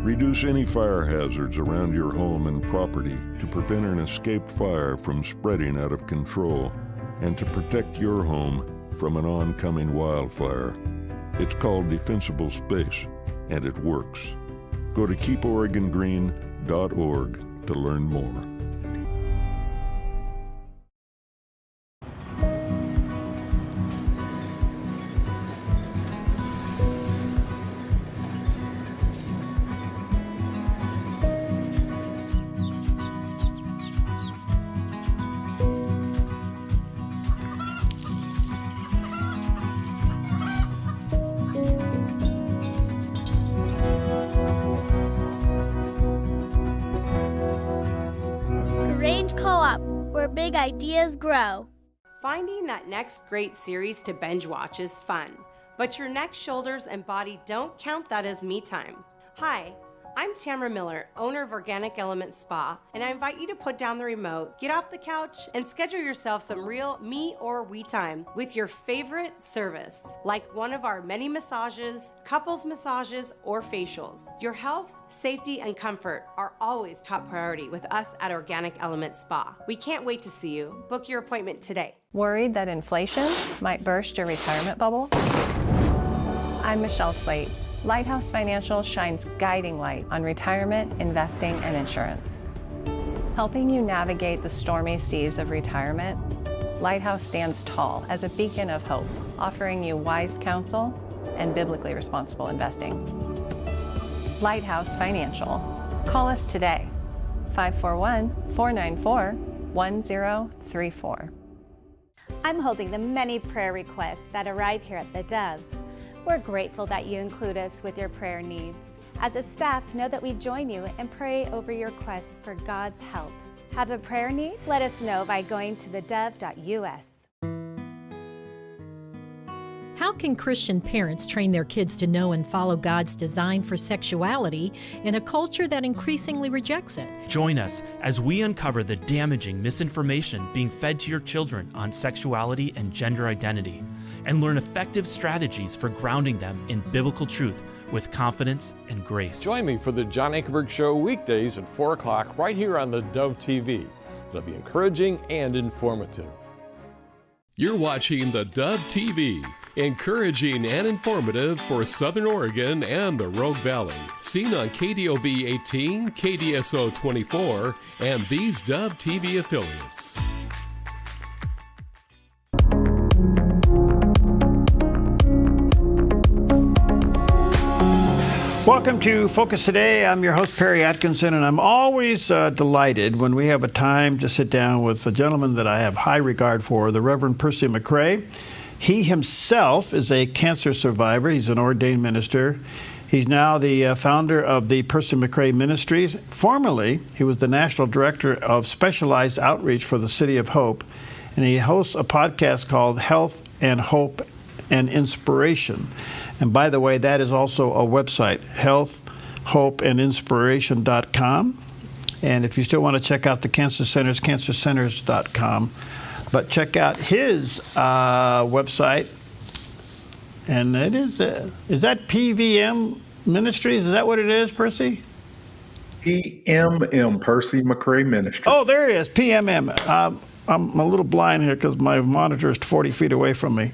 Reduce any fire hazards around your home and property to prevent an escaped fire from spreading out of control and to protect your home from an oncoming wildfire. It's called Defensible Space, and it works. Go to keeporegongreen.org to learn more. Big ideas grow. Finding that next great series to binge watch is fun, but your neck, shoulders, and body don't count that as me time. Hi, I'm Tamara Miller, owner of Organic Element Spa, and I invite you to put down the remote, get off the couch, and schedule yourself some real me or we time with your favorite service, like one of our many massages, couples massages, or facials. Your health, safety, and comfort are always top priority with us at Organic Element Spa. We can't wait to see you. Book your appointment today. Worried that inflation might burst your retirement bubble? I'm Michelle Slate. Lighthouse Financial shines guiding light on retirement, investing, and insurance. Helping you navigate the stormy seas of retirement, Lighthouse stands tall as a beacon of hope, offering you wise counsel and biblically responsible investing. Lighthouse Financial. Call us today, 541-494-1034. I'm holding the many prayer requests that arrive here at the Dove. We're grateful that you include us with your prayer needs. As a staff, know that we join you and pray over your requests for God's help. Have a prayer need? Let us know by going to thedove.us. How can Christian parents train their kids to know and follow God's design for sexuality in a culture that increasingly rejects it? Join us as we uncover the damaging misinformation being fed to your children on sexuality and gender identity, and learn effective strategies for grounding them in biblical truth with confidence and grace. Join me for the John Ankerberg Show weekdays at 4 o'clock right here on the Dove TV. It'll be encouraging and informative. You're watching the Dove TV. Encouraging and informative for Southern Oregon and the Rogue Valley. Seen on KDOV 18, KDSO 24, and these Dove TV affiliates. Welcome to Focus Today. I'm your host, Perry Atkinson, and I'm always delighted when we have a time to sit down with a gentleman that I have high regard for, the Reverend Percy McCray. He himself is a cancer survivor. He's an ordained minister. He's now the founder of the Percy McCray Ministries. Formerly, he was the national director of specialized outreach for the City of Hope, and he hosts a podcast called Health and Hope and Inspiration. And by the way, that is also a website, healthhopeandinspiration.com. And if you still want to check out the Cancer Centers, cancercenters.com. But check out his website. And it is that PVM Ministries? Is that what it is, Percy? PMM, Percy McCray Ministries. Oh, there it is, PMM. I'm a little blind here because my monitor is 40 feet away from me.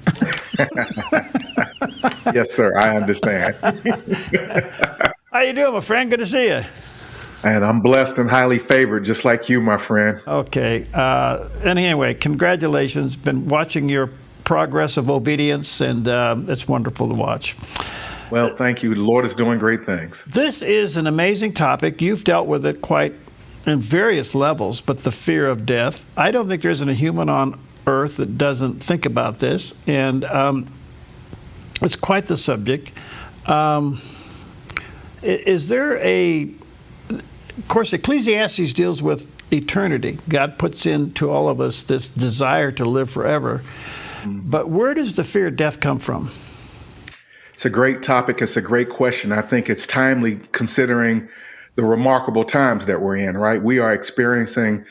Yes, sir. I understand. How you doing, my friend? Good to see you. And I'm blessed and highly favored, just like you, my friend. Okay. Anyway, congratulations. Been watching your progress of obedience, and it's wonderful to watch. Well, thank you. The Lord is doing great things. This is an amazing topic. You've dealt with it quite in various levels, but the fear of death. I don't think there isn't a human on earth that doesn't think about this, and it's quite the subject. Is there of course, Ecclesiastes deals with eternity. God puts into all of us this desire to live forever. But where does the fear of death come from? It's a great topic. It's a great question. I think it's timely considering the remarkable times that we're in, right? We are experiencing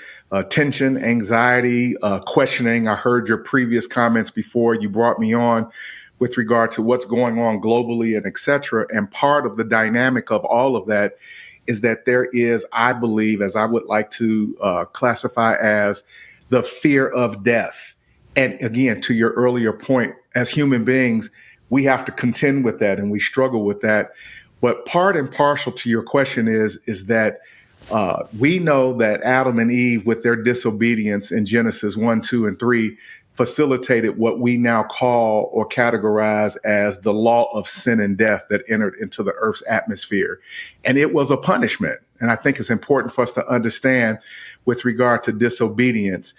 tension, anxiety, questioning. I heard your previous comments before you brought me on with regard to what's going on globally and et cetera. And part of the dynamic of all of that is that there is, I believe, as I would like to classify as the fear of death. And again, to your earlier point, as human beings, we have to contend with that and we struggle with that. But part and parcel to your question is that we know that Adam and Eve, with their disobedience in Genesis 1, 2, and 3, facilitated what we now call or categorize as the law of sin and death that entered into the earth's atmosphere. And it was a punishment. And I think it's important for us to understand with regard to disobedience.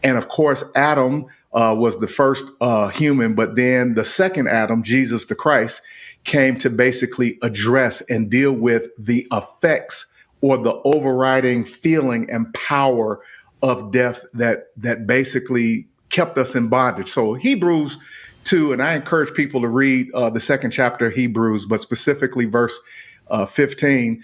And of course, Adam was the first human, but then the second Adam, Jesus the Christ, came to basically address and deal with the effects or the overriding feeling and power of death that basically kept us in bondage. So Hebrews 2, and I encourage people to read the second chapter of Hebrews, but specifically verse 15,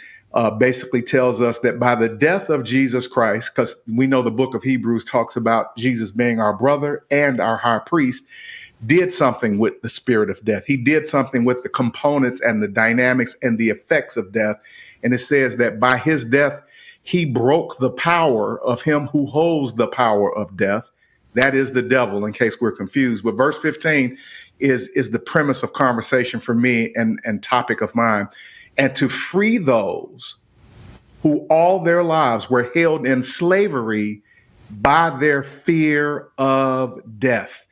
basically tells us that by the death of Jesus Christ, because we know the book of Hebrews talks about Jesus being our brother and our high priest, did something with the spirit of death. He did something with the components and the dynamics and the effects of death. And it says that by his death, he broke the power of him who holds the power of death. That is the devil, in case we're confused. But verse 15 is the premise of conversation for me and topic of mine. And to free those who all their lives were held in slavery by their fear of death.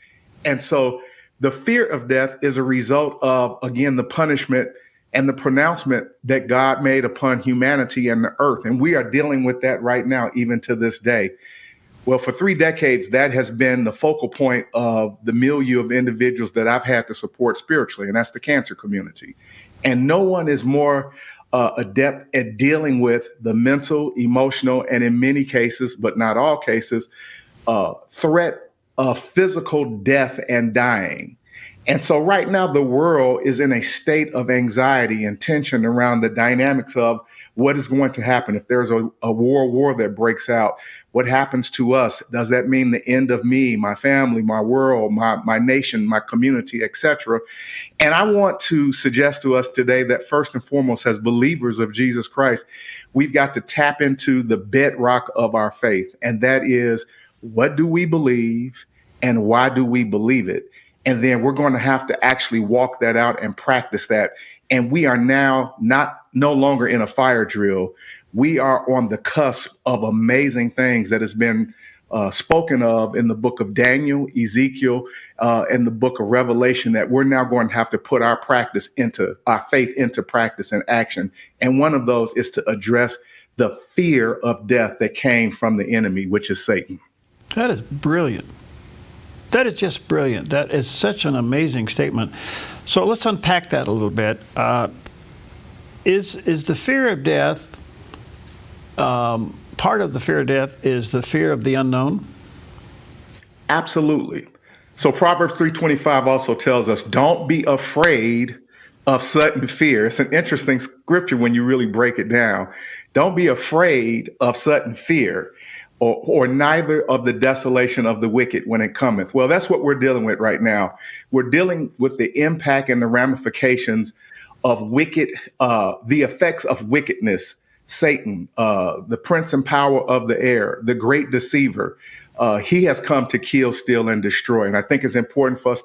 And so the fear of death is a result of, again, the punishment and the pronouncement that God made upon humanity and the earth. And we are dealing with that right now, even to this day. Well, for 3 decades, that has been the focal point of the milieu of individuals that I've had to support spiritually, and that's the cancer community. And no one is more adept at dealing with the mental, emotional, and in many cases, but not all cases, threat of physical death and dying. And so right now, the world is in a state of anxiety and tension around the dynamics of what is going to happen. If there's a world war that breaks out, what happens to us? Does that mean the end of me, my family, my world, my nation, my community, etc.? And I want to suggest to us today that first and foremost, as believers of Jesus Christ, we've got to tap into the bedrock of our faith. And that is, what do we believe and why do we believe it? And then we're going to have to actually walk that out and practice that. And we are now no longer in a fire drill. We are on the cusp of amazing things that has been spoken of in the book of Daniel, Ezekiel, and the book of Revelation, that we're now going to have to put our faith into practice and action. And one of those is to address the fear of death that came from the enemy, which is Satan. That is brilliant. That is just brilliant. That is such an amazing statement. So let's unpack that a little bit. Is the fear of death, part of the fear of death is the fear of the unknown? Absolutely. So Proverbs 3:25 also tells us, don't be afraid of sudden fear. It's an interesting scripture when you really break it down. Don't be afraid of sudden fear, or neither of the desolation of the wicked when it cometh. Well, that's what we're dealing with right now. We're dealing with the impact and the ramifications of the effects of wickedness, Satan, the prince and power of the air, the great deceiver. He has come to kill, steal, and destroy. And I think it's important for us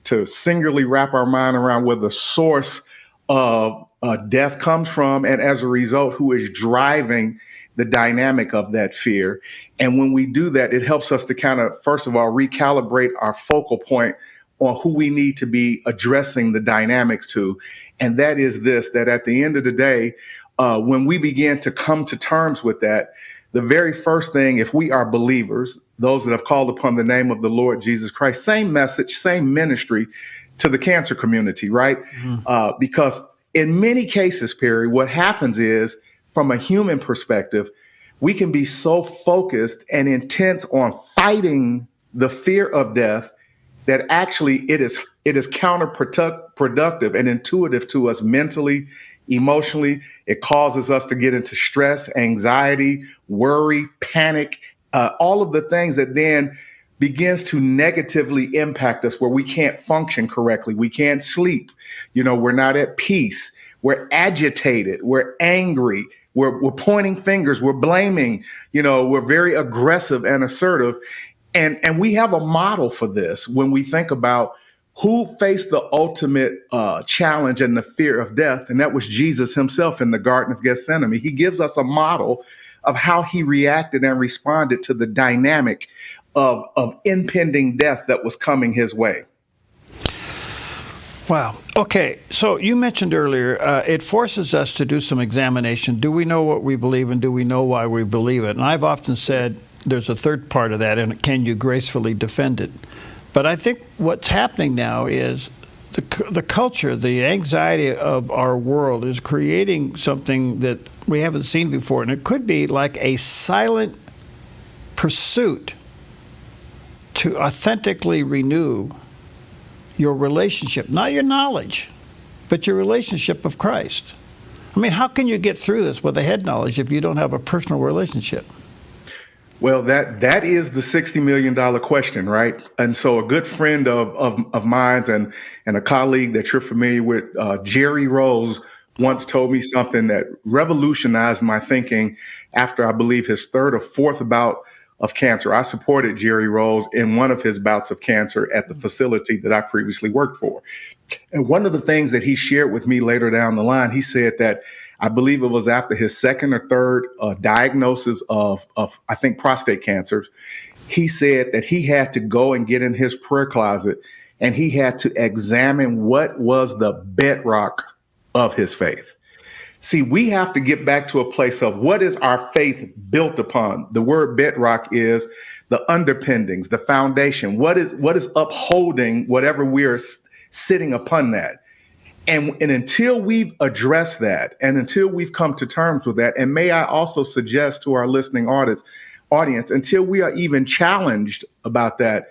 to singularly wrap our mind around where the source of death comes from, and as a result, who is driving the dynamic of that fear. And when we do that, it helps us to kind of, first of all, recalibrate our focal point on who we need to be addressing the dynamics to. And that is this, that at the end of the day, when we begin to come to terms with that, the very first thing, if we are believers, those that have called upon the name of the Lord Jesus Christ, same message, same ministry to the cancer community, right? Because in many cases, Perry, what happens is, from a human perspective, we can be so focused and intense on fighting the fear of death that actually it is counterproductive and intuitive to us mentally, emotionally. It causes us to get into stress, anxiety, worry, panic, all of the things that then begins to negatively impact us, where we can't function correctly. We can't sleep. We're not at peace. We're agitated. We're angry. We're pointing fingers. We're blaming. We're very aggressive and assertive. And we have a model for this when we think about who faced the ultimate challenge and the fear of death. And that was Jesus himself in the Garden of Gethsemane. He gives us a model of how he reacted and responded to the dynamic of impending death that was coming his way. Wow. Okay. So you mentioned earlier, it forces us to do some examination. Do we know what we believe, and do we know why we believe it? And I've often said there's a third part of that, and can you gracefully defend it? But I think what's happening now is the culture, the anxiety of our world is creating something that we haven't seen before. And it could be like a silent pursuit to authentically renew your relationship, not your knowledge, but your relationship of Christ. I mean, how can you get through this with a head knowledge if you don't have a personal relationship? Well, that is the $60 million question, right? And so a good friend of mine and a colleague that you're familiar with, Jerry Rose, once told me something that revolutionized my thinking after, I believe, his third or fourth bout of cancer. I supported Jerry Rose in one of his bouts of cancer at the facility that I previously worked for. And one of the things that he shared with me later down the line, he said that, I believe it was after his second or third diagnosis of I think, prostate cancer, he said that he had to go and get in his prayer closet and he had to examine what was the bedrock of his faith. See, we have to get back to a place of what is our faith built upon? The word bedrock is the underpinnings, the foundation. What is upholding whatever we're sitting upon that? And until we've addressed that, and until we've come to terms with that, and may I also suggest to our listening audience, until we are even challenged about that,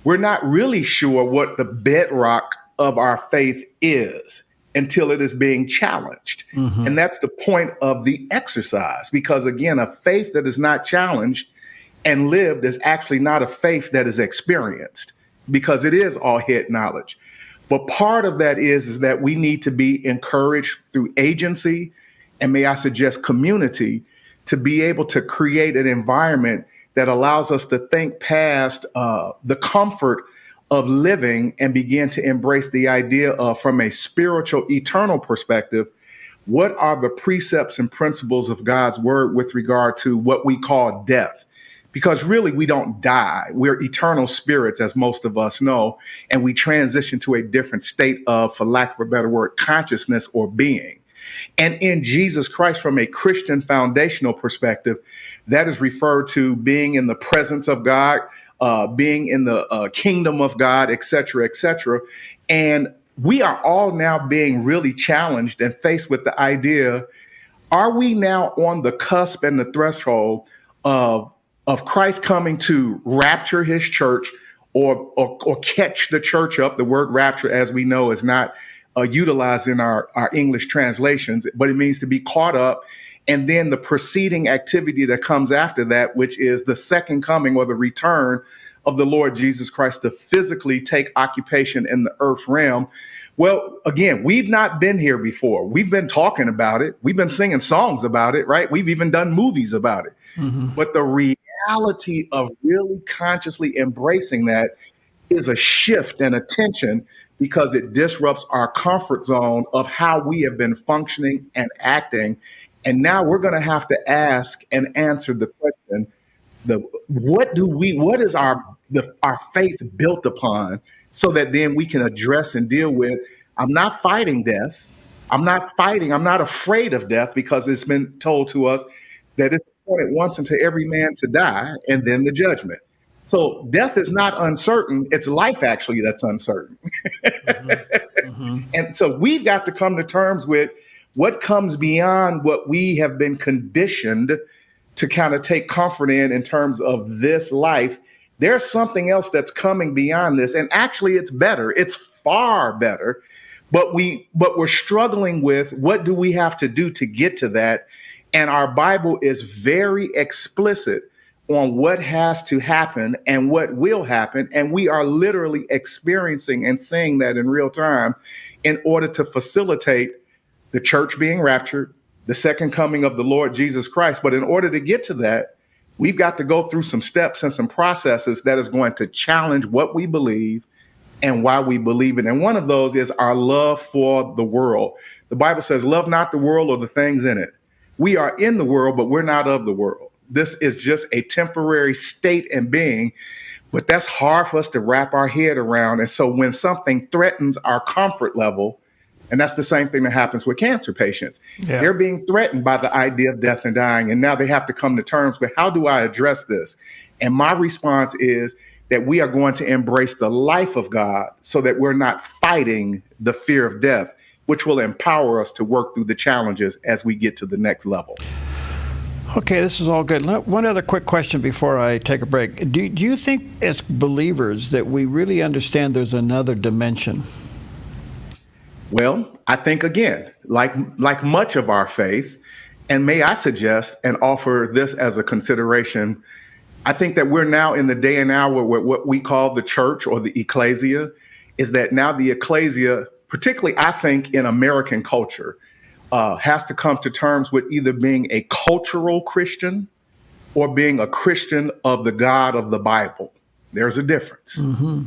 we're not really sure what the bedrock of our faith is until it is being challenged. Mm-hmm. And that's the point of the exercise, because again, a faith that is not challenged and lived is actually not a faith that is experienced, because it is all head knowledge. But part of that is that we need to be encouraged through agency, and may I suggest community, to be able to create an environment that allows us to think past the comfort of living and begin to embrace the idea of, from a spiritual, eternal perspective, what are the precepts and principles of God's word with regard to what we call death? Because really, we don't die. We're eternal spirits, as most of us know, and we transition to a different state of, for lack of a better word, consciousness or being. And in Jesus Christ, from a Christian foundational perspective, that is referred to being in the presence of God, being in the kingdom of God, et cetera, et cetera. And we are all now being really challenged and faced with the idea, are we now on the cusp and the threshold of Christ coming to rapture his church or catch the church up? The word rapture, as we know, is not utilized in our English translations, but it means to be caught up. And then the preceding activity that comes after that, which is the second coming or the return of the Lord Jesus Christ to physically take occupation in the earth realm. Well, again, we've not been here before. We've been talking about it. We've been singing songs about it, right? We've even done movies about it. Mm-hmm. But the reality of really consciously embracing that is a shift and a tension, because it disrupts our comfort zone of how we have been functioning and acting. And now we're going to have to ask and answer the question, what is our faith built upon, so that then we can address and deal with, I'm not fighting death. I'm not afraid of death, because it's been told to us that it's appointed once unto every man to die, and then the judgment. So death is not uncertain. It's life, actually, that's uncertain. Mm-hmm. Mm-hmm. And so we've got to come to terms with what comes beyond what we have been conditioned to kind of take comfort in terms of this life. There's something else that's coming beyond this. And actually, it's better. It's far better. But we're struggling with, what do we have to do to get to that? And our Bible is very explicit on what has to happen and what will happen. And we are literally experiencing and seeing that in real time in order to facilitate the church being raptured, the second coming of the Lord Jesus Christ. But in order to get to that, we've got to go through some steps and some processes that is going to challenge what we believe and why we believe it. And one of those is our love for the world. The Bible says, love not the world or the things in it. We are in the world, but we're not of the world. This is just a temporary state and being, but that's hard for us to wrap our head around. And so when something threatens our comfort level, and that's the same thing that happens with cancer patients. Yeah. They're being threatened by the idea of death and dying. And now they have to come to terms with, how do I address this? And my response is that we are going to embrace the life of God, so that we're not fighting the fear of death, which will empower us to work through the challenges as we get to the next level. Okay, this is all good. One other quick question before I take a break. Do you think, as believers, that we really understand there's another dimension? Well, I think, again, like much of our faith, and may I suggest and offer this as a consideration, I think that we're now in the day and hour where what we call the church or the ecclesia is that now the ecclesia, particularly I think in American culture, has to come to terms with either being a cultural Christian or being a Christian of the God of the Bible. There's a difference. Mm-hmm.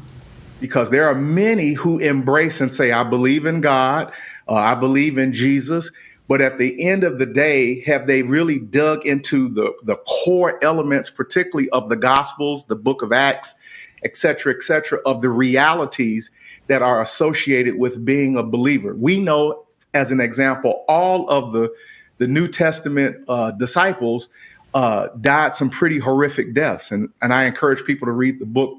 Because there are many who embrace and say, I believe in God, I believe in Jesus, but at the end of the day, have they really dug into the core elements, particularly of the Gospels, the book of Acts, et cetera, of the realities that are associated with being a believer? We know, as an example, all of the New Testament disciples died some pretty horrific deaths. And I encourage people to read the book,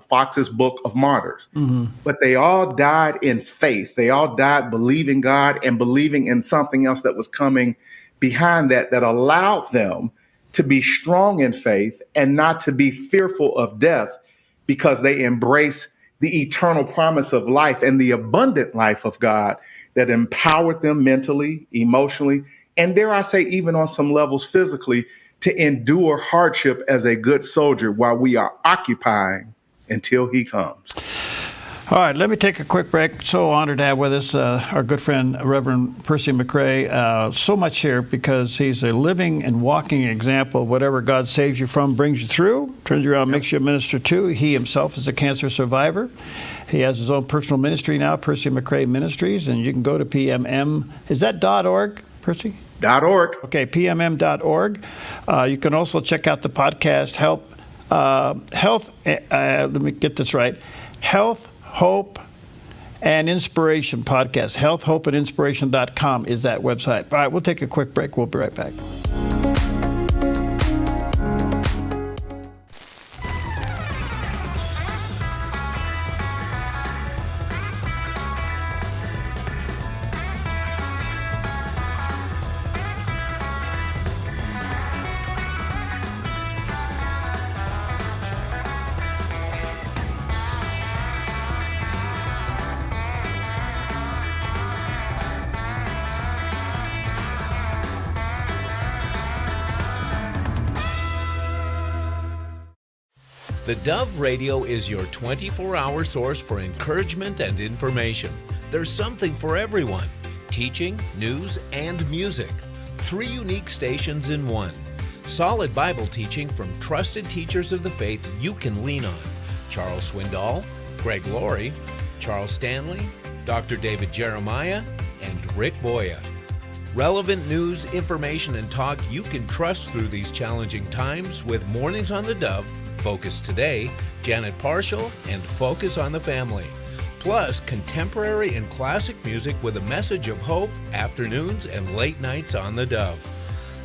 Fox's Book of Martyrs. Mm-hmm. But they all died in faith. They all died believing God and believing in something else that was coming behind that allowed them to be strong in faith and not to be fearful of death, because they embrace the eternal promise of life and the abundant life of God that empowered them mentally, emotionally, and dare I say, even on some levels physically, to endure hardship as a good soldier while we are occupying until he comes. All right, let me take a quick break. So honored to have with us our good friend, Reverend Percy McRae. So much here because he's a living and walking example of whatever God saves you from, brings you through, turns you around, makes you a minister too. He himself is a cancer survivor. He has his own personal ministry now, Percy McRae Ministries, and you can go to PMM. Is that .org, Percy? .org. Okay, PMM.org. You can also check out the podcast, let me get this right, Health, Hope, and Inspiration podcast. Healthhopeandinspiration.com is that website. All right, we'll take a quick break. We'll be right back. The Dove Radio is your 24-hour source for encouragement and information. There's something for everyone. Teaching, news, and music. 3 unique stations in one. Solid Bible teaching from trusted teachers of the faith you can lean on. Charles Swindoll, Greg Laurie, Charles Stanley, Dr. David Jeremiah, and Rick Boya. Relevant news, information, and talk you can trust through these challenging times with Mornings on the Dove, Focus Today, Janet Parshall, and Focus on the Family. Plus, contemporary and classic music with a message of hope, afternoons and late nights on the Dove.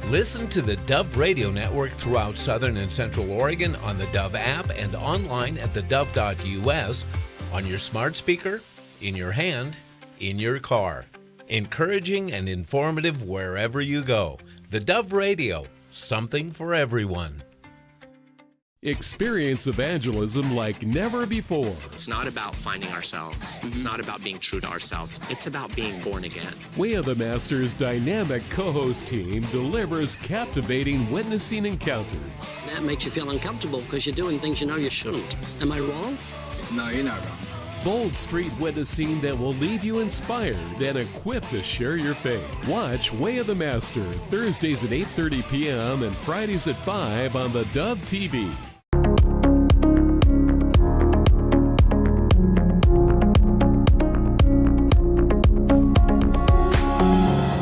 Listen to the Dove Radio Network throughout Southern and Central Oregon on the Dove app and online at thedove.us, on your smart speaker, in your hand, in your car. Encouraging and informative wherever you go. The Dove Radio, something for everyone. Experience evangelism like never before. It's not about finding ourselves. It's not about being true to ourselves. It's about being born again. Way of the Master's dynamic co-host team delivers captivating witnessing encounters. That makes you feel uncomfortable because you're doing things you know you shouldn't. Am I wrong? No, you're not wrong. Bold street witnessing that will leave you inspired and equipped to share your faith. Watch Way of the Master Thursdays at 8:30 p.m. and Fridays at 5 on the Dove TV.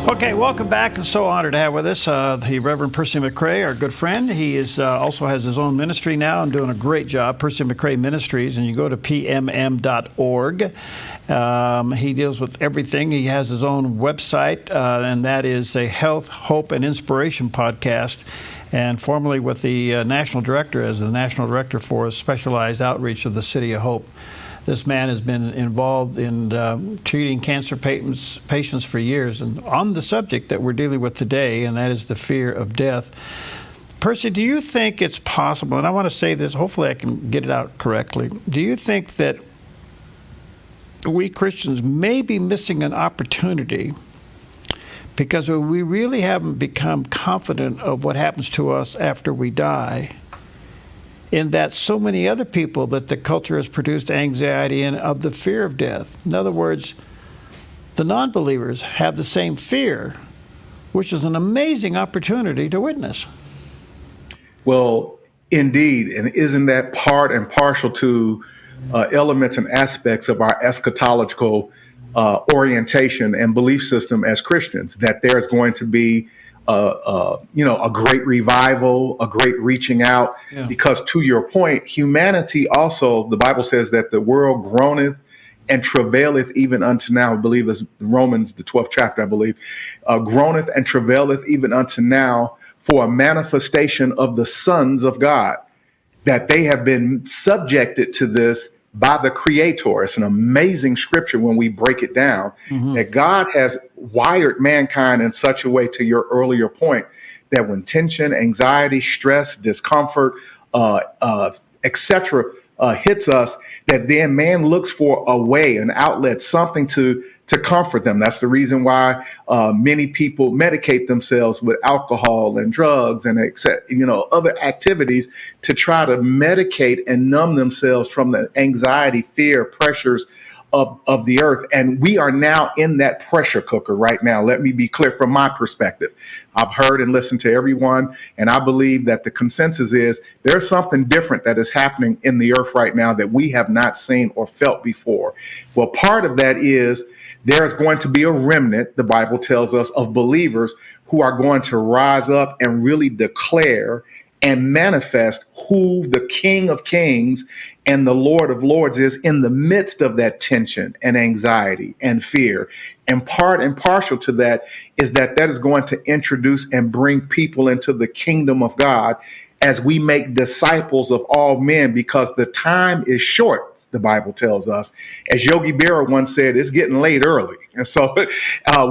Okay, welcome back. I'm so honored to have with us the Reverend Percy McRae, our good friend. He is also has his own ministry now and doing a great job, Percy McRae Ministries, and you go to pmm.org. He deals with everything. He has his own website, and that is a Health, Hope, and Inspiration podcast, and formerly with the National Director as the National Director for Specialized Outreach of the City of Hope. This man has been involved in treating cancer patients for years, and on the subject that we're dealing with today, and that is the fear of death. Percy, do you think it's possible, and I want to say this, hopefully I can get it out correctly, do you think that we Christians may be missing an opportunity because we really haven't become confident of what happens to us after we die, in that so many other people that the culture has produced anxiety in of the fear of death? In other words, the non-believers have the same fear, which is an amazing opportunity to witness. Well, indeed, and isn't that part and partial to elements and aspects of our eschatological orientation and belief system as Christians, that there's going to be a great revival, a great reaching out, because to your point, humanity also, the Bible says that the world groaneth and travaileth even unto now. I believe it's Romans, the 12th chapter, I believe, groaneth and travaileth even unto now for a manifestation of the sons of God, that they have been subjected to this by the Creator. It's an amazing scripture when we break it down, that God has wired mankind in such a way, to your earlier point, that when tension, anxiety, stress, discomfort, etc., hits us, that then man looks for a way, an outlet, something to comfort them. That's the reason why many people medicate themselves with alcohol and drugs and other activities to try to medicate and numb themselves from the anxiety, fear, pressures of the earth. And we are now in that pressure cooker right now. Let me be clear from my perspective. I've heard and listened to everyone, and I believe that the consensus is there's something different that is happening in the earth right now that we have not seen or felt before. Well, part of that is there's going to be a remnant, the Bible tells us, of believers who are going to rise up and really declare and manifest who the King of Kings and the Lord of Lords is in the midst of that tension and anxiety and fear. And part and partial to that is that is going to introduce and bring people into the kingdom of God as we make disciples of all men, because the time is short. The Bible tells us, as Yogi Berra once said, it's getting late early. And so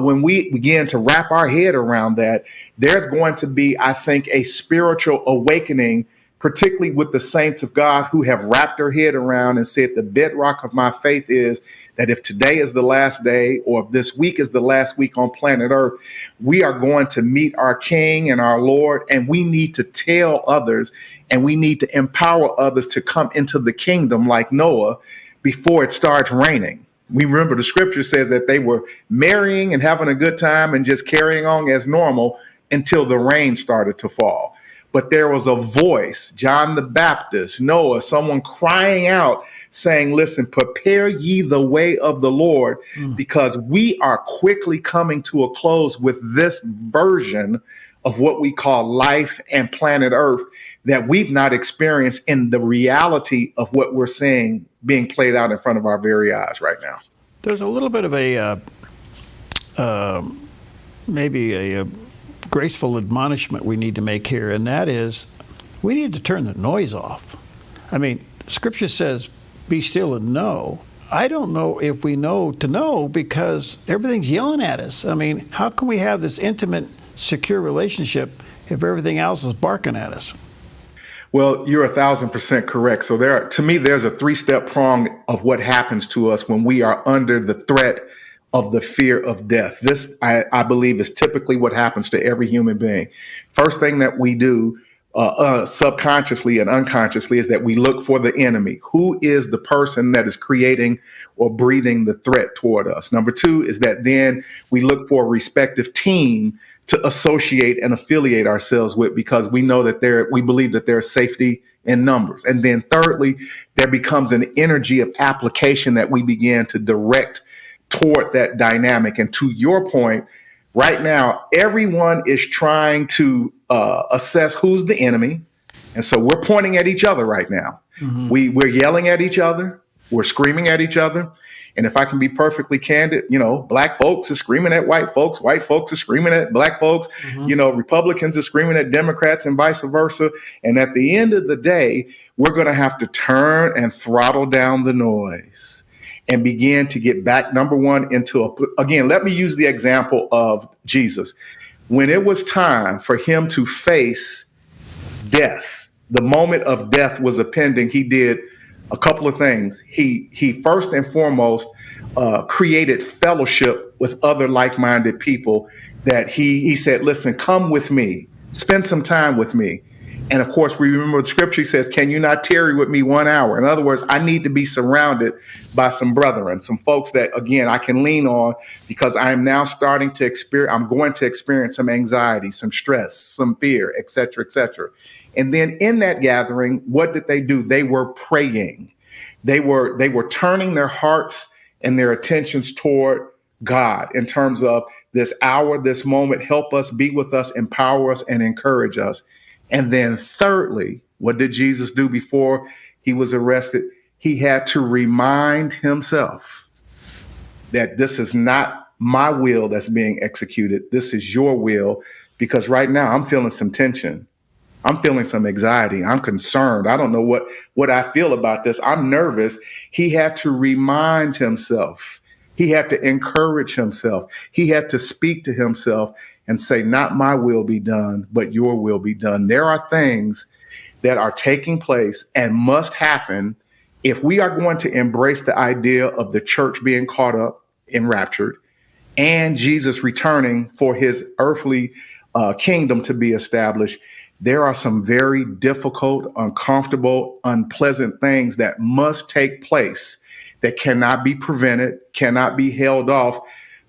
when we begin to wrap our head around that, there's going to be, I think, a spiritual awakening, particularly with the saints of God who have wrapped their head around and said, the bedrock of my faith is that if today is the last day, or if this week is the last week on planet Earth, we are going to meet our King and our Lord, and we need to tell others, and we need to empower others to come into the kingdom like Noah before it starts raining. We remember the scripture says that they were marrying and having a good time and just carrying on as normal until the rain started to fall. But there was a voice, John the Baptist, Noah, someone crying out saying, listen, prepare ye the way of the Lord, because we are quickly coming to a close with this version of what we call life and planet Earth that we've not experienced in the reality of what we're seeing being played out in front of our very eyes right now. There's a little bit of maybe a graceful admonishment we need to make here, and that is we need to turn the noise off. I mean, Scripture says, be still and know. I don't know if we know to know, because everything's yelling at us. I mean, how can we have this intimate, secure relationship if everything else is barking at us? Well, you're 1,000% correct. So to me, there's a three-step prong of what happens to us when we are under the threat of the fear of death. This, I believe, is typically what happens to every human being. First thing that we do subconsciously and unconsciously is that we look for the enemy. Who is the person that is creating or breathing the threat toward us? Number two is that then we look for a respective team to associate and affiliate ourselves with, because we know that we believe that there's safety in numbers. And then thirdly, there becomes an energy of application that we begin to direct toward that dynamic. And to your point, right now, everyone is trying to assess who's the enemy. And so we're pointing at each other right now. Mm-hmm. We're yelling at each other. We're screaming at each other. And if I can be perfectly candid, black folks are screaming at white folks are screaming at black folks, mm-hmm. Republicans are screaming at Democrats and vice versa. And at the end of the day, we're going to have to turn and throttle down the noise and begin to get back, number one, again, let me use the example of Jesus. When it was time for him to face death, the moment of death was impending, he did a couple of things. He first and foremost created fellowship with other like-minded people that he said, listen, come with me, spend some time with me. And of course, we remember the scripture says, can you not tarry with me 1 hour? In other words, I need to be surrounded by some brethren, some folks that, again, I can lean on, because I am now starting to I'm going to experience some anxiety, some stress, some fear, et cetera, et cetera. And then in that gathering, what did they do? They were praying. They were turning their hearts and their attentions toward God in terms of this hour, this moment, help us, be with us, empower us, and encourage us. And then thirdly, what did Jesus do before he was arrested? He had to remind himself that this is not my will that's being executed. This is your will, because right now I'm feeling some tension. I'm feeling some anxiety. I'm concerned. I don't know what I feel about this. I'm nervous. He had to remind himself. He had to encourage himself. He had to speak to himself and say, not my will be done, but your will be done. There are things that are taking place and must happen If we are going to embrace the idea of the church being caught up and raptured and Jesus returning for his earthly kingdom to be established, there are some very difficult, uncomfortable, unpleasant things that must take place that cannot be prevented, cannot be held off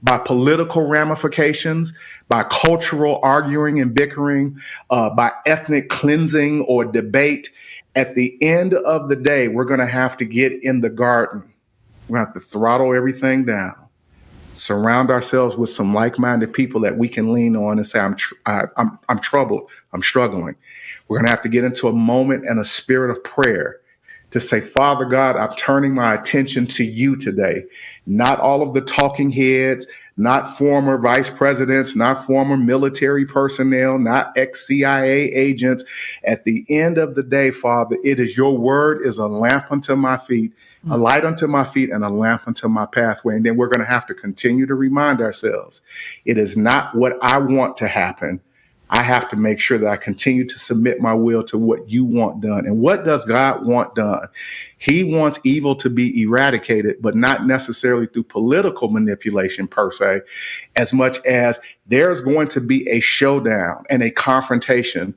by political ramifications, by cultural arguing and bickering, by ethnic cleansing or debate. At the end of the day, we're going to have to get in the garden. We're going to have to throttle everything down, surround ourselves with some like-minded people that we can lean on and say, I'm troubled, I'm struggling. We're going to have to get into a moment and a spirit of prayer to say, Father God, I'm turning my attention to you today. Not all of the talking heads, not former vice presidents, not former military personnel, not ex-CIA agents. At the end of the day, Father, it is your word is a lamp unto my feet, a light unto my feet, and a lamp unto my pathway. And then we're going to have to continue to remind ourselves, it is not what I want to happen. I have to make sure that I continue to submit my will to what you want done. And what does God want done? He wants evil to be eradicated, but not necessarily through political manipulation per se, as much as there's going to be a showdown and a confrontation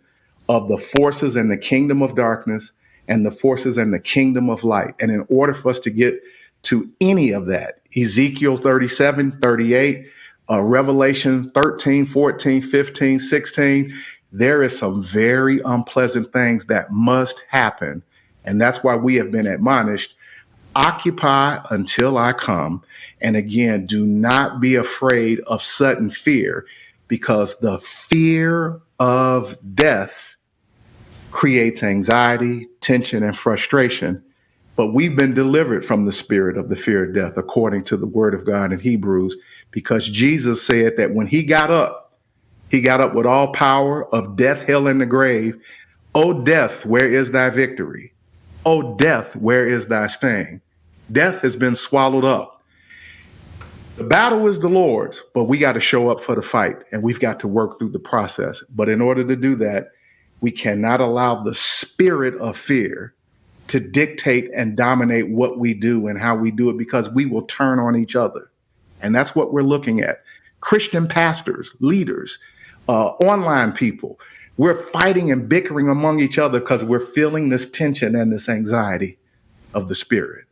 of the forces in the kingdom of darkness and the forces in the kingdom of light. And in order for us to get to any of that, Ezekiel 37, 38, Revelation 13, 14, 15, 16, there is some very unpleasant things that must happen. And that's why we have been admonished, occupy until I come. And again, do not be afraid of sudden fear, because the fear of death creates anxiety, tension, and frustration. But we've been delivered from the spirit of the fear of death, according to the word of God in Hebrews, because Jesus said that when he got up with all power of death, hell, and the grave. O death, where is thy victory? O death, where is thy sting? Death has been swallowed up. The battle is the Lord's, but we got to show up for the fight, and we've got to work through the process. But in order to do that, we cannot allow the spirit of fear to dictate and dominate what we do and how we do it, because we will turn on each other. And that's what we're looking at. Christian pastors, leaders, online people, we're fighting and bickering among each other because we're feeling this tension and this anxiety of the spirit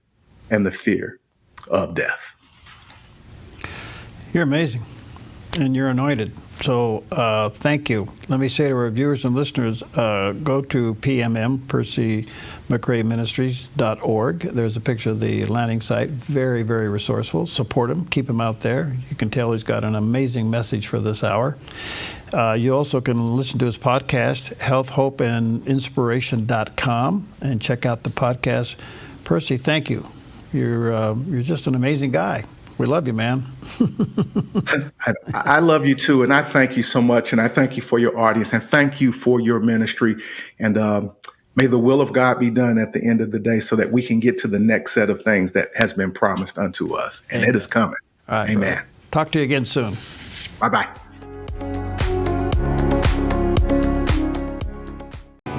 and the fear of death. You're amazing, and you're anointed. So thank you. Let me say to our viewers and listeners, go to PMM.org. There's a picture of the landing site. Very, very resourceful. Support him. Keep him out there. You can tell he's got an amazing message for this hour. You also can listen to his podcast, healthhopeandinspiration.com, and check out the podcast. Percy, thank you. You're just an amazing guy. We love you, man. I love you too, and I thank you so much, and I thank you for your audience, and thank you for your ministry, and may the will of God be done at the end of the day, so that we can get to the next set of things that has been promised unto us, and Amen. It is coming. All right, Amen. brother. Talk to you again soon. Bye-bye.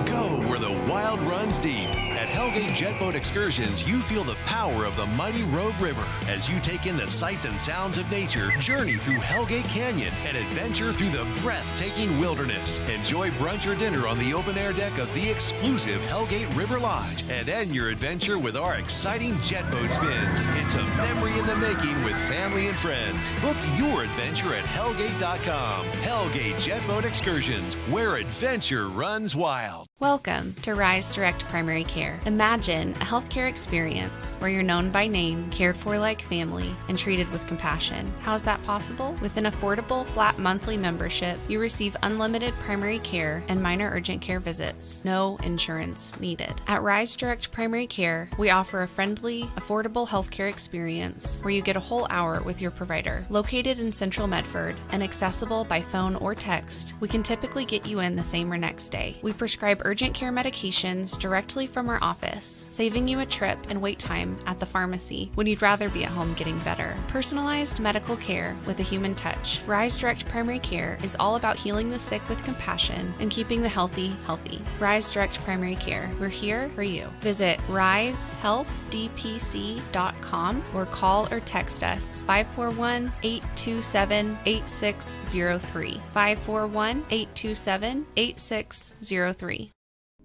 Go where the wild runs deep. At Hellgate Jetboat Excursions, you feel the power of the mighty Rogue River as you take in the sights and sounds of nature, journey through Hellgate Canyon, and adventure through the breathtaking wilderness. Enjoy brunch or dinner on the open-air deck of the exclusive Hellgate River Lodge, and end your adventure with our exciting jetboat spins. It's a memory in the making with family and friends. Book your adventure at Hellgate.com. Hellgate Jetboat Excursions, where adventure runs wild. Welcome to Rise Direct Primary Care. Imagine a healthcare experience where you're known by name, cared for like family, and treated with compassion. How is that possible? With an affordable, flat monthly membership, you receive unlimited primary care and minor urgent care visits. No insurance needed. At Rise Direct Primary Care, we offer a friendly, affordable healthcare experience where you get a whole hour with your provider. Located in Central Medford and accessible by phone or text, we can typically get you in the same or next day. We prescribe urgent care medications directly from our office office, saving you a trip and wait time at the pharmacy when you'd rather be at home getting better. Personalized medical care with a human touch. Rise Direct Primary Care is all about healing the sick with compassion and keeping the healthy healthy. Rise Direct Primary Care. We're here for you. Visit risehealthdpc.com or call or text us 541-827-8603. 541-827-8603.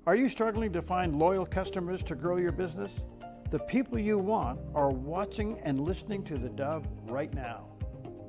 Are you struggling to find loyal customers to grow your business? The people you want are watching and listening to the Dove right now.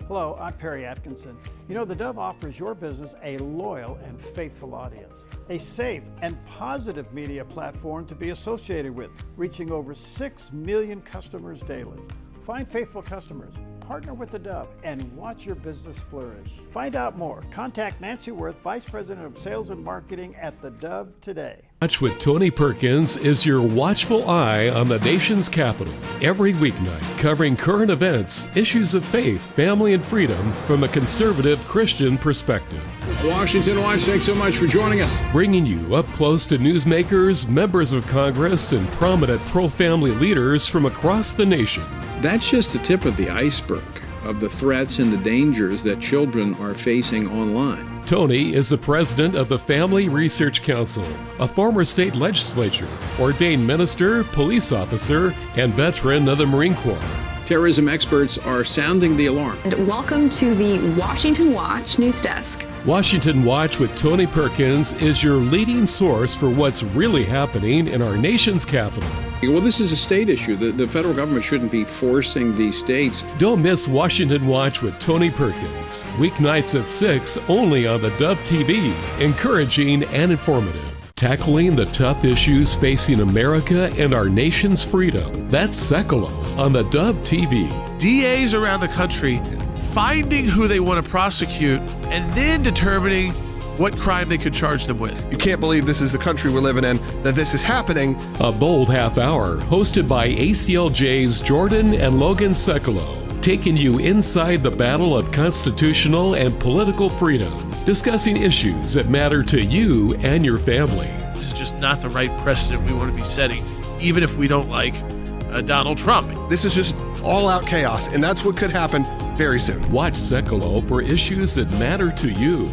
Hello, I'm Perry Atkinson. You know, the Dove offers your business a loyal and faithful audience, a safe and positive media platform to be associated with, reaching over 6 million customers daily. Find faithful customers, partner with the Dove, and watch your business flourish. Find out more. Contact Nancy Worth, Vice President of Sales and Marketing at the Dove today. Watch with Tony Perkins is your watchful eye on the nation's capital. Every weeknight, covering current events, issues of faith, family, and freedom from a conservative Christian perspective. Washington Watch, thanks so much for joining us. Bringing you up close to newsmakers, members of Congress, and prominent pro-family leaders from across the nation. That's just the tip of the iceberg of the threats and the dangers that children are facing online. Tony is the president of the Family Research Council, a former state legislature, ordained minister, police officer, and veteran of the Marine Corps. Terrorism experts are sounding the alarm. And welcome to the Washington Watch News Desk. Washington Watch with Tony Perkins is your leading source for what's really happening in our nation's capital. Well, this is a state issue. The federal government shouldn't be forcing these states. Don't miss Washington Watch with Tony Perkins. Weeknights at 6 only on the Dove TV. Encouraging and informative. Tackling the tough issues facing America and our nation's freedom. That's Sekolo on the Dove TV. DAs around the country finding who they want to prosecute and then determining what crime they could charge them with. You can't believe this is the country we're living in, that this is happening. A bold half hour hosted by ACLJ's Jordan and Logan Sekolo, taking you inside the battle of constitutional and political freedom, discussing issues that matter to you and your family. This is just not the right precedent we want to be setting, even if we don't like Donald Trump. This is just all-out chaos, and that's what could happen very soon. Watch Sekolo for issues that matter to you,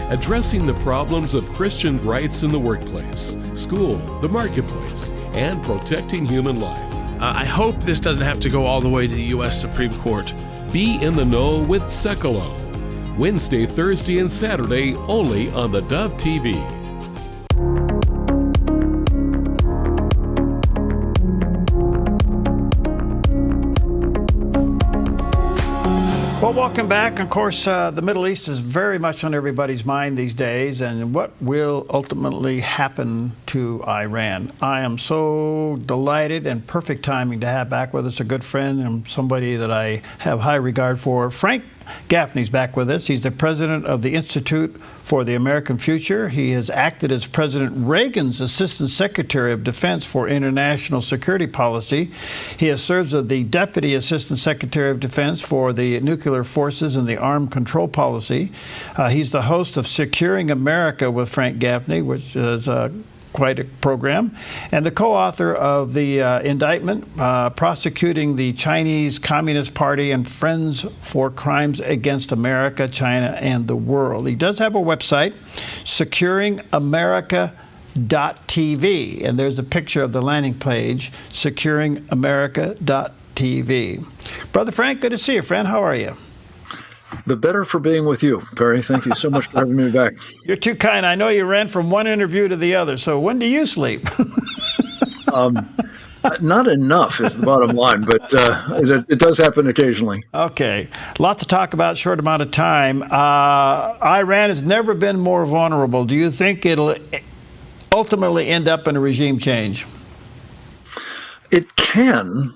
addressing the problems of Christian rights in the workplace, school, the marketplace, and protecting human life. I hope this doesn't have to go all the way to the U.S. Supreme Court. Be in the know with Sekolo. Wednesday, Thursday, and Saturday only on the Dove TV. Well, welcome back. Of course, the Middle East is very much on everybody's mind these days, and what will ultimately happen to Iran. I am so delighted and perfect timing to have back with us a good friend and somebody that I have high regard for. Frank Gaffney's back with us. He's the president of the Institute for the American Future. He has acted as President Reagan's Assistant Secretary of Defense for International Security Policy. He has served as the Deputy Assistant Secretary of Defense for the Nuclear Forces and the Armed Control Policy. He's the host of Securing America with Frank Gaffney, which is quite a program, and the co-author of the indictment prosecuting the Chinese Communist Party and Friends for Crimes Against America, China, and the World. He does have a website, securingamerica.tv, and there's a picture of the landing page, securingamerica.tv. Brother Frank, good to see you, friend. How are you? The better for being with you, Perry. Thank you so much for having me back. You're too kind. I know you ran from one interview to the other, so when do you sleep? Not enough is the bottom line, but it does happen occasionally. Okay. A lot to talk about, short amount of time. Iran has never been more vulnerable. Do you think it'll ultimately end up in a regime change? It can,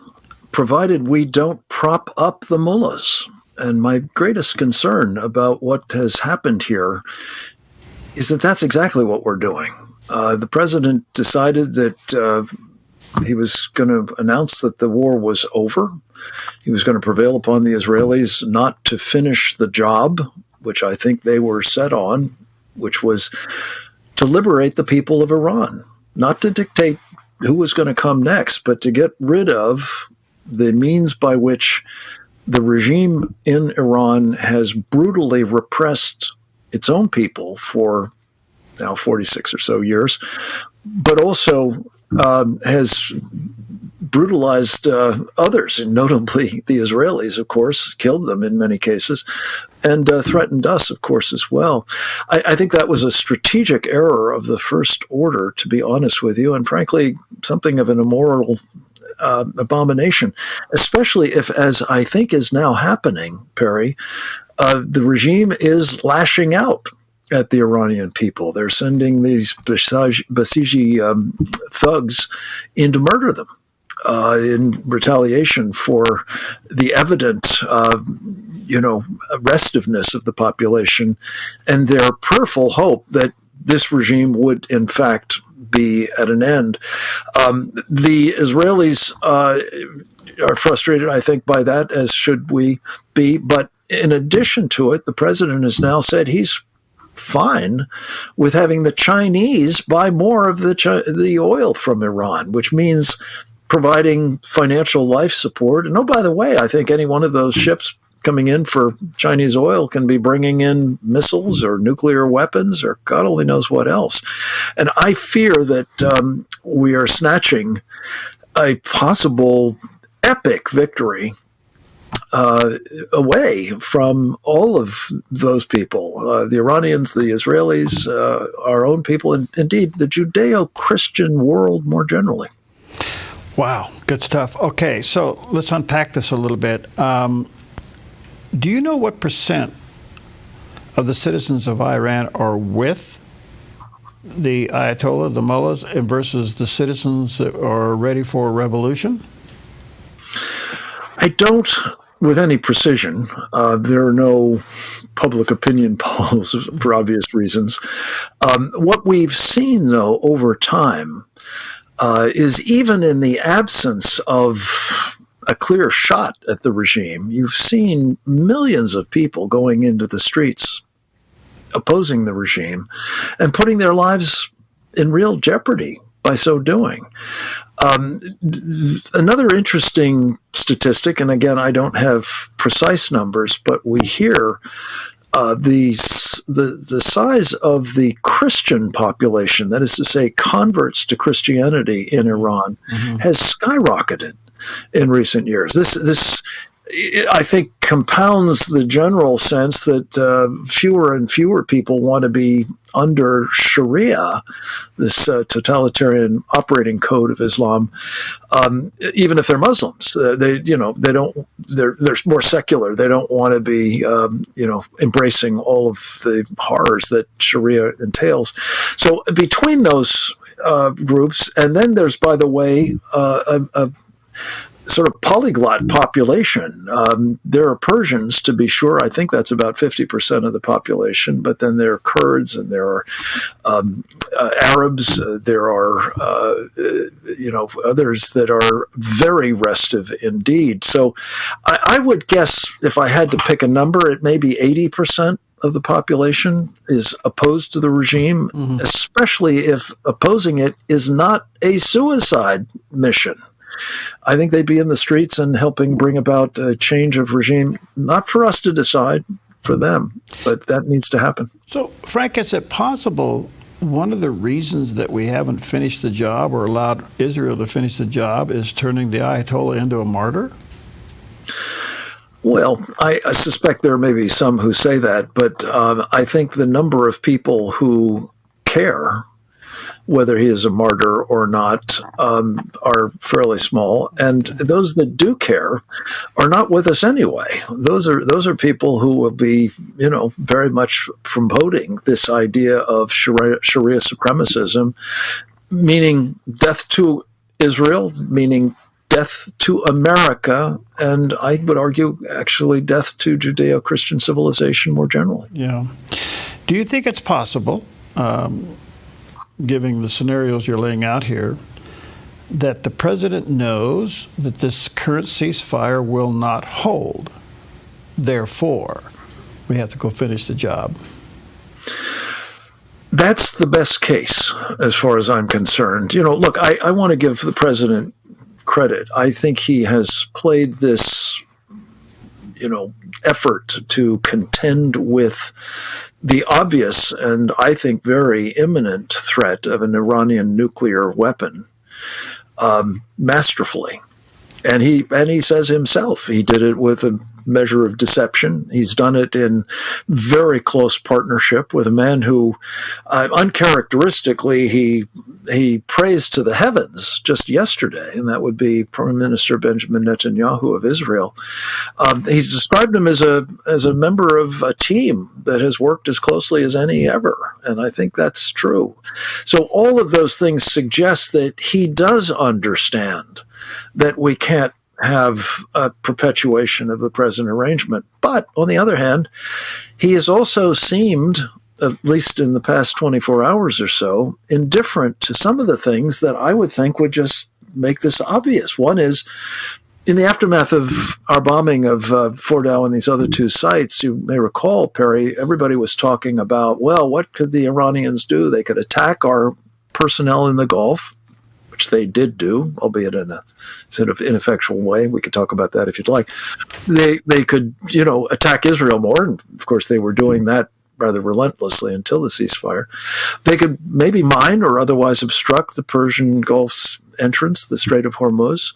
provided we don't prop up the mullahs. And my greatest concern about what has happened here is that that's exactly what we're doing. The president decided that he was going to announce that the war was over. He was going to prevail upon the Israelis not to finish the job, which I think they were set on, which was to liberate the people of Iran, not to dictate who was going to come next, but to get rid of the means by which the regime in Iran has brutally repressed its own people for now 46 or so years, but also has brutalized others, and notably the Israelis, of course, killed them in many cases, and threatened us, of course, as well. I think that was a strategic error of the First Order, to be honest with you, and frankly, something of an immoral abomination, especially if, as I think is now happening, Perry, the regime is lashing out at the Iranian people. They're sending these Basiji thugs in to murder them in retaliation for the evident, restiveness of the population and their prayerful hope that this regime would, in fact, be at an end. The Israelis are frustrated, I think, by that, as should we be. But in addition to it, the president has now said he's fine with having the Chinese buy more of the oil from Iran, which means providing financial life support. And oh, by the way, I think any one of those ships coming in for Chinese oil can be bringing in missiles or nuclear weapons or God only knows what else. And I fear that we are snatching a possible epic victory away from all of those people, the Iranians, the Israelis, our own people, and indeed the Judeo-Christian world more generally. Wow, good stuff. Okay, so let's unpack this a little bit. Do you know what percent of the citizens of Iran are with the Ayatollah, the mullahs, versus the citizens that are ready for a revolution? I don't with any precision. There are no public opinion polls for obvious reasons. What we've seen, though, over time is even in the absence of a clear shot at the regime, you've seen millions of people going into the streets opposing the regime and putting their lives in real jeopardy by so doing. Another interesting statistic, and again, I don't have precise numbers, but we hear the size of the Christian population, that is to say, converts to Christianity in Iran, has skyrocketed in recent years. This I think compounds the general sense that fewer and fewer people want to be under Sharia, this totalitarian operating code of Islam, even if they're Muslims. They're more secular. They don't want to be, embracing all of the horrors that Sharia entails. So between those groups, and then there's, by the way, a sort of polyglot population. There are Persians, to be sure. I think that's about 50% of the population. But then there are Kurds, and there are Arabs. There are others that are very restive indeed. So I would guess, if I had to pick a number, it may be 80% of the population is opposed to the regime, especially if opposing it is not a suicide mission. I think they'd be in the streets and helping bring about a change of regime, not for us to decide, for them, but that needs to happen. So, Frank, is it possible one of the reasons that we haven't finished the job or allowed Israel to finish the job is turning the Ayatollah into a martyr? Well, I suspect there may be some who say that, but I think the number of people who care whether he is a martyr or not, are fairly small. And those that do care are not with us anyway. Those are people who will be, very much promoting this idea of Sharia supremacism, meaning death to Israel, meaning death to America, and I would argue actually death to Judeo-Christian civilization more generally. Yeah. Do you think it's possible, given the scenarios you're laying out here, that the president knows that this current ceasefire will not hold? Therefore, we have to go finish the job. That's the best case as far as I'm concerned. Look, I want to give the president credit. I think he has played this, effort to contend with the obvious and I think very imminent threat of an Iranian nuclear weapon masterfully. And he says himself he did it with a measure of deception. He's done it in very close partnership with a man who, uncharacteristically, he praised to the heavens just yesterday, and that would be Prime Minister Benjamin Netanyahu of Israel. He's described him as a member of a team that has worked as closely as any ever, and I think that's true. So all of those things suggest that he does understand that we can't have a perpetuation of the present arrangement. But on the other hand, he has also seemed, at least in the past 24 hours or so, indifferent to some of the things that I would think would just make this obvious. One is, in the aftermath of our bombing of Fordow and these other two sites, you may recall, Perry, everybody was talking about, well, what could the Iranians do? They could attack our personnel in the Gulf, which they did do, albeit in a sort of ineffectual way. We could talk about that if you'd like. They could, attack Israel more, and of course they were doing that rather relentlessly until the ceasefire. They could maybe mine or otherwise obstruct the Persian Gulf's entrance, the Strait of Hormuz,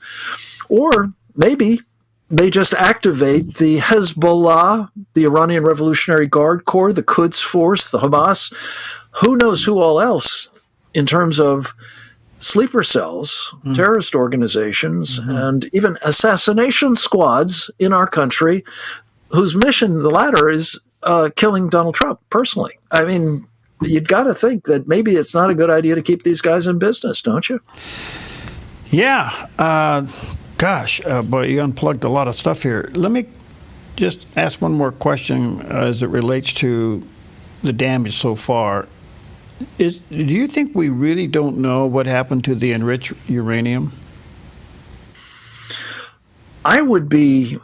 or maybe they just activate the Hezbollah, the Iranian Revolutionary Guard Corps, the Quds Force, the Hamas, who knows who all else in terms of sleeper cells, terrorist organizations, and even assassination squads in our country whose mission, the latter, is killing Donald Trump personally. I mean, you'd got to think that maybe it's not a good idea to keep these guys in business, don't you? Yeah. Boy, you unplugged a lot of stuff here. Let me just ask one more question as it relates to the damage so far. Do you think we really don't know what happened to the enriched uranium? I would be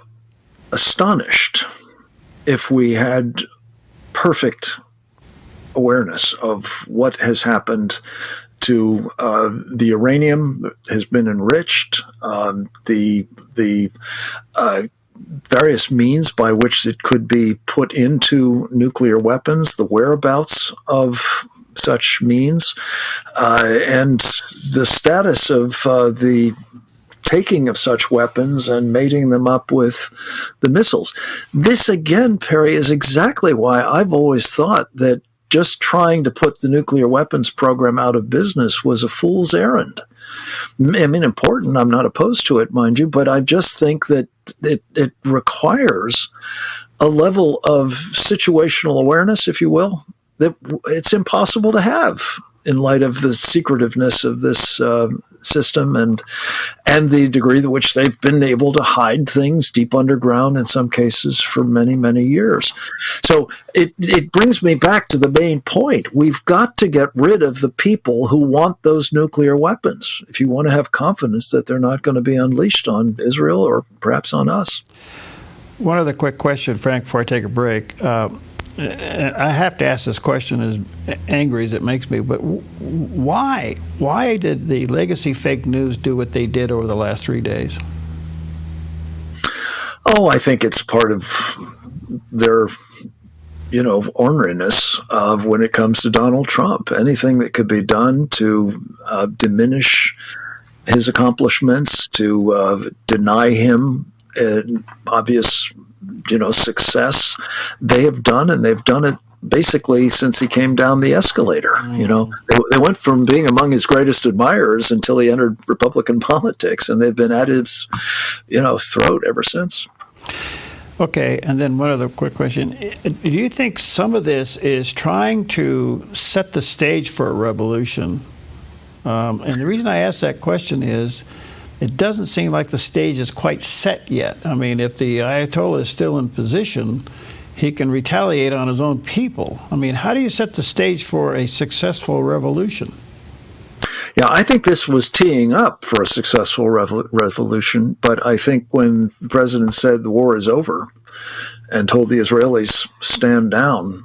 astonished if we had perfect awareness of what has happened to the uranium that has been enriched, the various means by which it could be put into nuclear weapons, the whereabouts of such means, and the status of the taking of such weapons and mating them up with the missiles. This, again, Perry, is exactly why I've always thought that just trying to put the nuclear weapons program out of business was a fool's errand. I mean, important, I'm not opposed to it, mind you, but I just think that it requires a level of situational awareness, if you will, that it's impossible to have in light of the secretiveness of this system and the degree to which they've been able to hide things deep underground in some cases for many, many years. So it brings me back to the main point. We've got to get rid of the people who want those nuclear weapons if you want to have confidence that they're not going to be unleashed on Israel or perhaps on us. One other quick question, Frank, before I take a break. I have to ask this question, as angry as it makes me, but why? Why did the legacy fake news do what they did over the last 3 days? Oh, I think it's part of their, orneriness of when it comes to Donald Trump. Anything that could be done to diminish his accomplishments, to deny him an obvious success, they have done, and they've done it basically since he came down the escalator. They went from being among his greatest admirers until he entered Republican politics, and they've been at his, throat ever since. Okay, and then one other quick question. Do you think some of this is trying to set the stage for a revolution? And the reason I ask that question is, it doesn't seem like the stage is quite set yet. I mean, if the Ayatollah is still in position, he can retaliate on his own people. I mean, how do you set the stage for a successful revolution? Yeah, I think this was teeing up for a successful revolution, but I think when the president said the war is over, and told the Israelis, stand down,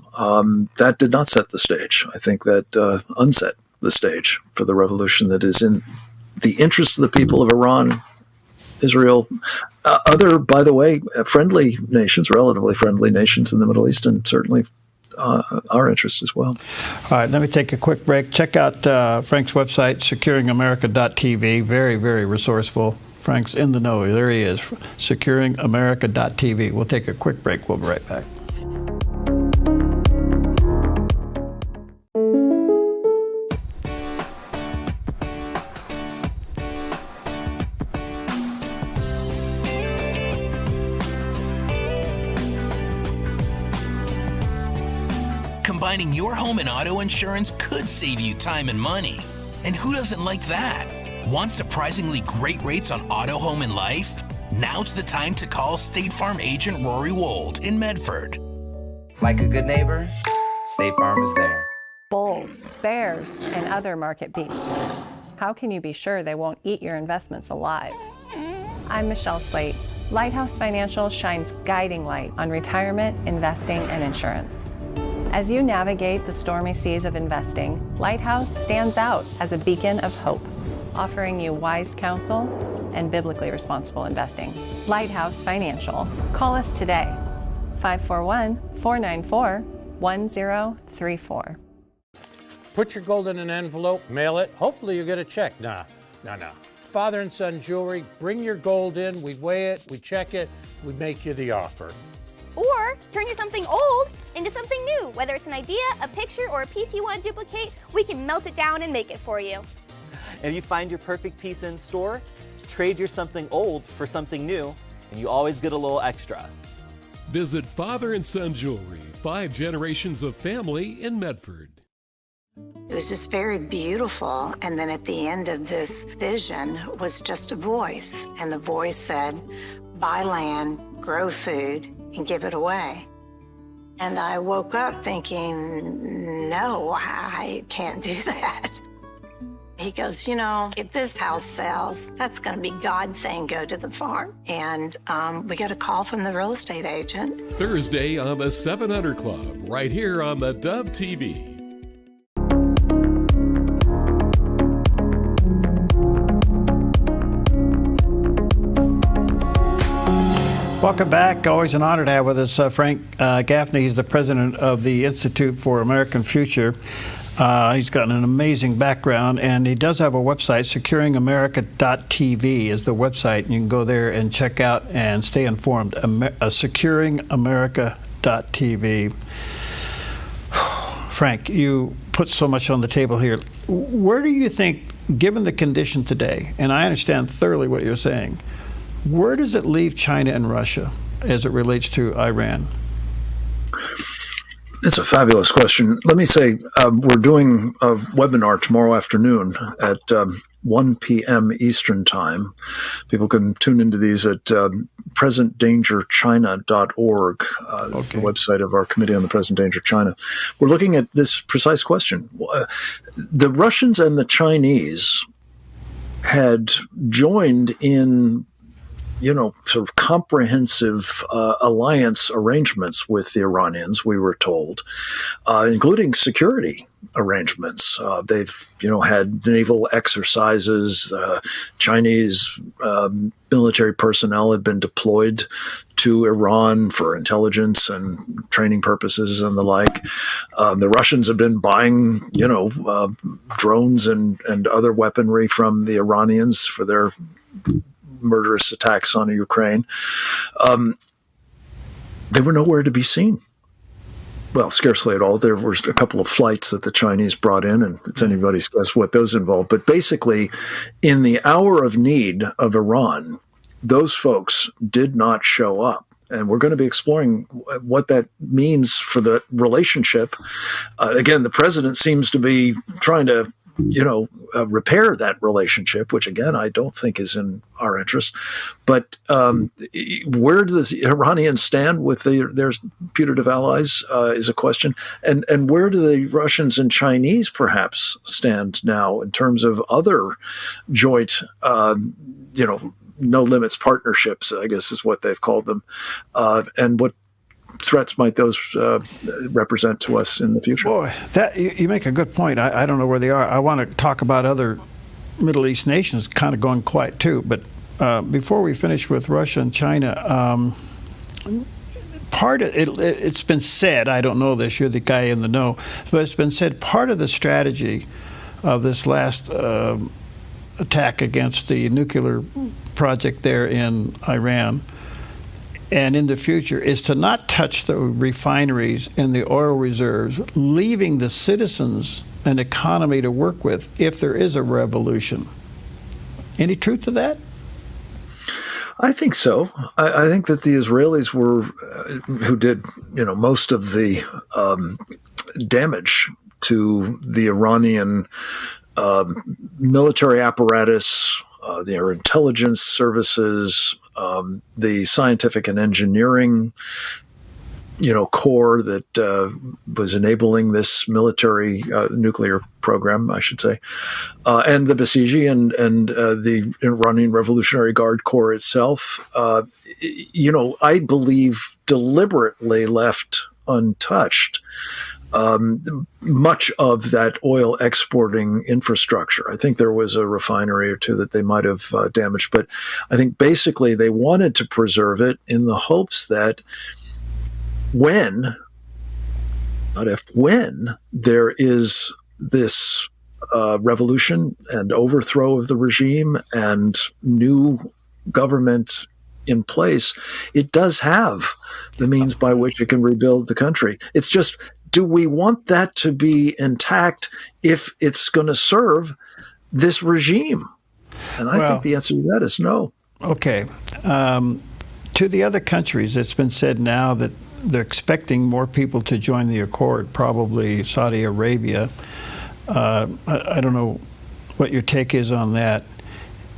that did not set the stage. I think that unset the stage for the revolution that is in the interests of the people of Iran, Israel, other, by the way, friendly nations, relatively friendly nations in the Middle East, and certainly our interest as well. All right, let me take a quick break. Check out Frank's website, securingamerica.tv. Very, very resourceful. Frank's in the know. There he is, securingamerica.tv. We'll take a quick break. We'll be right back. Combining your home and auto insurance could save you time and money. And who doesn't like that? Want surprisingly great rates on auto, home, and life? Now's the time to call State Farm agent Rory Wold in Medford. Like a good neighbor, State Farm is there. Bulls, bears, and other market beasts. How can you be sure they won't eat your investments alive? I'm Michelle Slate. Lighthouse Financial shines guiding light on retirement, investing, and insurance. As you navigate the stormy seas of investing, Lighthouse stands out as a beacon of hope, offering you wise counsel and biblically responsible investing. Lighthouse Financial. Call us today, 541-494-1034. Put your gold in an envelope, mail it. Hopefully you get a check. No. Father and son jewelry, bring your gold in, we weigh it, we check it, we make you the offer. Or turn your something old into something new. Whether it's an idea, a picture, or a piece you want to duplicate, we can melt it down and make it for you. If you find your perfect piece in store, trade your something old for something new, and you always get a little extra. Visit Father and Son Jewelry, 5 generations of family in Medford. It was just very beautiful, and then at the end of this vision was just a voice, and the voice said, buy land, grow food, and give it away. And I woke up thinking, no, I can't do that. He goes, if this house sells, that's going to be God saying go to the farm. And we got a call from the real estate agent. Thursday on the 700 Club, right here on the Dove TV. Welcome back. Always an honor to have with us Frank Gaffney. He's the president of the Institute for American Future. He's got an amazing background, and he does have a website, securingamerica.tv is the website. You can go there and check out and stay informed. Securingamerica.tv. Frank, you put so much on the table here. Where do you think, given the condition today, and I understand thoroughly what you're saying, where does it leave China and Russia as it relates to Iran? It's a fabulous question. Let me say, we're doing a webinar tomorrow afternoon at 1 p.m. Eastern Time. People can tune into these at presentdangerchina.org. That's the website of our Committee on the Present Danger China. We're looking at this precise question. The Russians and the Chinese had joined in sort of comprehensive alliance arrangements with the Iranians, we were told, including security arrangements. They've, had naval exercises. Chinese military personnel had been deployed to Iran for intelligence and training purposes and the like. The Russians have been buying, drones and other weaponry from the Iranians for their murderous attacks on Ukraine. They were nowhere to be seen. Well, scarcely at all. There were a couple of flights that the Chinese brought in, and it's anybody's guess what those involved. But basically, in the hour of need of Iran, those folks did not show up. And we're going to be exploring what that means for the relationship. Again, the president seems to be trying to repair that relationship, which again, I don't think is in our interest. But where do the Iranians stand with their putative allies is a question. And where do the Russians and Chinese perhaps stand now in terms of other joint, no limits partnerships, I guess is what they've called them. And what threats might those represent to us in the future? Boy, that you make a good point. I don't know where they are. I want to talk about other Middle East nations kind of going quiet too. But before we finish with Russia and China, part of it's been said, I don't know this, you're the guy in the know, but it's been said part of the strategy of this last attack against the nuclear project there in Iran and in the future is to not touch the refineries and the oil reserves, leaving the citizens an economy to work with if there is a revolution. Any truth to that? I think so. I think that the Israelis were, who did, most of the damage to the Iranian military apparatus, their intelligence services, the scientific and engineering, core that was enabling this military nuclear program, I should say, and the Basiji and the Iranian Revolutionary Guard Corps itself, I believe deliberately left untouched much of that oil exporting infrastructure. I think there was a refinery or two that they might have damaged, but I think basically they wanted to preserve it in the hopes that when there is this revolution and overthrow of the regime and new government in place, it does have the means by which it can rebuild the country. It's just, do we want that to be intact if it's going to serve this regime? And I think the answer to that is no. Okay. To the other countries, it's been said now that they're expecting more people to join the accord, probably Saudi Arabia. I don't know what your take is on that.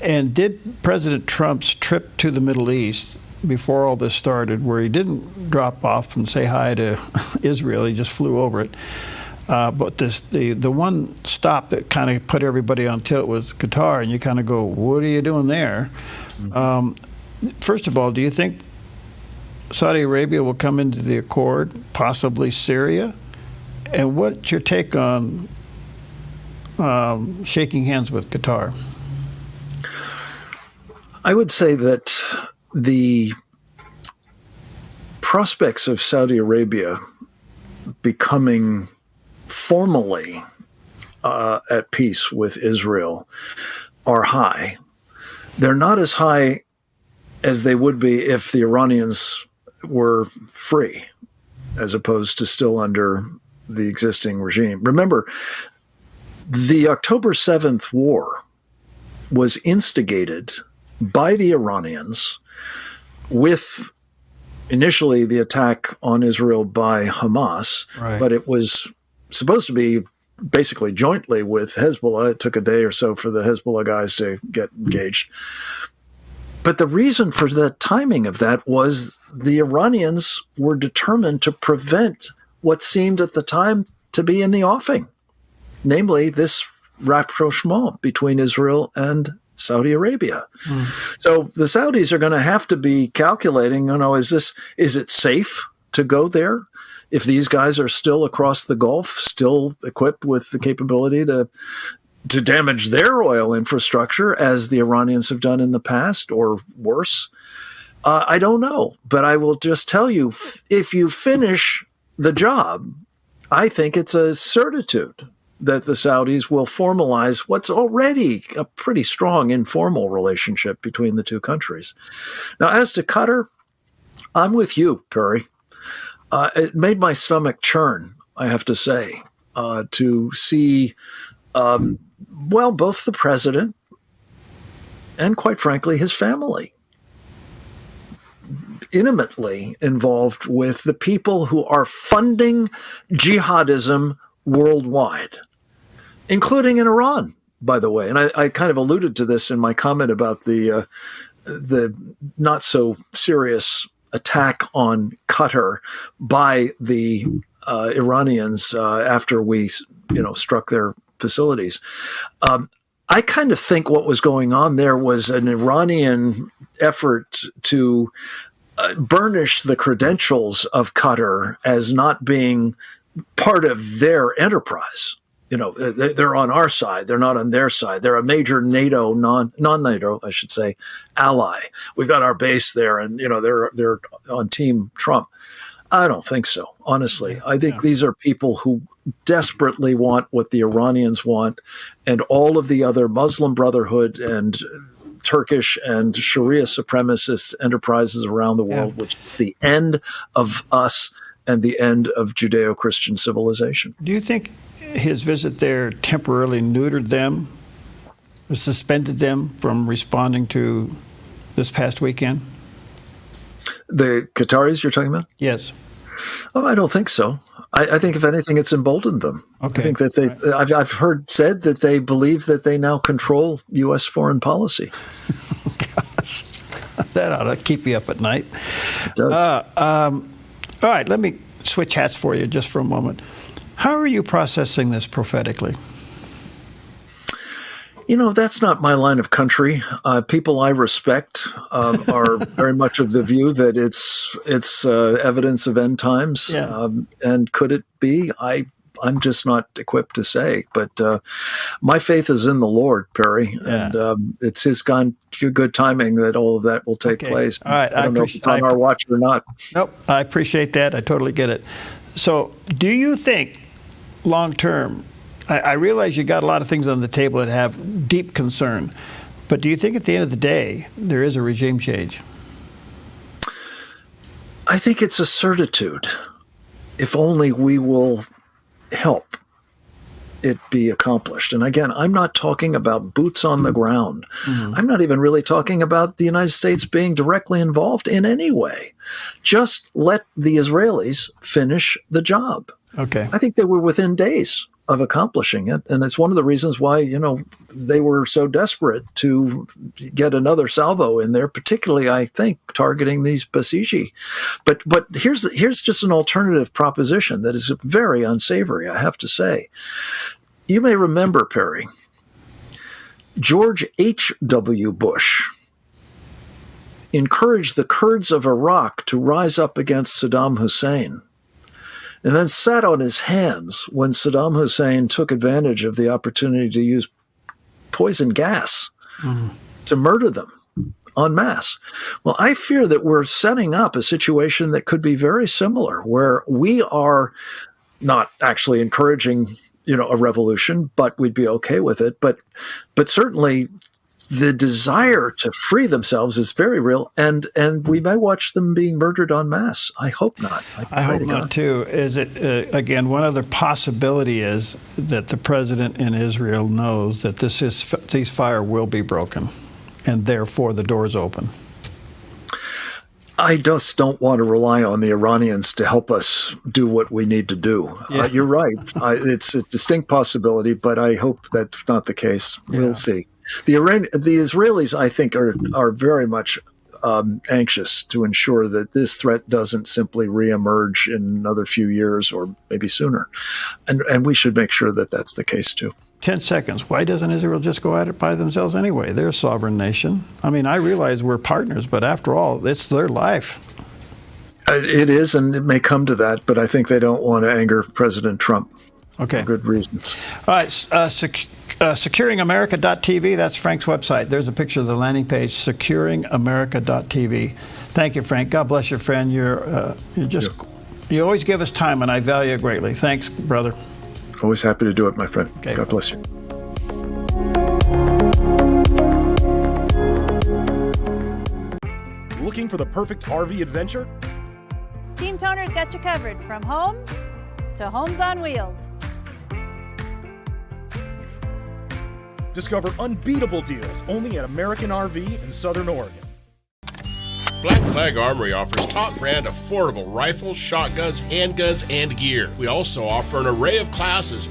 And did President Trump's trip to the Middle East before all this started, where he didn't drop off and say hi to Israel, he just flew over it, but the one stop that kind of put everybody on tilt was Qatar, and you kind of go, what are you doing there? Mm-hmm. First of all, do you think Saudi Arabia will come into the accord, possibly Syria? And what's your take on shaking hands with Qatar? I would say that the prospects of Saudi Arabia becoming formally at peace with Israel are high. They're not as high as they would be if the Iranians were free, as opposed to still under the existing regime. Remember, the October 7th war was instigated by the Iranians with initially the attack on Israel by Hamas, right. But it was supposed to be basically jointly with Hezbollah. It took a day or so for the Hezbollah guys to get engaged. But the reason for the timing of that was the Iranians were determined to prevent what seemed at the time to be in the offing, namely this rapprochement between Israel and Saudi Arabia. So the Saudis are going to have to be calculating, is it safe to go there if these guys are still across the Gulf, still equipped with the capability to damage their oil infrastructure as the Iranians have done in the past, or worse? I don't know, but I will just tell you, if you finish the job, I think it's a certitude that the Saudis will formalize what's already a pretty strong informal relationship between the two countries. Now, as to Qatar, I'm with you, Perry. It made my stomach churn, I have to say, to see, both the president and, quite frankly, his family intimately involved with the people who are funding jihadism worldwide, including in Iran, by the way. And I kind of alluded to this in my comment about the not so serious attack on Qatar by the Iranians after we, struck their facilities. I kind of think what was going on there was an Iranian effort to burnish the credentials of Qatar as not being part of their enterprise. You know, they're on our side. They're not on their side. They're a major NATO, non-NATO, I should say, ally. We've got our base there, and you know they're on Team Trump. I don't think so, honestly. I think these are people who desperately want what the Iranians want, and all of the other Muslim Brotherhood and Turkish and Sharia supremacist enterprises around the world, which is the end of us and the end of Judeo-Christian civilization. Do you think his visit there temporarily neutered them, suspended them from responding to this past weekend? The Qataris you're talking about? Yes. Oh, I don't think so. I think, if anything, it's emboldened them. Okay. I think that I've heard said that they believe that they now control U.S. foreign policy. Gosh, that ought to keep you up at night. It does. All right, let me switch hats for you just for a moment. How are you processing this prophetically? You know, that's not my line of country. People I respect are very much of the view that it's evidence of end times. Yeah. And could it be? I'm just not equipped to say. But my faith is in the Lord, Perry, and it's His good timing that all of that will take place. All right, I don't know if it's on our watch or not. Nope, I appreciate that. I totally get it. So, do you think long term? I realize you got a lot of things on the table that have deep concern, but do you think at the end of the day there is a regime change? I think it's a certitude. If only we will help it be accomplished. And again, I'm not talking about boots on the ground. Mm-hmm. I'm not even really talking about the United States being directly involved in any way. Just let the Israelis finish the job. Okay. I think they were within days of accomplishing it. And it's one of the reasons why, you know, they were so desperate to get another salvo in there, particularly, I think, targeting these Basiji. But here's just an alternative proposition that is very unsavory, I have to say. You may remember, Perry, George H.W. Bush encouraged the Kurds of Iraq to rise up against Saddam Hussein, and then sat on his hands when Saddam Hussein took advantage of the opportunity to use poison gas to murder them en masse. Well, I fear that we're setting up a situation that could be very similar, where we are not actually encouraging, you know, a revolution, but we'd be okay with it. But certainly the desire to free themselves is very real, and we may watch them being murdered en masse. I hope not. I hope not, too. Is it again, one other possibility is that the president in Israel knows that this ceasefire will be broken, and therefore the door's open. I just don't want to rely on the Iranians to help us do what we need to do. Yeah. You're right. It's a distinct possibility, but I hope that's not the case. Yeah. We'll see. The Israelis, I think, are very much anxious to ensure that this threat doesn't simply reemerge in another few years or maybe sooner. And we should make sure that that's the case, too. 10 seconds. Why doesn't Israel just go at it by themselves anyway? They're a sovereign nation. I mean, I realize we're partners, but after all, it's their life. It is, and it may come to that, but I think they don't want to anger President Trump. Okay. For good reasons. All right. SecuringAmerica.tv, that's Frank's website. There's a picture of the landing page, SecuringAmerica.tv. Thank you, Frank. God bless you, friend. You always give us time, and I value it greatly. Thanks, brother. Always happy to do it, my friend. Okay. God bless you. Looking for the perfect RV adventure? Team Toner's got you covered, from homes to homes on wheels. Discover unbeatable deals only at American RV in Southern Oregon. Black Flag Armory offers top brand affordable rifles, shotguns, handguns, and gear. We also offer an array of classes